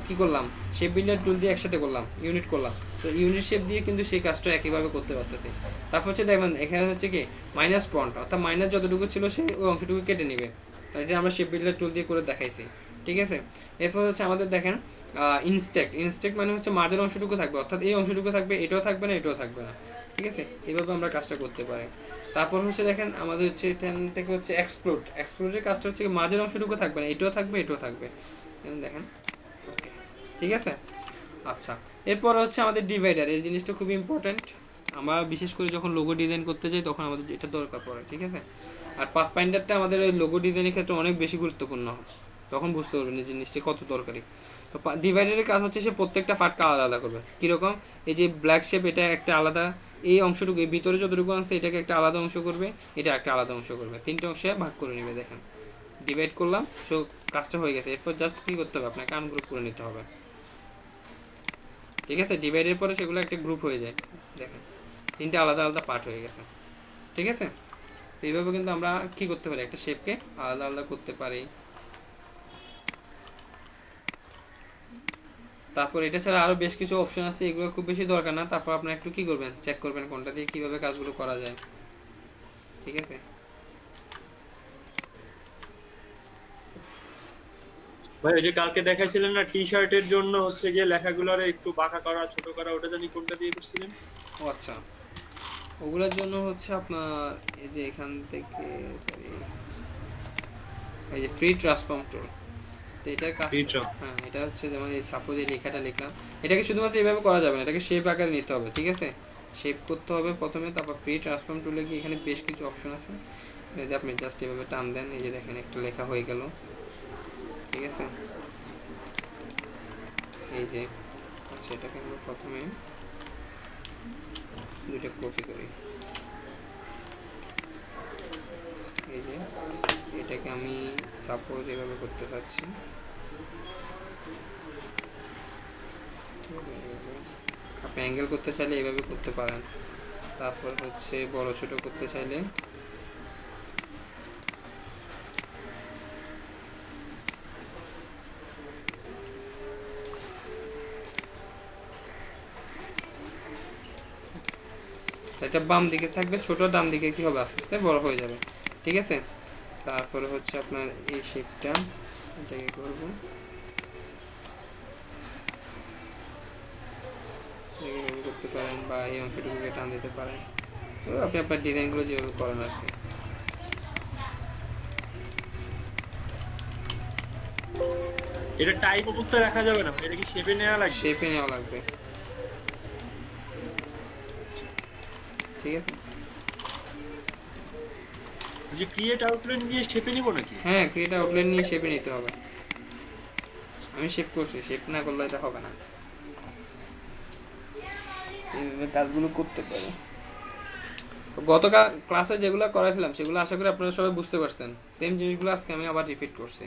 কী করলাম, শেপ বিল্ডার টুল দিয়ে একসাথে করলাম, ইউনিট করলাম, তো ইউনিট শেপ দিয়ে কিন্তু সেই কাজটা একইভাবে করতে পারতেছি। তারপর হচ্ছে দেখবেন এখানে হচ্ছে কি মাইনাস পয়েন্ট, অর্থাৎ মাইনাস যতটুকু ছিল সে ওই অংশটুকু কেটে নেবে, এটা আমরা শেপ বিল্ডার টুল দিয়ে করে দেখাইছি, ঠিক আছে। এরপর হচ্ছে আমাদের দেখেন ইনস্ট্যাক্ট মানে হচ্ছে মাঝের অংশটুকু থাকবে, অর্থাৎ এই অংশটুকু থাকবে, এটাও থাকবে না, এটাও থাকবে না, ঠিক আছে। এইভাবে আমরা কাজটা করতে পারি। তারপর হচ্ছে দেখেন আমাদের হচ্ছে এখান থেকে হচ্ছে এক্সপ্লোরের কাজটা হচ্ছে মাঝের অংশটুকু থাকবে না, এটাও থাকবে, এটাও থাকবে, দেখেন, ওকে, ঠিক আছে। আচ্ছা, এরপর হচ্ছে আমাদের ডিভাইডার, এই জিনিসটা খুব ইম্পর্ট্যান্ট, আমরা বিশেষ করে যখন লোগো ডিজাইন করতে যাই তখন আমাদের এটা দরকার পড়ে, ঠিক আছে। আর পাথফাইন্ডারটা আমাদের ওই লোগো ডিজাইনের ক্ষেত্রে অনেক বেশি গুরুত্বপূর্ণ, তখন বুঝতে পারবেন এই জিনিসটি কত দরকারি। তো ডিভাইডারের কাজ হচ্ছে সে প্রত্যেকটা পার্টকে আলাদা আলাদা করবে। কীরকম, এই যে ব্ল্যাক শেপ এটা একটা আলাদা, এই অংশটুকু এই ভিতরে যতটুকু আছে এটাকে একটা আলাদা অংশ করবে, এটা একটা আলাদা অংশ করবে, তিনটে অংশে ভাগ করে নেবে। দেখেন ডিভাইড করলাম, সো কাজটা হয়ে গেছে। এরপর জাস্ট কী করতে হবে, আপনাকে আনগ্রুপ করে নিতে হবে। ঠিক আছে, ডিভাইডের পরে সেগুলো একটা গ্রুপ হয়ে যায়। দেখেন তিনটে আলাদা আলাদা পার্ট হয়ে গেছে। ঠিক আছে, তো এইভাবে কিন্তু আমরা কি করতে পারি, একটা শেপকে আলাদা আলাদা করতে পারি। তারপর এটা ছাড়া আরও বেশ কিছু অপশন আছে, এগুলো খুব বেশি দরকার না। তারপর আপনার একটু কি করবেন, চেক করবেন কোনটা দিয়ে কীভাবে কাজগুলো করা যায়। ঠিক আছে, ভাই ওই যে কালকে দেখাইছিলেন না টি শার্টের জন্য হচ্ছে গিয়ে লেখাগুলোর একটু বাঁকা করা ছোট করা, ওটা জানি কোনটা দিয়ে করছিলেন? ও আচ্ছা, ওগুলোর জন্য হচ্ছে আপনার এই যে এখান থেকে এই যে ফ্রি ট্রান্সফর্ম টুল, তো এটার কাজ, হ্যাঁ এটা হচ্ছে যেমন এই সাপোজ এই লেখাটা লিখলাম, এটাকে শুধুমাত্র এইভাবে করা যাবে না, এটাকে শেপ আকারে নিতে হবে। ঠিক আছে, শেপ করতে হবে প্রথমে, তারপর ফ্রি ট্রান্সফর্ম টুলে গিয়ে এখানে বেশ কিছু অপশন আছে, এই যে আপনি জাস্ট এভাবে টান দেন, এই যে দেখেন একটা লেখা হয়ে গেল। ঠিক আছে, এই যে আচ্ছা এটাকে আমরা প্রথমে দুইটা কপি করি। এই যে এটাকে আমি সাপোজ এভাবে করতে চাচ্ছি, আপনি অ্যাঙ্গেল করতে চাইলে এভাবে করতে পারেন। তারপর হচ্ছে বড় ছোট করতে চাইলে এটা বাম দিকে থাকবে ছোট, ডান দিকে কি হবে আস্তে আস্তে বড় হয়ে যাবে। ঠিক আছে, তারপরে হচ্ছে আপনার এই শেপটা এটাকে করব, এইভাবে করতে পারেন বা এই অংশটুকুকে টান দিতে পারেন। তো আপনি আপনার ডিজাইনগুলো যেভাবে করেন আর কি। এটা টাইপ অবস্থায় রাখা যাবে না, এটা কি শেপে নেওয়া লাগবে? শেপে নেওয়া লাগবে। ঠিক আছে, যে ক্রিয়েট আউটলাইন দিয়ে শেপে নিব নাকি? হ্যাঁ ক্রিয়েট আউটলাইন নিয়ে শেপে নিতে হবে। আমি শেপ করছি, শেপ না করলে এটা হবে না। এইভাবে কাজগুলো করতে পারে। গত ক্লাসে যেগুলো করাইছিলাম সেগুলো আশা করি আপনারা সবাই বুঝতে পারছেন। সেম জিনিসগুলো আজকে আমি আবার রিপিট করছি।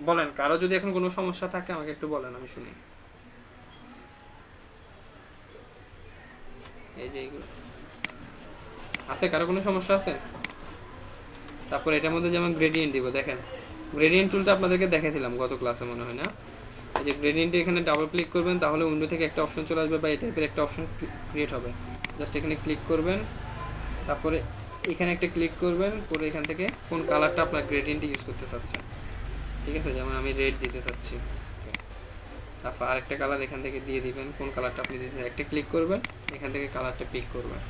বলেন কারো যদি এখন কোনো সমস্যা থাকে আমাকে একটু বলেন, আমি শুনি। এই যে এইগুলো আছে, কারো কোনো সমস্যা আছে? তারপর এটার মধ্যে যেমন গ্রেডিয়েন্ট দিব, দেখেন গ্রেডিয়েন্ট টুলটা আপনাদেরকে দেখাইছিলাম গত ক্লাসে মনে হয় না। এই যে গ্রেডিয়েন্টে এখানে ডাবল ক্লিক করবেন, তাহলে উইন্ডো থেকে একটা অপশন চলে আসবে বা এই টাইপের একটা অপশন ক্রিয়েট হবে। জাস্ট এখানে ক্লিক করবেন, তারপরে এখানে একটা ক্লিক করবেন, করে এখান থেকে কোন কালারটা আপনার গ্রেডিয়েন্টে ইউজ করতে চাচ্ছেন। ঠিক আছে, যেমন আমি রেড দিতে চাচ্ছি, তারপর আরেকটা কালার এখান থেকে দিয়ে দিবেন, কোন কালারটা আপনি দিতে চান একটা ক্লিক করবেন, এখান থেকে কালারটা পিক করবেন।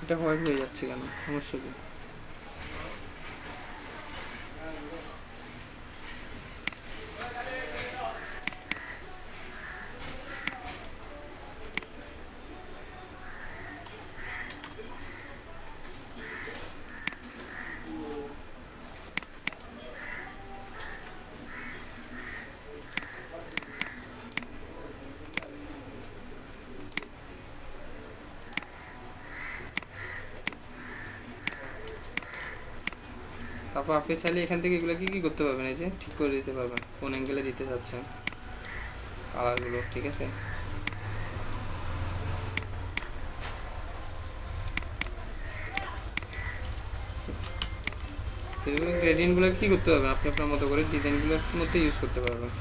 এটা হোয়াইট হয়ে যাচ্ছে কেন, সমস্যা কি? তারপর আপনি চাইলে এখান থেকে এগুলো কি করতে পারবেন, এই যে ঠিক করে দিতে পারবেন কোন অ্যাঙ্গেলে দিতে যাচ্ছেন কালারগুলো। ঠিক আছে, গ্রেডিয়েন্টগুলো কি করতে পারবেন, আপনি আপনার মতো করে ডিজাইনগুলোর মধ্যে ইউজ করতে পারবেন।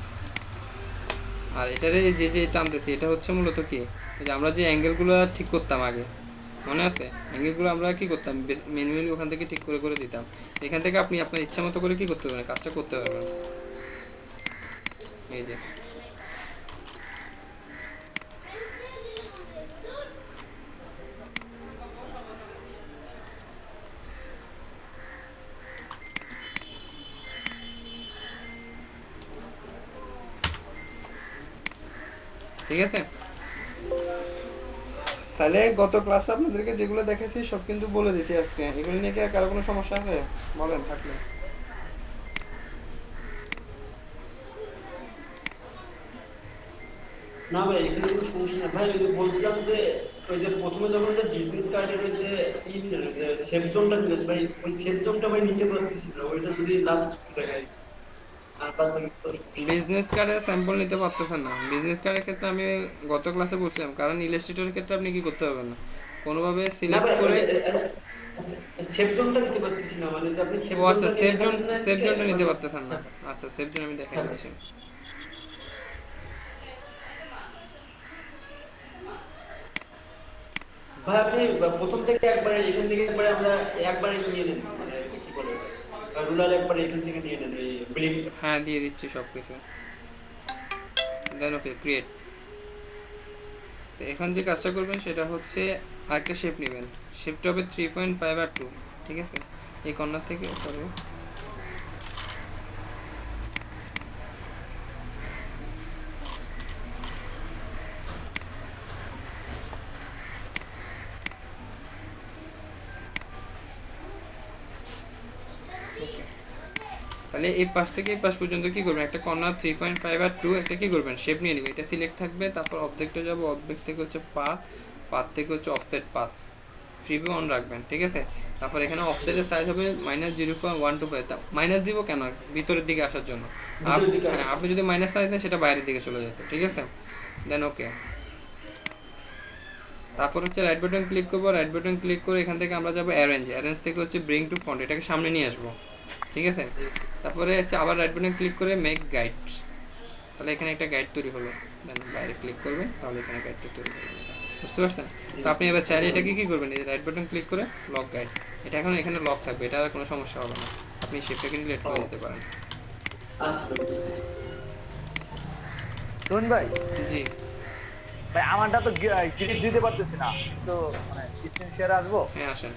আর এটারে যে যে টানতেছি এটা হচ্ছে মূলত কি, এই যে আমরা যে অ্যাঙ্গেলগুলো ঠিক করতাম আগে, মনে আছে? অ্যাঙ্গেলগুলো আমরা কি করতাম, ম্যানুয়ালি ওখান থেকে ঠিক করে করে দিতাম। এখান থেকে আপনি আপনার ইচ্ছা মতো করে কি করতে পারবেন, কাজটা করতে পারবেন। এই যে ঠিক আছে। তাহলে গত ক্লাসে আপনাদেরকে যেগুলো দেখাইছি সব কিন্তু বলে দিচ্ছি আজকে। এগুলো নিয়ে কি আর কারো কোনো সমস্যা আছে বলেন থাকলে? না ভাই এখানে কোনো সমস্যা না ভাই। ওই যে বলছিলাম যে ওই যে প্রথমে যখন যে বিজনেস কার্ডের ওই যে সেফ জোনটা দিলেন ভাই, ওই সেফ জোনটা ভাই নিতে পারতেছি না, ওইটা যদি লাস্ট দেখাই আর বাদ বাকি তো সমস্যা নেই। বিজনেস কার্ডের স্যাম্পল নিতে পারতেছেন না। বিজনেস কার্ডের ক্ষেত্রে আমি গত ক্লাসে বলছিলাম, কারণ ইলাস্ট্রেটরের ক্ষেত্রে আপনি কি করতে পারবেন না, কোনোভাবে না সিলেক্ট ভাই করে। আচ্ছা সেফ জোনটা নিতে পারতেছি না, মানে যে আপনি সেফ ও আচ্ছা, জোনটা সেফ জোন, দেখালেন না সেফ আজকে, জোনটা নিতে মানে পারতেছেন না। আচ্ছা, সেফ জোন আমি দেখাই দিচ্ছি। ভাই আপনি প্রথম থেকে একবারে এখান থেকে একবারে আমরা একবারে নিয়ে নেন, মানে কি বলে রুলার একবারে এখান থেকে নিয়ে নেন এই বিলিং। হ্যাঁ দিয়ে দিচ্ছি সব কিছু। দেন ওকে ক্রিয়েট। তো এখন যে কাজটা করবেন সেটা হচ্ছে আরেকটা শেপ নেবেন। শেপটা হবে 3.5 আর 2, ঠিক আছে? এই কর্নার থেকে সরি, তাহলে এই পাশ থেকে এই পাশ পর্যন্ত কি করবেন, একটা কর্নার 3.5 আর 2 একটা কি করবেন শেপ নিয়ে নেবেন। এটা সিলেক্ট থাকবে, তারপর অবজেক্টে যাব, অবজেক্ট থেকে হচ্ছে পাথ, পাথ থেকে হচ্ছে অফসেট পাথ, প্রিভিউ অন রাখবেন, ঠিক আছে? তারপর এখানে অফসেটের সাইজ হবে -0.125। মাইনাস দিব কেন, ভিতরের দিকে আসার জন্য। আপনি যদি মাইনাস সাইজ দেন সেটা বাইরের দিকে চলে যেত, ঠিক আছে? দেন ওকে। তারপর হচ্ছে রাইট বাটন ক্লিক করবো, রাইট বাটন ক্লিক করে এখান থেকে আমরা যাবো অ্যারেঞ্জ, অ্যারেঞ্জ থেকে হচ্ছে ব্রিং টু ফ্রন্ট, এটাকে সামনে নিয়ে আসবো, ঠিক আছে? তারপরে হচ্ছে আবার রাইট বাটন ক্লিক করে মেক গাইড, তাহলে এখানে একটা গাইড তৈরি হলো। দেন বাইরে ক্লিক করবেন, তাহলে এখানে গাইডটা তৈরি হলো। বুঝতে পারছেন? তো আপনি এবার চাইলে এটাকে কি করবেন, এই রাইট বাটন ক্লিক করে লক গাইড, এটা এখন এখানে লক থাকবে, এটা আর কোনো সমস্যা হবে না। আপনি শেপটাকে ডিলিট করে দিতে পারেন। শুনুন ভাই, জি ভাই আমারটা তো গ্রিড দিতে পারতেছি না, তো মানে স্ক্রিন শেয়ার আসবো। হ্যাঁ আসেন।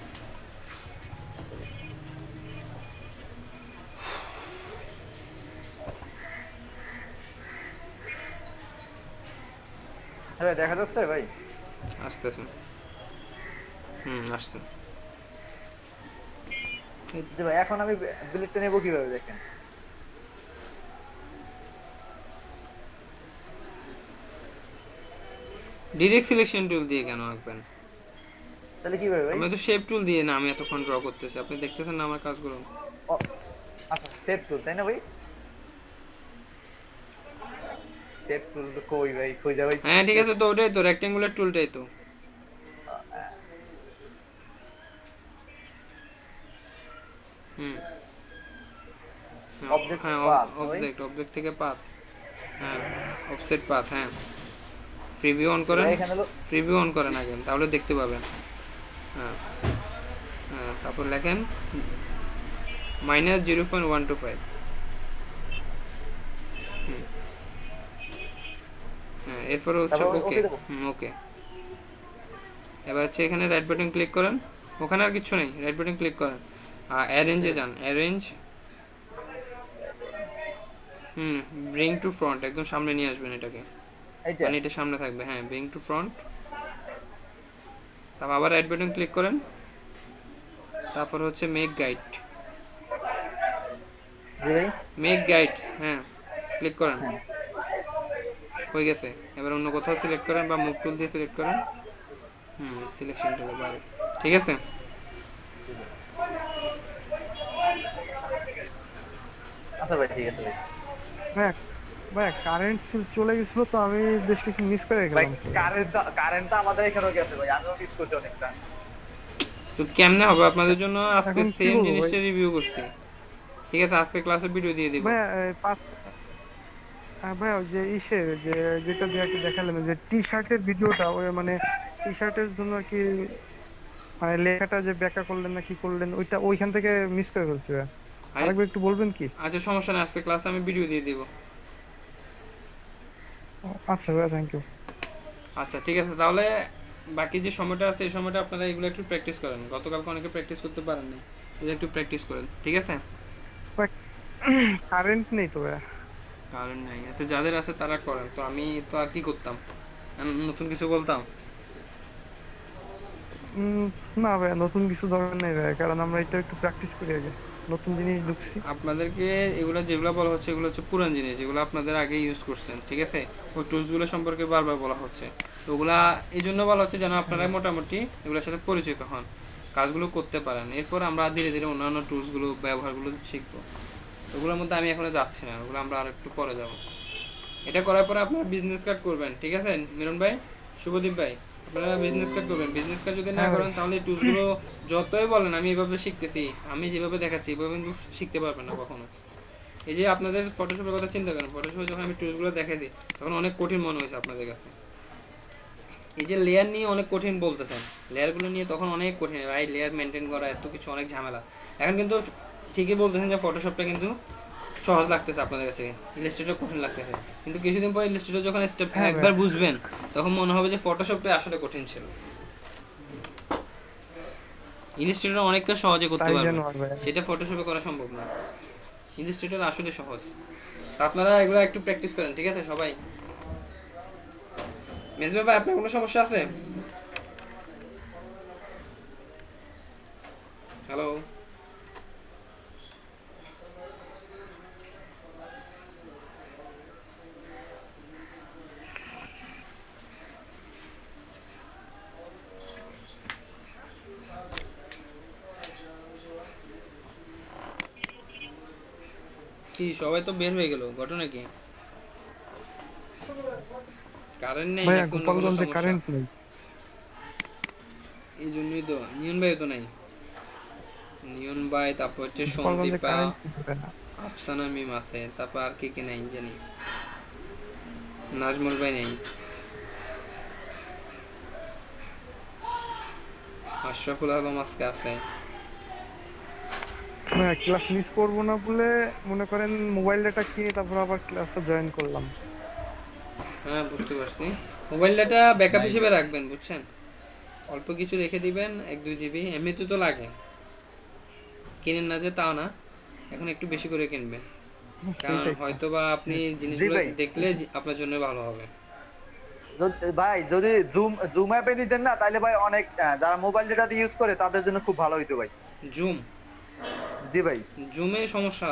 হ্যাঁ ভাই, দেখা যাচ্ছে ভাই? আসতেছেন, আসতেন। জি ভাই, এখন আমি বিলিটটা নেবো কিভাবে দেখেন? ডিরেক্ট সিলেকশন টুল দিয়ে কেন আঁকবেন? তাহলে কিভাবে ভাই? আমি তো শেপ টুল দিয়ে না, আমি এতক্ষণ ড্র করতেছি, আপনি দেখতেছেন না আমার কাজগুলো? ও, আচ্ছা সেভ টুল তাই না ভাই? সেভ টুল তো কই ভাই, খুঁজে ভাই। হ্যাঁ ঠিক আছে, তো ওটাই তো রেক্ট্যাঙ্গুলার টুলটাই তো। হুম Object হ্যাঁ, path, অবজেক্ট থেকে পাথ, হ্যাঁ অফসেট পাথ, হ্যাঁ প্রিভিউ অন করেন, এখানে প্রিভিউ অন করেন আগে, তাহলে দেখতে পাবেন। হ্যাঁ হ্যাঁ, তারপর লেখেন -0.125। হ্যাঁ এরপর হচ্ছে ওকে। ওকে, এবার হচ্ছে এখানে রাইট বাটন ক্লিক করেন, ওখানে আর কিছু নেই, রাইট বাটন ক্লিক করেন আর অ্যারেঞ্জে যান, অ্যারেঞ্জ, ব্রিং টু ফ্রন্ট, একদম সামনে নিয়ে আসবেন এটাকে, মানে এটা সামনে থাকবে। হ্যাঁ ব্রিং টু ফ্রন্ট, তারপর আবার রাইট বাটন ক্লিক করেন, তারপর হচ্ছে মেক গাইড, মেক গাইডস, হ্যাঁ ক্লিক করেন, হয়ে গেছে। এবার অন্য কোথাও সিলেক্ট করেন বা মুভ টুল দিয়ে সিলেক্ট করেন, সিলেকশন টুলের বাইরে, ঠিক আছে? আচ্ছা ভাই ঠিক আছে ভাই। ভাই ভাই কারেন্ট চলে গেছিল তো আমি বেশ কিছু মিস করে ভাই গেলাম। কারেন্টটা আমাদের এখানেও গেছে ভাই, আমিও মিস করছি অনেকটা। তো কেমনে হবে আপনাদের জন্য? আজকে এখন কি সেম বলবো জিনিসটা ভাই? রিভিউ করছি, ঠিক আছে, আজকে ক্লাসে ভিডিও দিয়ে দিব। ভাইয়া পাঁচ ভাইয়া ওই যে ইসের যে যেটা দেখালেন যে টি শার্টের ভিডিওটা, ওই মানে টি শার্টের জন্য আর কি, মানে লেখাটা যে ব্যাখ্যা করলেন না কি করলেন, ওইটা ওইখান থেকে মিস করে ফেলছি ভাইয়া। আরেকবার একটু বলবেন কি? আচ্ছা সমস্যা নেই, আজকে ক্লাসে আমি ভিডিও দিয়ে দিব। আচ্ছা ভাইয়া, থ্যাংক ইউ। আচ্ছা ঠিক আছে, তাহলে বাকি যে সময়টা আছে এই সময়টা আপনারা এগুলো একটু প্র্যাকটিস করেন। গতকালকে অনেকে প্র্যাকটিস করতে পারেননি, এগুলো একটু প্র্যাকটিস করেন, ঠিক আছে? কারেন্ট নেই তো ভাইয়া। কারণ নাই, আচ্ছা যাদের আছে তারা করেন। তো আমি তো আর কি করতাম, আমি নতুন কিছু বলতাম? উম, না ভাইয়া, নতুন কিছু দরকার নেই ভাইয়া, কারণ আমরা এটা একটু প্র্যাকটিস করি আগে, নতুন জিনিস ঢুকছি। আপনাদেরকে এগুলো যেগুলো বলা হচ্ছে এগুলো হচ্ছে পুরান জিনিস, এগুলো আপনাদের আগে ইউজ করছেন, ঠিক আছে? ওই টুলসগুলো সম্পর্কে বারবার বলা হচ্ছে। তো ওগুলা এই জন্য বলা হচ্ছে যেন আপনারা মোটামুটি এগুলোর সাথে পরিচিত হন, কাজগুলো করতে পারেন। এরপর আমরা ধীরে ধীরে অন্যান্য টুলসগুলো ব্যবহারগুলো শিখবো। ওগুলোর মধ্যে আমি এখনো যাচ্ছি না, ওগুলো আমরা আর একটু পরে যাব। এটা করার পরে আপনারা বিজনেস কার্ড করবেন, ঠিক আছে মিলন ভাই, শুভদীপ ভাই? আপনারা বিজনেস কার্ড করবেন। বিজনেস কার্ড যদি না করেন তাহলে টুলসগুলো যতই বলেন আমি এভাবে শিখতেছি, আমি যেভাবে দেখাচ্ছি এভাবে কিন্তু শিখতে পারবেন না কখনো। এই যে আপনাদের ফটোশপের কথা চিন্তা করেন, ফটোশপে যখন আমি টুলসগুলো দেখে দিই তখন অনেক কঠিন মনে হয়েছে আপনাদের কাছে। এই যে লেয়ার নিয়ে অনেক কঠিন বলতেছেন, লেয়ারগুলো নিয়ে তখন অনেক কঠিন, ভাই লেয়ার মেনটেন করা এত কিছু, অনেক ঝামেলা। এখন কিন্তু ঠিকই বলতেছেন যে ফটোশপটা কিন্তু সহজ লাগতেছে আপনাদের কাছে, ইলাস্ট্রেটর কঠিন লাগতেছে, কিন্তু কিছুদিন পর ইলাস্ট্রেটর যখন স্টেপ একবার বুঝবেন তখন মনে হবে যে ফটোশপটা আসলে কঠিন ছিল। ইলাস্ট্রেটর অনেকটা সহজে করতে পারবেন, সেটা ফটোশপে করা সম্ভব না। ইলাস্ট্রেটর আসলে সহজ। তা আপনারা এগুলো একটু প্র্যাকটিস করেন, ঠিক আছে সবাই? মেজবা ভাই, আপনার কোনো সমস্যা আছে? হ্যালো? কি সবাই তো বের হয়ে গেল, ঘটনা কি? কারেন্ট নেই ভাইয়া, নাকি অন্য কোনো গোপালগঞ্জে সমস্যা? কারেন্ট নেই। এই জন্যই তো নিয়ন ভাই তো নাই, নিয়ন ভাই, তারপর হচ্ছে গোপালগঞ্জে সন্দীপা, কারেন্ট নেই না। আফসানা মিম আছে, তারপর আর কে কে নাই জানি, নাজমুল ভাই নেই, আশরাফুল আলম আজকে আছে। ভাইয়া ক্লাস মিস করবো না বলে মনে করেন মোবাইল ডাটা কিনে তারপর আবার ক্লাসটা জয়েন করলাম। হ্যাঁ বুঝতে পারছি, মোবাইল ডাটা ব্যাকআপ হিসেবে রাখবেন, বুঝছেন? অল্প কিছু রেখে দিবেন, 1-2 জিবি, এমনিতে তো লাগে, কিনেন না যে তাও না, এখন একটু বেশি করে কিনবেন, কারণ হয়তো বা আপনি জিনিসগুলো দেখলে আপনার জন্য ভালো হবে। ভাই যদি জুম অ্যাপে নিতেন না তাহলে ভাই অনেক, যারা মোবাইল ডেটা দিয়ে ইউজ করে তাদের জন্য খুব ভালো হইতো ভাই। জুম? জি ভাই। জুমে সমস্যা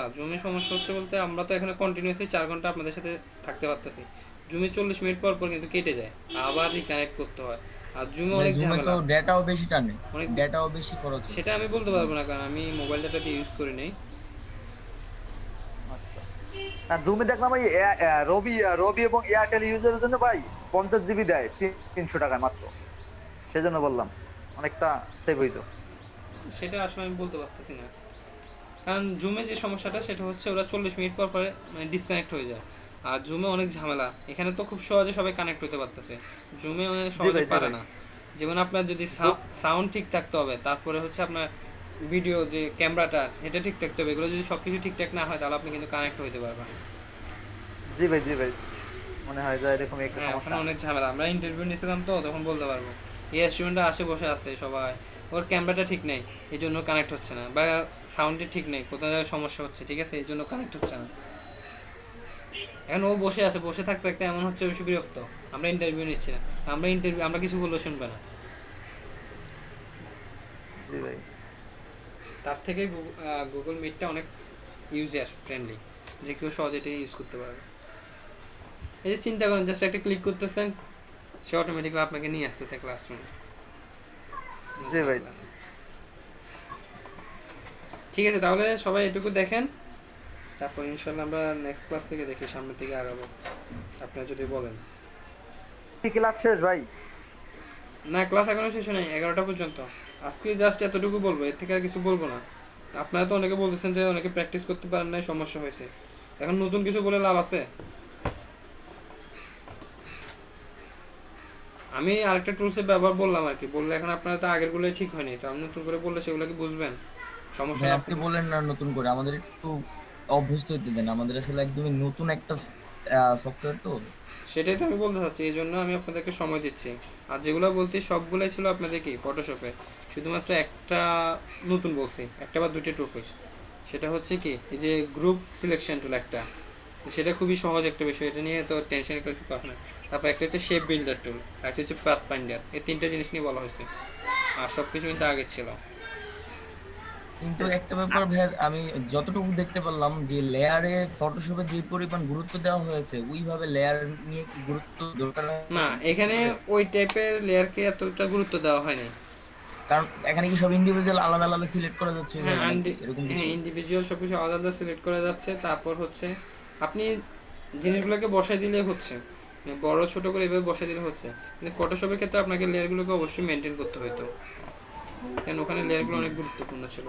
হচ্ছে বলতে আমরা তো এখানে কন্টিনিউয়াসলি 4 ঘন্টা আপনাদের সাথে থাকতে পারতেছি, জুমে 40 মিনিট পর পর কিন্তু কেটে যায়, আবার রিকানেক্ট করতে হয়। আর জুমে অনেক ঝামেলা, ডেটাও বেশি টানে, ডেটাও বেশি খরচ। সেটা আমি বলতে পারবো না, কারণ আমি মোবাইল ডাটা দিয়ে ইউজ করি নাই। আর জুমে দেখলাম ভাই রবি এবং এয়ারটেল ইউজারের জন্য ভাই 50 জিবি দেয় 300 টাকায় মাত্র, সেজন্য বললাম অনেকটা সেভ হইতো। সেটা আসলে আমি বলতে পারতেছি না, কারণ জুমে যে সমস্যাটা সেটা হচ্ছে ওরা 40 মিনিট পর পরে মানে ডিসকানেক্ট হয়ে যায়, আর জুমে অনেক ঝামেলা। এখানে তো খুব সহজে সবাই কানেক্ট হতে পারতেছে, জুমে অনেক সহজে পারে না। যেমন আপনার যদি সাউন্ড ঠিক থাকতে হবে, তারপরে হচ্ছে আপনার ভিডিও যে ক্যামেরাটা এটা ঠিক থাকতে হবে, এগুলো যদি সবকিছু ঠিকঠাক না হয় তাহলে আপনি কিন্তু কানেক্ট হতে পারবেন। জি ভাই মনে হয় যে এরকম একটা সমস্যা, অনেক ঝামেলা। আমরা ইন্টারভিউ নিয়েছিলাম তো তখন বলতে পারবো, এই স্টুডেন্টরা আসে বসে আছে সবাই, ওর ক্যামেরাটা ঠিক নেই এই জন্য কানেক্ট হচ্ছে না, বা সাউন্ডটা ঠিক নেই, কোথাও সমস্যা হচ্ছে, ঠিক আছে, এই জন্য কানেক্ট হচ্ছে না। এখন ও বসে আছে, বসে থাকতে থাকতে এমন হচ্ছে ওই বিরক্ত, আমরা ইন্টারভিউ নিচ্ছি না, আমরা কিছু বললেও শুনবে না। তার থেকে গুগল মিটটা অনেক ইউজার ফ্রেন্ডলি, যে কেউ সহজে এটা ইউজ করতে পারবে। এই যে চিন্তা করেন, জাস্ট একটা ক্লিক করতেছেন, সে অটোমেটিক্যালি আপনাকে নিয়ে আসতেছে ক্লাসরুমে। জি ভাই ঠিক আছে, তাহলে সবাই এটুকু দেখেন, তারপর ইনশাআল্লাহ আমরা নেক্সট ক্লাস থেকে দেখি, সামনের দিকে আগাবো আপনারা যদি বলেন। ক্লাস শেষ ভাই? না, ক্লাস এখনো শেষ হয়নি, 11টা পর্যন্ত। আজকে জাস্ট এতটুকু বলবো, এর থেকে আর কিছু বলবো না। আপনারা তো অনেকে বলতেছেন যে অনেকে প্র্যাকটিস করতে পারেন না, সমস্যা হয়েছে। এখন নতুন কিছু বলে লাভ আছে? আমি আরেকটা টুলসের ব্যবহার বললাম আর কি, বললে এখন আপনারা তো আগের গুলোই ঠিক হয়নি, তো আমি নতুন করে বললে সেগুলো কি বুঝবেন? সমস্যা ভাই না আজকে বলেন না নতুন করে, আমাদের একটু অভ্যস্ত হইতে দেন, আমাদের আসলে একদমই নতুন একটা সফটওয়্যার তো। সেটাই তো আমি বলতে চাচ্ছি, এই জন্য আমি আপনাদেরকে সময় দিচ্ছি। আর যেগুলো বলছি সবগুলোই ছিল আপনাদের কি ফটোশপে, শুধুমাত্র একটা নতুন বলছি, একটা বা দুইটা টুল। সেটা হচ্ছে কি এই যে গ্রুপ সিলেকশন টুল একটা, সেটা খুবই সহজ একটা বিষয়, এটা নিয়ে তো টেনশন কিছু কথা না। তারপর একটা হচ্ছে শেপ বিল্ডার টুল, একটা হচ্ছে পাথ ফাইন্ডার, এই তিনটা জিনিস নিয়ে বলা হয়েছে। আর সব কিছু কিন্তু আগের ছিল। কিন্তু একটা ব্যাপার ভাই, আমি যতটুকু দেখতে পারলাম যে লেয়ারে ফটোশপে যে পরিমাণ গুরুত্ব দেওয়া হয়েছে, ওইভাবে লেয়ার নিয়ে কি গুরুত্ব দরকার না, এখানে ওই টাইপের লেয়ারকে এতটা গুরুত্ব দেওয়া হয়নি। কারণ এখানে কি সব ইন্ডিভিজুয়াল আলাদা আলাদা সিলেক্ট করা যাচ্ছে হ্যাঁ, এরকম কিছু? ইন্ডিভিজুয়াল সব কিছু আলাদা আলাদা সিলেক্ট করা যাচ্ছে। তারপর হচ্ছে আপনি জিনিসগুলোকে বসাই দিলে হচ্ছে, মানে বড় ছোট করে এভাবে বসাই দিলে হচ্ছে। কিন্তু ফটোশপের ক্ষেত্রে আপনাকে লেয়ারগুলোকে অবশ্যই মেনটেন করতে হতো, কারণ ওখানে লেয়ারগুলো অনেক গুরুত্বপূর্ণ ছিল।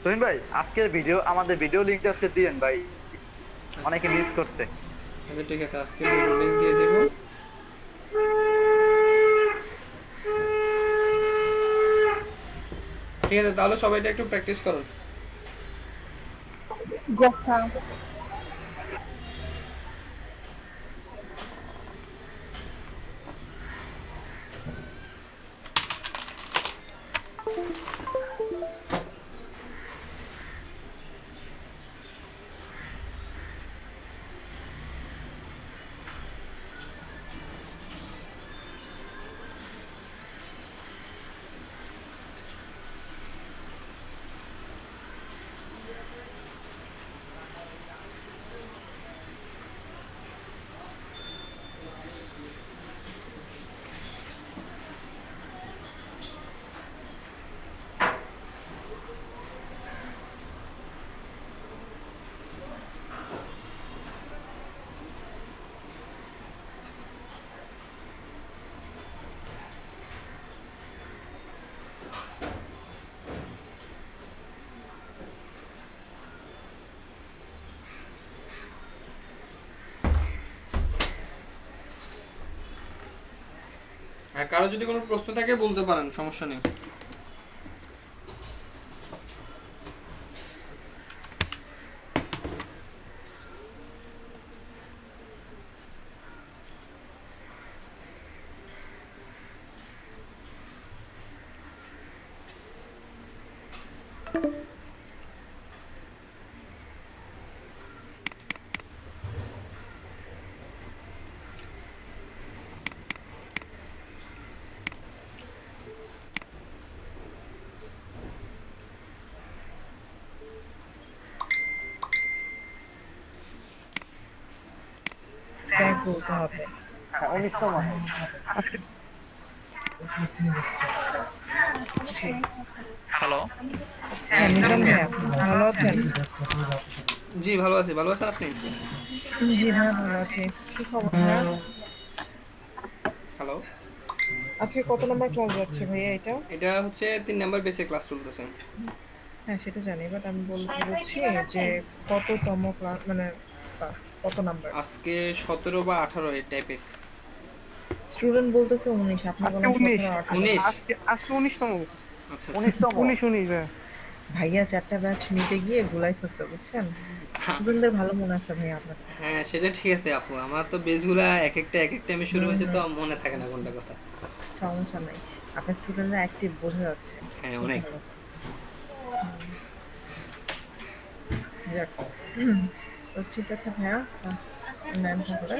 তুহিন ভাই আজকের আমাদের ভিডিও লিংকটা আজকে দিয়েন ভাই, অনেকে মিস করছে। আচ্ছা ঠিক আছে, আজকে লিংক দিয়ে দেবো। ঠিক আছে, তাহলে সবাইটা একটু প্র্যাকটিস করুন। আর কারো যদি কোনো প্রশ্ন থাকে বলতে পারেন, সমস্যা নেই। বলতে হবে। 19তম। হ্যালো, ভালো আছেন? জি ভালো আছি, ভালো আছেন আপনি? জি হ্যাঁ ভালো আছি। কি খবর ভাইয়া? হ্যালো, আজকে কত নম্বর ক্লাস যাচ্ছে ভাইয়া এটা? এটা হচ্ছে 3 নাম্বার বেসে ক্লাস চলতেছে। হ্যাঁ সেটা জানি, বাট আমি বলছি যে কততম ক্লাস, মানে ক্লাস কত নাম্বার? আজকে 17 বা 18 এই টাইপের। স্টুডেন্ট বলতেছে 19, আপনি বলেন 17 19। আজকে 19তম। আচ্ছা 19তম। 19 ভাইয়া 4টা ব্যাচ নিতে গিয়ে ভুলাই ফেলছে বুঝছেন। স্টুডেন্টদের ভালো মনে আছে ভাইয়া আপনার? হ্যাঁ সেটা ঠিক আছে আপু, আমার তো বেসগুলা এক একটা টাইমে শুরু হয়েছে, তো মনে থাকে না কোনটা কথা। সমস্যা নাই, আপনার স্টুডেন্টরা অ্যাক্টিভ বোঝা যাচ্ছে। হ্যাঁ অনেক। যাক, তো ঠিক আছে ভাইয়া, নেন তাহলে।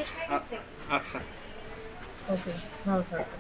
আচ্ছা। ওকে, ভালো থাকবেন।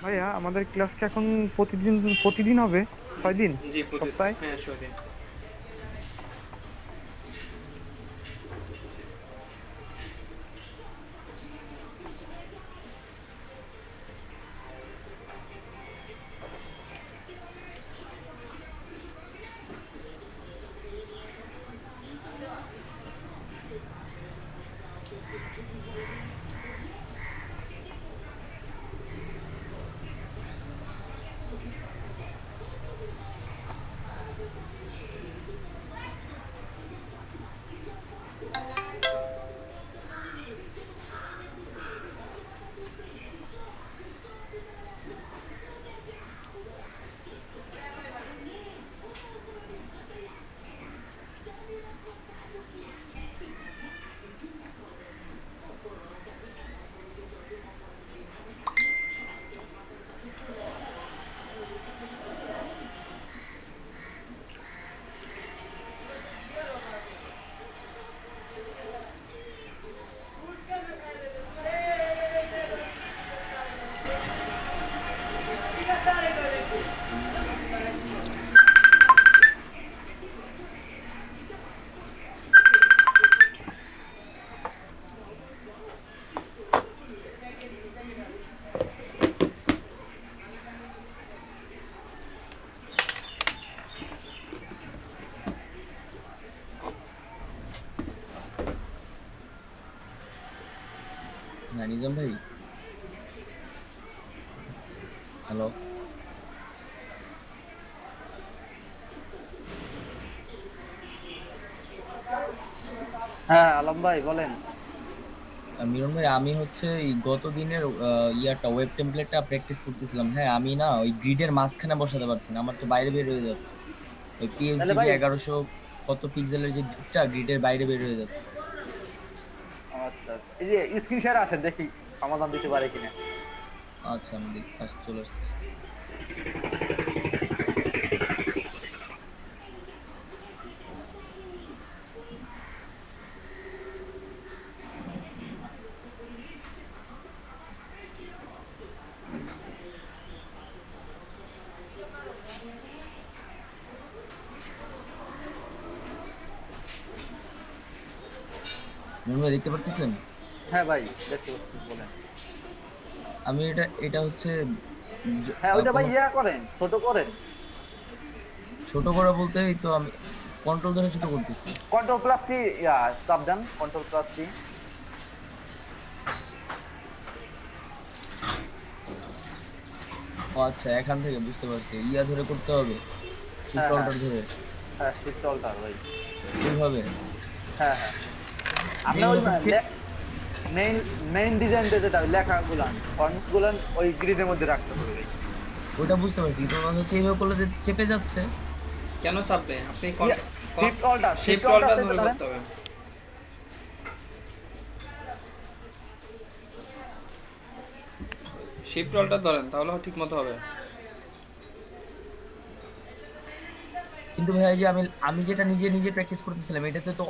ভাইয়া আমাদের ক্লাস কি এখন প্রতিদিন প্রতিদিন হবে 6 দিন জি সপ্তাহে? হ্যাঁ সদিন। না নিজাম ভাই, হ্যালো। হ্যাঁ আলম ভাই বলেন। মিলন ভাই, আমি হচ্ছে এই গত দিনের ইয়ারটা ওয়েব টেমপ্লেটটা প্র্যাকটিস করতেছিলাম। হ্যাঁ, আমি না ওই গ্রিডের মাঝখানে বসাতে পারছি না, আমার তো বাইরে বের হয়ে যাচ্ছে। ওই পিএইচডি তাহলে যে ভাই 1100 কত পিক্সেলের যে গ্রিডটা, গ্রিডের বাইরে বের হয়ে যাচ্ছে। আচ্ছা এই যে স্ক্রিন শেয়ার আসেন, দেখি সমাধান দিতে পারে কিনা। আচ্ছা, আমি দেখি চলে আসতেছি। মিলন ভাই দেখতে পারতেছেন? হ্যাঁ ভাই দেখতে পাচ্ছি, বলেন। আমি এটা হচ্ছে হ্যাঁ ওইটা ভাই ইয়া করেন, ছোট করেন। ছোট করা বলতে এই তো আমি কন্ট্রোল ধরে ছোট করতেছি। কন্ট্রোল প্লাস সি, ইয়া চাপ দেন, কন্ট্রোল প্লাস সি। ও আচ্ছা, এখান থেকে বুঝতে পারছি, ইয়া ধরে করতে হবে, শিফট হ্যাঁ অল্টার ধরে। হ্যাঁ শিফট অল্টার ভাই। এইভাবে? হ্যাঁ হ্যাঁ আপনি ওই মেইন মেইন ডিজাইনটা যেটা লেখাগুলো ফন্টগুলো ওই গ্রিডের মধ্যে রাখতে হবে ভাই। ওটা বুঝতে পারছি, তো হচ্ছে এইভাবে করলে যে চেপে যাচ্ছে। কেন চাপবে? আপনি শিফট অল্টার শিফট অল্টার ধরে করতে হবে। শিফট অল্টার ধরেন, তাহলে ঠিক মতো হবে। কিন্তু ভাই যে আমি যেটা নিজে নিজে প্র্যাকটিস করতেছিলাম, এটাতে তো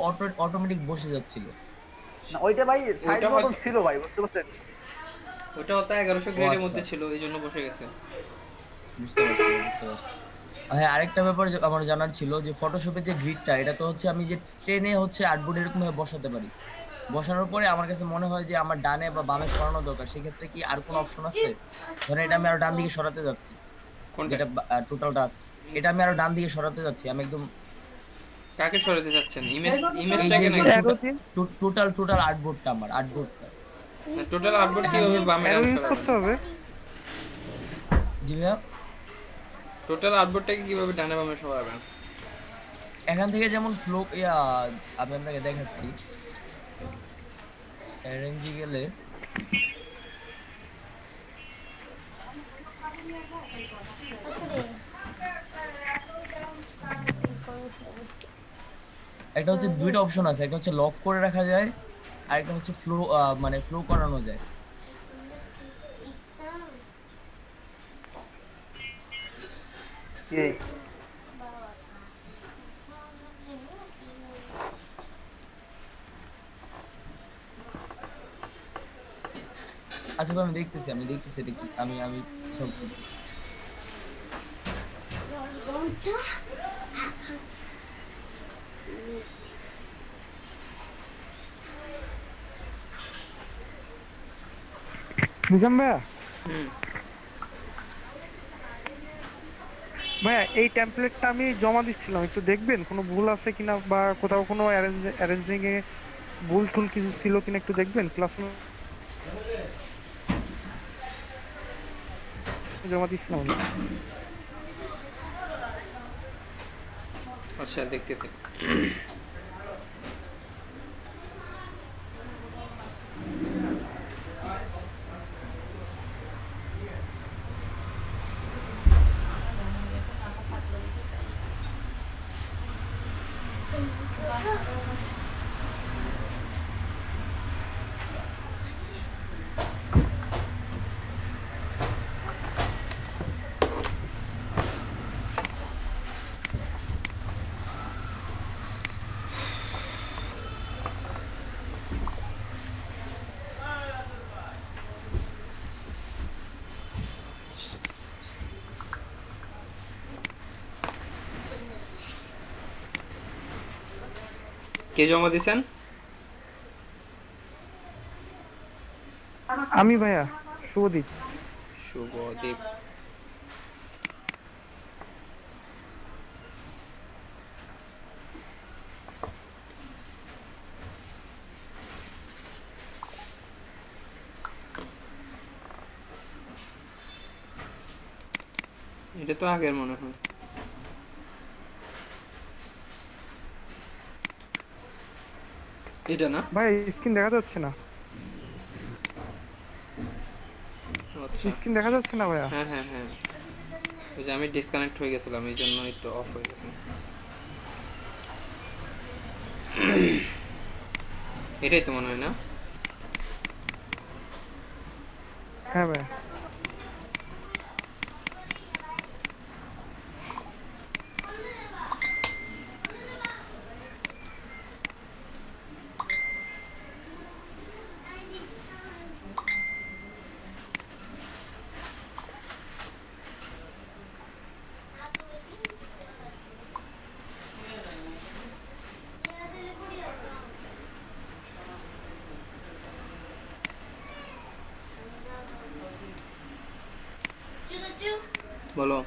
অটোমেটিক বসে যাচ্ছিল। না ওইটা ভাই সাইড ওইটা বাটন ছিল ভাই, বুঝতে পারছেন? ওটা হয়তো 1100 গ্রেডের মধ্যে ছিল, এই জন্য বসে গেছে। বুঝতে পারছি। হ্যাঁ, আরেকটা ব্যাপার আমার জানার ছিল যে ফটোশপে যে গ্রিডটা, এটা তো হচ্ছে আমি যে ট্রেনে হচ্ছে আর্টবোর্ড এরকম ভাবে বসাতে পারি, বসানোর পরে আমার কাছে মনে হয় যে আমার ডানে বা বামে সরানো দরকার, সেক্ষেত্রে কি আর কোনো অপশন আছে? ধরেন এটা আমি আরো ডান দিকে সরাতে যাচ্ছি, কোনটা? যেটা টোটালটা আছে, এটা আমি আরো ডান দিকে সরাতে যাচ্ছি, আমি একদম কাকে সরাতে যাচ্ছেন? এই ইমেজটাকে যে নাকি? টোটাল আর্টবোর্ডটা, আমার আর্টবোর্ডটা। টোটাল আউটপুট কিভাবে বামে অ্যারো ডানে ইউজ সরাবেন? করতে হবে। জি ভাইয়া, টোটাল আউটপুটটাকে কিভাবে ডানে বামে সরাবেন? এখান থেকে যেমন ফ্লো, আমি আপনাকে দেখাচ্ছি, অ্যারেঞ্জে গেলে একটা হচ্ছে দুইটা অপশন আছে, একটা হচ্ছে লক করে রাখা যায়, আর একটা হচ্ছে ফ্লো, মানে ফ্লো করানো যায়। এই আচ্ছা ভাই, আমি দেখতেছি এটা কি, আমি সব করতেছি। নিজাম ভাইয়া, হুম। ভাইয়া এই টেমপ্লেটটা আমি জমা দিচ্ছিলাম, একটু দেখবেন কোনো ভুল আছে কিনা, বা কোথাও কোনো অ্যারেঞ্জিং এ ভুল টুল কিছু ছিল কিনা একটু দেখবেন। ক্লাস জমা দিচ্ছিলাম আমি। আচ্ছা, দেখতেছি। কে জমা দিছেন? আমি ভাইয়া, শুভদীপ। শুভদীপ। এটা তো আগের মনে হয়। এটা না? ভাই স্ক্রিন দেখা যাচ্ছে না, আচ্ছা, স্ক্রিন দেখা যাচ্ছে না ভাইয়া। হ্যাঁ হ্যাঁ হ্যাঁ, ওই যে আমি ডিসকানেক্ট হয়ে গেছিলাম, এই জন্য একটু অফ হয়ে গেছে। এটাই তো মনে হয় না? হ্যাঁ ভাইয়া। বলো।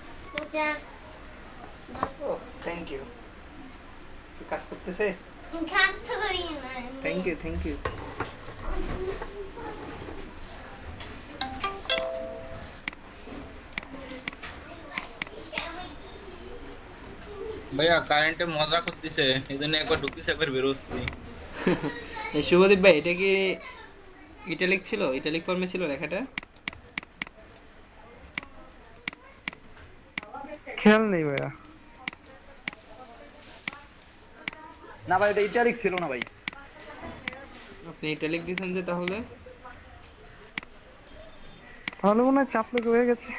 Thank you. কাজ করতেছে? Thank you thank you. ভাইয়া কারেন্টে মজা করতেছে, এই জন্য একবার ঢুকতেছে একবার বেরোচ্ছি। এই শুভদীপ ভাই, এটা কি ইটালিক ছিল? ইটালিক ফর্মে ছিল লেখাটা? খেয়াল নেই ভাইয়া। না ভাই, এটা ইটালিক ছিল না ভাই। আপনি ইটালিক দিয়েছেন যে, তাহলে তাহলে মনে হয় চাপ লেগে হয়ে গেছে।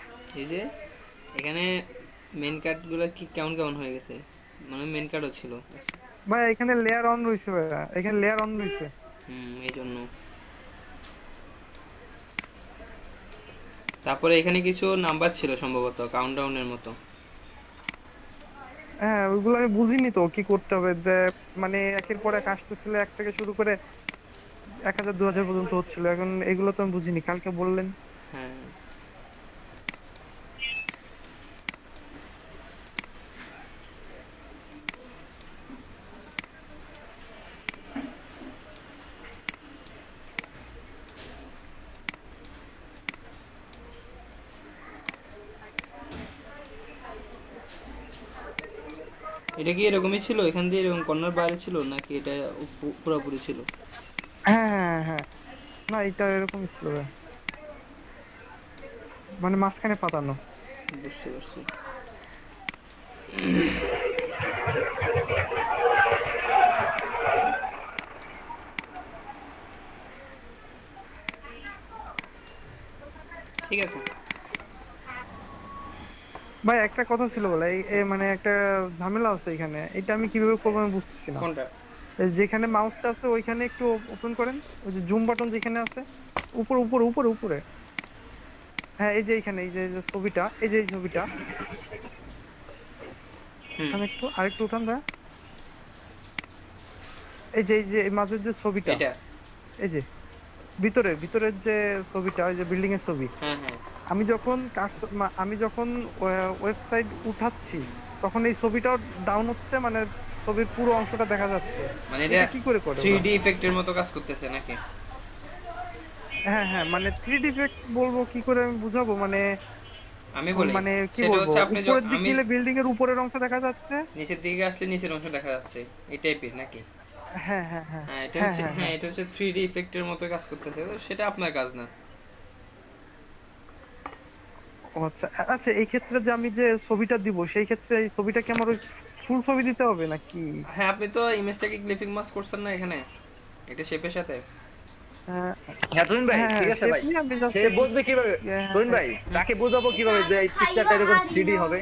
এই যে এখানে মেন কার্ডগুলো কি কেমন কেমন হয়ে গেছে, মানে মেন কার্ডও ছিল। ভাই এখানে লেয়ার অন রয়েছে ভাইয়া, এখানে লেয়ার অন রয়েছে। এই জন্য। তারপরে এখানে কিছু নাম্বার ছিল সম্ভবত, কাউন্টডাউনের মতো। হ্যাঁ ওইগুলো আমি বুঝিনি তো কি করতে হবে, যে মানে একের পর এক আসতেছিল, এক থেকে শুরু করে 1000 2000 পর্যন্ত হচ্ছিল, এখন এগুলো তো আমি বুঝিনি, কালকে বললেন। হ্যাঁ এটা কি এরকমই ছিল, এখান দিয়ে এরকম কর্নার বাইরে ছিল নাকি এটা পুরোপুরি ছিল? হ্যাঁ হ্যাঁ হ্যাঁ, না এটা এরকম ছিল ভাই। মানে মাঝখানে পাতানো। বুঝতে পারছি। ঠিক আছে ভাই একটা কথা ছিল বলে, মানে একটা ঝামেলা আছে এখানে, এটা আমি কিভাবে করবো আমি বুঝতেছি না। কোনটা? এই যেখানে মাউসটা আছে ওইখানে একটু ওপেন করেন, ওই যে জুম বাটন যেখানে আছে, উপরে উপরে উপরে উপরে, হ্যাঁ এই যে এইখানে, এই যে এই যে ছবিটা, এই যে এই ছবিটা, এখানে একটু আরেকটু উঠান দা, এই যে এই মাঝের যে ছবিটা, এটা এই যে ভিতরের যে ছবিটা, ওই যে বিল্ডিং এর ছবি, হ্যাঁ হ্যাঁ আমি যখন ওয়েবসাইট উঠাচ্ছি তখন এই ছবিটাও ডাউন হচ্ছে, মানে ছবির পুরো অংশটা দেখা যাচ্ছে। মানে এটা কি করে করে 3D ইফেক্টের মতো কাজ করতেছে নাকি? হ্যাঁ হ্যাঁ, মানে 3D ইফেক্ট বলবো কি করে আমি বুঝাবো, মানে আমি বলি মানে কি সেটা বলবো, হচ্ছে আপনি উপরের দিক আমি গেলে বিল্ডিং এর উপরের অংশ দেখা যাচ্ছে, নিচের দিকে আসলে নিচের অংশ দেখা যাচ্ছে, এই টাইপের নাকি? হ্যাঁ হ্যাঁ হ্যাঁ হ্যাঁ এটা হচ্ছে, হ্যাঁ এটা হচ্ছে 3D ইফেক্টের মতো কাজ করতেছে, তো সেটা আপনার কাজ না। ও আচ্ছা আচ্ছা, এই ক্ষেত্রে যে আমি যে ছবিটা দিব সেই ক্ষেত্রে এই ছবিটা কি আমার ওই ফুল ছবি দিতে হবে নাকি? হ্যাঁ আপনি তো ইমেজটাকে গ্লিফিং মাস্ক করছেন না এখানে এটা শেপের সাথে? হ্যাঁ তুমিন ভাই ঠিক আছে ভাই, সে বুঝবে কিভাবে তুমিন ভাই, তাকে বোঝাবো কিভাবে যে এই পিকচারটা এরকম 3D হবে?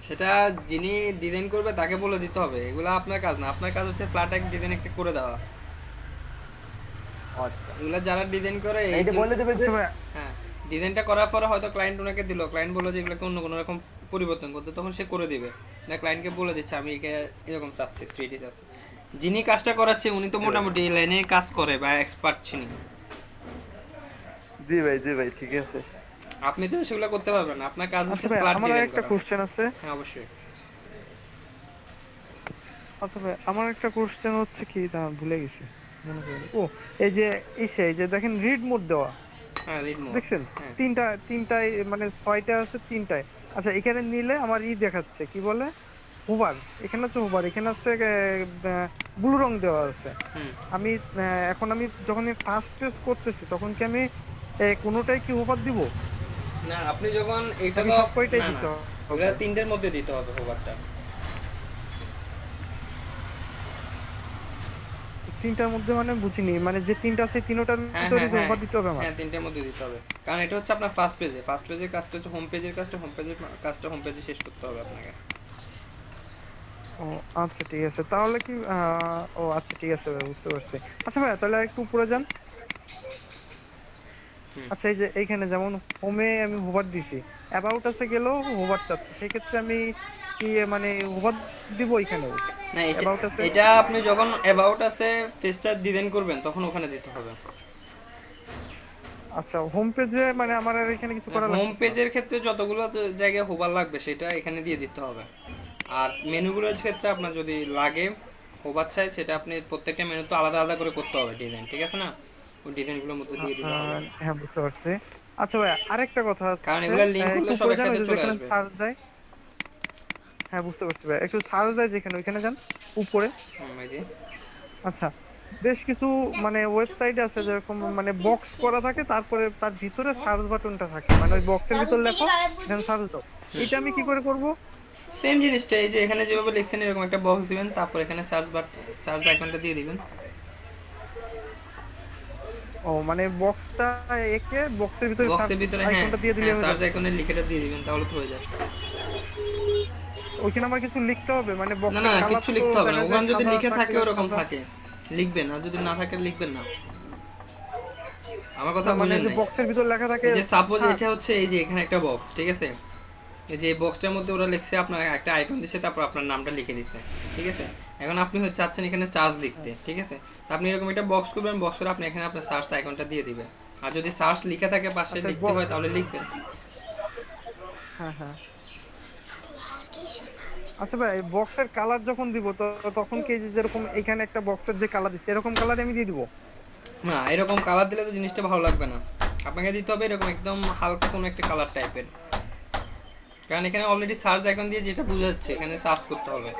সেটা যিনি ডিজাইন করবে তাকে বলে দিতে হবে, এগুলো আপনার কাজ না। আপনার কাজ হচ্ছে ফ্ল্যাট এক ডিজাইন একটা করে দেওয়া। আচ্ছা এগুলা যারা ডিজাইন করে এইটা বলে দেবে যে হ্যাঁ ডিজাইনটা করার পরে হয়তো ক্লায়েন্ট ওনাকে দিল, ক্লায়েন্ট বললো যে এগুলোকে অন্য কোনো রকম পরিবর্তন করতে, তখন সে করে দিবে না, ক্লায়েন্টকে বলে দিচ্ছে আমি এরকম চাচ্ছি 3D চাচ্ছি। যিনি কাজটা করাচ্ছে উনি তো মোটামুটি এই লাইনে কাজ করে বা এক্সপার্ট ছিলেন। জি ভাই ঠিক আছে। আপনি তো সেগুলো করতে পারবেন না, আপনার কাজ হচ্ছে ভাই ফ্ল্যাট আমার ডিজাইন একটা করা। কোশ্চেন আছে। হ্যাঁ অবশ্যই। আচ্ছা ভাই আমার একটা কোশ্চেন হচ্ছে কি, তা ভুলে গেছি, মনে করি। ও এই যে এই যে দেখেন রিড মোড দেওয়া, হ্যাঁ রিড মোড দেখছেন তিনটায় মানে 6টা আছে 3টায়। আচ্ছা এখানে নিলে আমার দেখাচ্ছে কি বলে হোভার, এখানে হচ্ছে হোভার, এখানে হচ্ছে ব্লু রং দেওয়া আছে। আমি এখন আমি যখন ফার্স্ট পেজ করতেছি তখন কি আমি কোনোটাই কি হোভার দিব না? আপনি যখন এটা তো সবকয়টাই দিতে হবে, এটা তিনটার মধ্যে দিতে হবে হোভারটা। তিনটার মধ্যে মানে বুঝিনি, মানে যে তিনটা আছে তিনটার ভিতরে হোভার দিতে হবে আমার? হ্যাঁ তিনটার মধ্যে দিতে হবে, কারণ এটা হচ্ছে আপনার ফার্স্ট পেজের কাজটা হচ্ছে হোম পেজের কাজটা, হোম পেজে শেষ করতে হবে আপনাকে। ও আচ্ছা ঠিক আছে, তাহলে কি ও আচ্ছা ঠিক আছে ভাই বুঝতে পারছি। আচ্ছা ভাই তাহলে একটু উপরে যান। আচ্ছা এই যে এইখানে যেমন হোমে আমি হোভার দিছি, অ্যাবাউট আছে গেলেও হোভার চাচ্ছি, সেক্ষেত্রে আমি কি মানে হোভার দিব এখানে? না এটা আপনি যখন অ্যাবাউট আছে পেজটা ডিজাইন করবেন তখন ওখানে দিতে হবে। আচ্ছা হোম পেজে মানে আমার আর এখানে কিছু করা লাগবে? হোম পেজের ক্ষেত্রে যতগুলো জায়গায় হোভার লাগবে সেটা এখানে দিয়ে দিতে হবে। আর মেনুগুলোর ক্ষেত্রে আপনার যদি লাগে হোভার চাই, সেটা আপনি প্রত্যেকটা মেনু তো আলাদা আলাদা করে করতে হবে ডিজাইন, ঠিক আছে না? ওই ডিজাইনগুলোর মধ্যে দিয়ে দিতে হবে। হ্যাঁ বুঝতে পারছি। আচ্ছা ভাই আরেকটা কথা, কারণ এগুলা লিংক করলে সব একসাথে চলে আসবে। সার্চ দেয়, হ্যাঁ বুঝতে পারছি ভাই, একটু সার্চ দেয় যেখানে ওইখানে যান উপরে। এই যে আচ্ছা বেশ কিছু মানে ওয়েবসাইট আছে যেরকম মানে বক্স করা থাকে, তারপরে তার ভিতরে সার্চ বাটনটা থাকে, মানে ওই বক্সের ভিতর লেখো দেন সার্চ দাও, এটা আমি কি করে করব? সেম জিনিসটা, এই যে এখানে যেভাবে লিখছেন এরকম একটা বক্স দিবেন, তারপর এখানে সার্চ আইকনটা দিয়ে দিবেন। ও মানে বক্সটা একে বক্সের ভিতরে আইকনটা দিয়ে দিলে সার্চ আইকনের লিখেটা দিয়ে দিবেন, তাহলে তো হয়ে যাচ্ছে। ওইখানে আমার কিছু লিখতে হবে মানে না না কিছু লিখতে হবে না, ওখানে যদি লিখে থাকে ওরকম থাকে লিখবেন, আর যদি না থাকে লিখবেন না। আমার কথা বুঝেন না? বক্সের ভিতর লেখা থাকে যে সাপোজ এটা হচ্ছে এই যে এখানে একটা বক্স, ঠিক আছে? এই যে এই বক্সটার মধ্যে ওরা লিখছে, আপনার একটা আইকন দিচ্ছে, তারপর আপনার নামটা লিখে দিচ্ছে, ঠিক আছে। এখন আপনি হচ্ছে চাচ্ছেন এখানে চার্জ লিখতে, ঠিক আছে। তো আপনি এরকম একটা বক্স করবেন, বক্স করে আপনি এখানে আপনার সার্চ আইকনটা দিয়ে দিবেন। আর যদি সার্চ লিখে থাকে পাশে আচ্ছা, লিখতে হয় তাহলে লিখবেন। হ্যাঁ হ্যাঁ। আচ্ছা ভাই, বক্সের কালার যখন দিব তো তখন কি যে যেরকম এখানে একটা বক্সের যে কালার দিচ্ছে এরকম কালার আমি দিয়ে দিব? না, এরকম কালার দিলে তো জিনিসটা ভালো লাগবে না, আপনাকে দিতে হবে এরকম একদম হালকা কোনো একটা কালার টাইপের, কারণ এখানে অলরেডি সার্চ আইকন দিয়ে যেটা বোঝাচ্ছে এখানে সার্চ করতে হবে।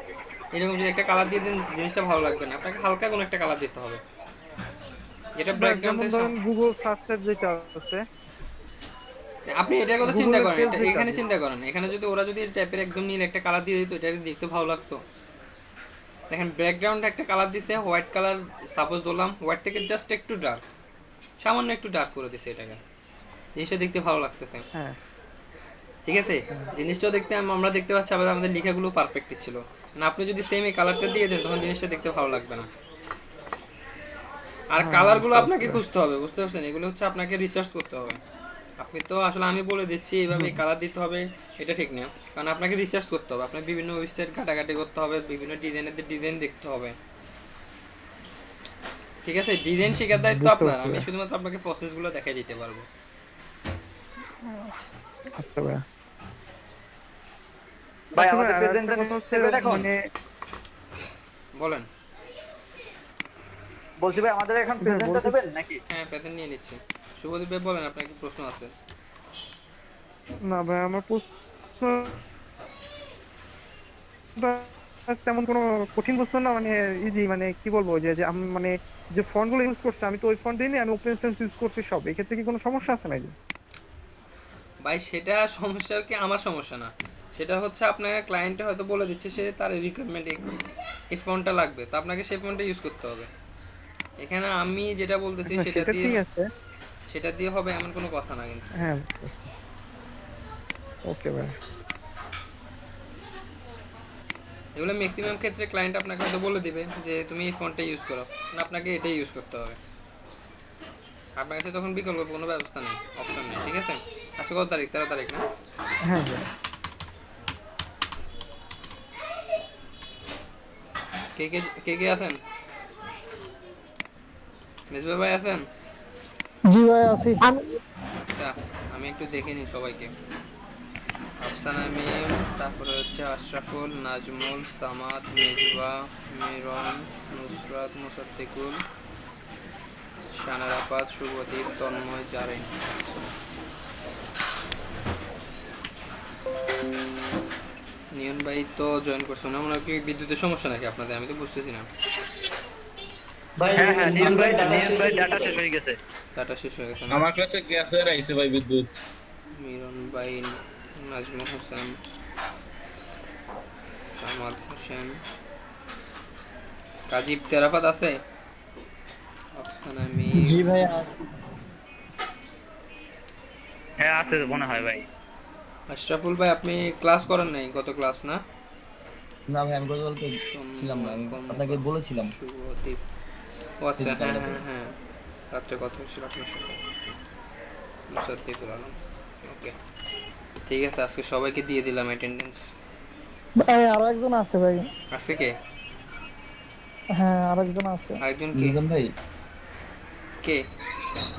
এরকম যদি একটা কালার দিয়ে দেন জিনিসটা ভালো লাগবে না, আপনাকে হালকা কোনো একটা কালার দিতে হবে, যেটা ব্যাকগ্রাউন্ড যেমন ধরেন গুগল সার্চের যেটা আছে, আপনি এটার কথা চিন্তা করেন, এটা Google-এর এখানে page চিন্তা করেন, এখানে যদি ওরা যদি টাইপের একদম নীল একটা কালার দিয়ে দিত, এটা দেখতে ভালো লাগতো। দেখেন ব্যাকগ্রাউন্ডে একটা কালার দিছে, হোয়াইট কালার সাপোজ ধরলাম, হোয়াইট থেকে জাস্ট একটু ডার্ক, সামান্য একটু ডার্ক করে দিছে, এটাকে জিনিসটা দেখতে ভালো লাগতেছে। হ্যাঁ ঠিক আছে, জিনিসটাও দেখতে আমরা দেখতে পাচ্ছি, আবার আমাদের লেখাগুলো পারফেক্ট ছিল না। আপনি যদি সেম এই কালারটা দিয়ে দেন তখন জিনিসটা দেখতে ভালো লাগবে না। আর কালারগুলো আপনাকে খুঁজতে হবে, বুঝতে পারছেন, এগুলো হচ্ছে আপনাকে রিসার্চ করতে হবে। আপনি তো আসলে আমি বলে দিচ্ছি এইভাবে কালার দিতে হবে, এটা ঠিক না, কারণ আপনাকে রিসার্চ করতে হবে, আপনার বিভিন্ন ওয়েবসাইট ঘাটাঘাটি করতে হবে, বিভিন্ন ডিজাইনের ডিজাইন দেখতে হবে, ঠিক আছে। ডিজাইন শেখার দায়িত্ব আপনার, আমি শুধুমাত্র আপনাকে প্রসেসগুলো দেখাই দিতে পারবো। আচ্ছা ভাই। ভাই আচ্ছা আমাদের ভাই, প্রেজেন্টেশন হচ্ছে এখন মানে বলেন। বলছি ভাই আমাদের এখন প্রেজেন্টটা দেবেন নাকি? হ্যাঁ, প্যাটার্ন নিয়ে নিচ্ছি। শুভদীপ ভাই বলেন, আপনার কি প্রশ্ন আছে? না ভাই, আমার প্রশ্ন তেমন কোনো কঠিন প্রশ্ন না, মানে ইজি, মানে কি বলবো যে যে আমি মানে যে ফন্ট গুলো ইউজ করছি আমি তো ওই ফন্ট দিইনি, আমি ওপেন সেন্স ইউজ করছি সব, এক্ষেত্রে কি কোনো সমস্যা আছে নাকি? ভাই সেটা সমস্যা কি আমার সমস্যা না, সেটা হচ্ছে আপনার ক্লায়েন্টে হয়তো বলে দিচ্ছে সে তার রিকোয়ারমেন্ট এই ফন্টটা লাগবে, তো আপনাকে সেই ফন্টটা ইউজ করতে হবে। এখানে আমি যেটা বলতেছি সেটা দিয়ে ঠিক আছে, সেটা দিয়ে হবে এমন কোনো কথা না কিন্তু। হ্যাঁ ওকে ভাই। এগুলো ম্যাক্সিমাম ক্ষেত্রে ক্লায়েন্ট আপনাকে হয়তো বলে দিবে যে তুমি এই ফন্টটা ইউজ করো, না আপনাকে এটাই ইউজ করতে হবে, আপনার কাছে তখন বিকল্প কোনো ব্যবস্থা নেই, অপশন নেই, ঠিক আছে। আজকে কত তারিখ? 13 তারিখ না? হ্যাঁ ভাই। কে কে কে কে আছেন? মেজবা ভাই আছেন? জি ভাই আছি। আচ্ছা, আমি একটু দেখে নিই সবাইকে। আফসানা মিম, তারপরে হচ্ছে আশরাফুল, নাজমুল, সামাদ, মেজবা, মিরন, নুসরাত, মুসাদ্দিকুল, শানারাফাত, শুভদীপ, তন্ময়, জারিন। নিয়ন ভাই তো জয়েন করছে না, মনে হয় কি বিদ্যুতের সমস্যা নাকি আপনাদের, আমি তো বুঝতেছি না। ভাই হ্যাঁ নিয়ন ভাই ডাটা শেষ হয়ে গেছে। ডাটা শেষ হয়ে গেছে না? আমার কাছে গ্যাসের আইছে ভাই বিদ্যুৎ। মিরন ভাই, নাজমুল হোসেন, সামাদ হোসেন, কাজী তেরাফাত আছে? আফসানা মিম, জি ভাই হ্যাঁ আছে মনে হয় ভাই। আশরাফুল ভাই আপনি ক্লাস করেন নাই গত ক্লাস না? না ভাই, আমি গতকালকে ছিলাম না, আমি আপনাকে বলেছিলাম। শুভদীপ, ও আচ্ছা, হ্যাঁ হ্যাঁ হ্যাঁ, রাত্রে কথা হয়েছিল আপনার সাথে। মুসাদ্দিকুল আলম, ওকে ঠিক আছে, আজকে সবাইকে দিয়ে দিলাম অ্যাটেন্ডেন্স। ভাই আরো একজন আছে ভাই। আজকে কে? হ্যাঁ আরেকজন আছে। আরেকজন কে? নিজাম ভাই, কে?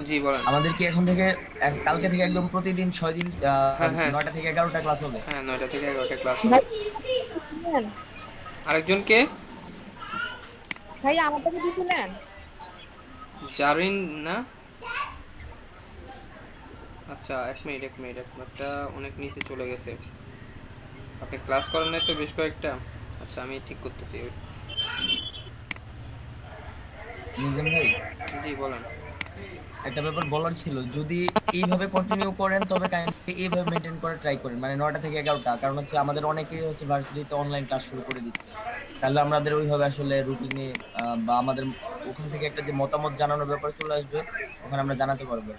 জি বলেন। আমাদের কি এখন থেকে কালকে থেকে একদম প্রতিদিন 6 দিন হ্যাঁ, হ্যাঁ। 9টা থেকে 11টা ক্লাস হবে? হ্যাঁ, 9টা থেকে 11টা ক্লাস হবে। আরেকজন কে? ভাই আমাদেরকে দিছিলেন? জারিন না? আচ্ছা, এক মিনিট একটা অনেক নিচে চলে গেছে। আপনি ক্লাস করেন নাই তো বেশ কয়েকটা? আচ্ছা, আমি ঠিক করতেছি। নিজাম ভাই, জি বলেন। একটা ব্যাপার বলার ছিল, যদি এইভাবে কন্টিনিউ করেন তবে কাইন্ডলি এইভাবে মেইনটেইন করে ট্রাই করেন, মানে 9টা থেকে 11টা, কারণ হচ্ছে আমাদের অনেকেই হচ্ছে ভার্সিটিতে অনলাইন ক্লাস শুরু করে দিচ্ছে, তাহলে আমাদের ওইভাবে আসলে রুটিনে বা আমাদের ওখান থেকে একটা যে মতামত জানানোর ব্যাপার চলে আসবে, ওখানে আমরা জানাতে পারবো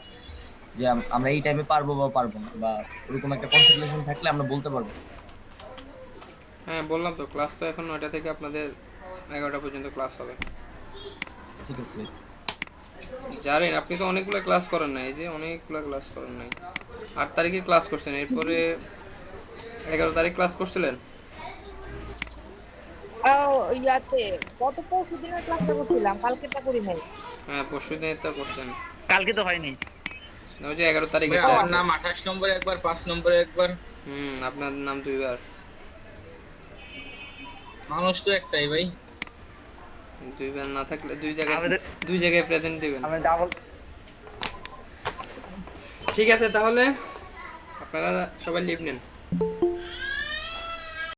যে আমরা এই টাইমে পারবো বা পারবো না, বা ওরকম একটা কনসেন্ট্রেশন থাকলে আমরা বলতে পারবো। হ্যাঁ বললাম তো, ক্লাস তো এখন 9টা থেকে আপনাদের 11টা পর্যন্ত ক্লাস হবে। ঠিক আছে। জানেন আপনি তো অনেকগুলো ক্লাস করেন নাই, এই যে অনেকগুলো ক্লাস করেন নাই। 8 তারিখে ক্লাস করছেন, এরপরে 11 তারিখ ক্লাস করছিলেন? ইয়াতে গত পরশু দিনের ক্লাসটা করছিলাম, কালকেটা করি নাই। হ্যাঁ পরশু দিন তো করছেন। কালকে তো হয়নি। ওই যে 11 তারিখে ভাই আমার নাম 28 নম্বরে একবার, 5 নম্বরে একবার। আপনার নাম দুইবার। মানুষ তো একটাই ভাই। দুইবার না থাকলে দুই জায়গায় প্রেজেন্ট দিবেন। আমি ডাবল। ঠিক আছে তাহলে আপনারা সবাই লিভ নেন।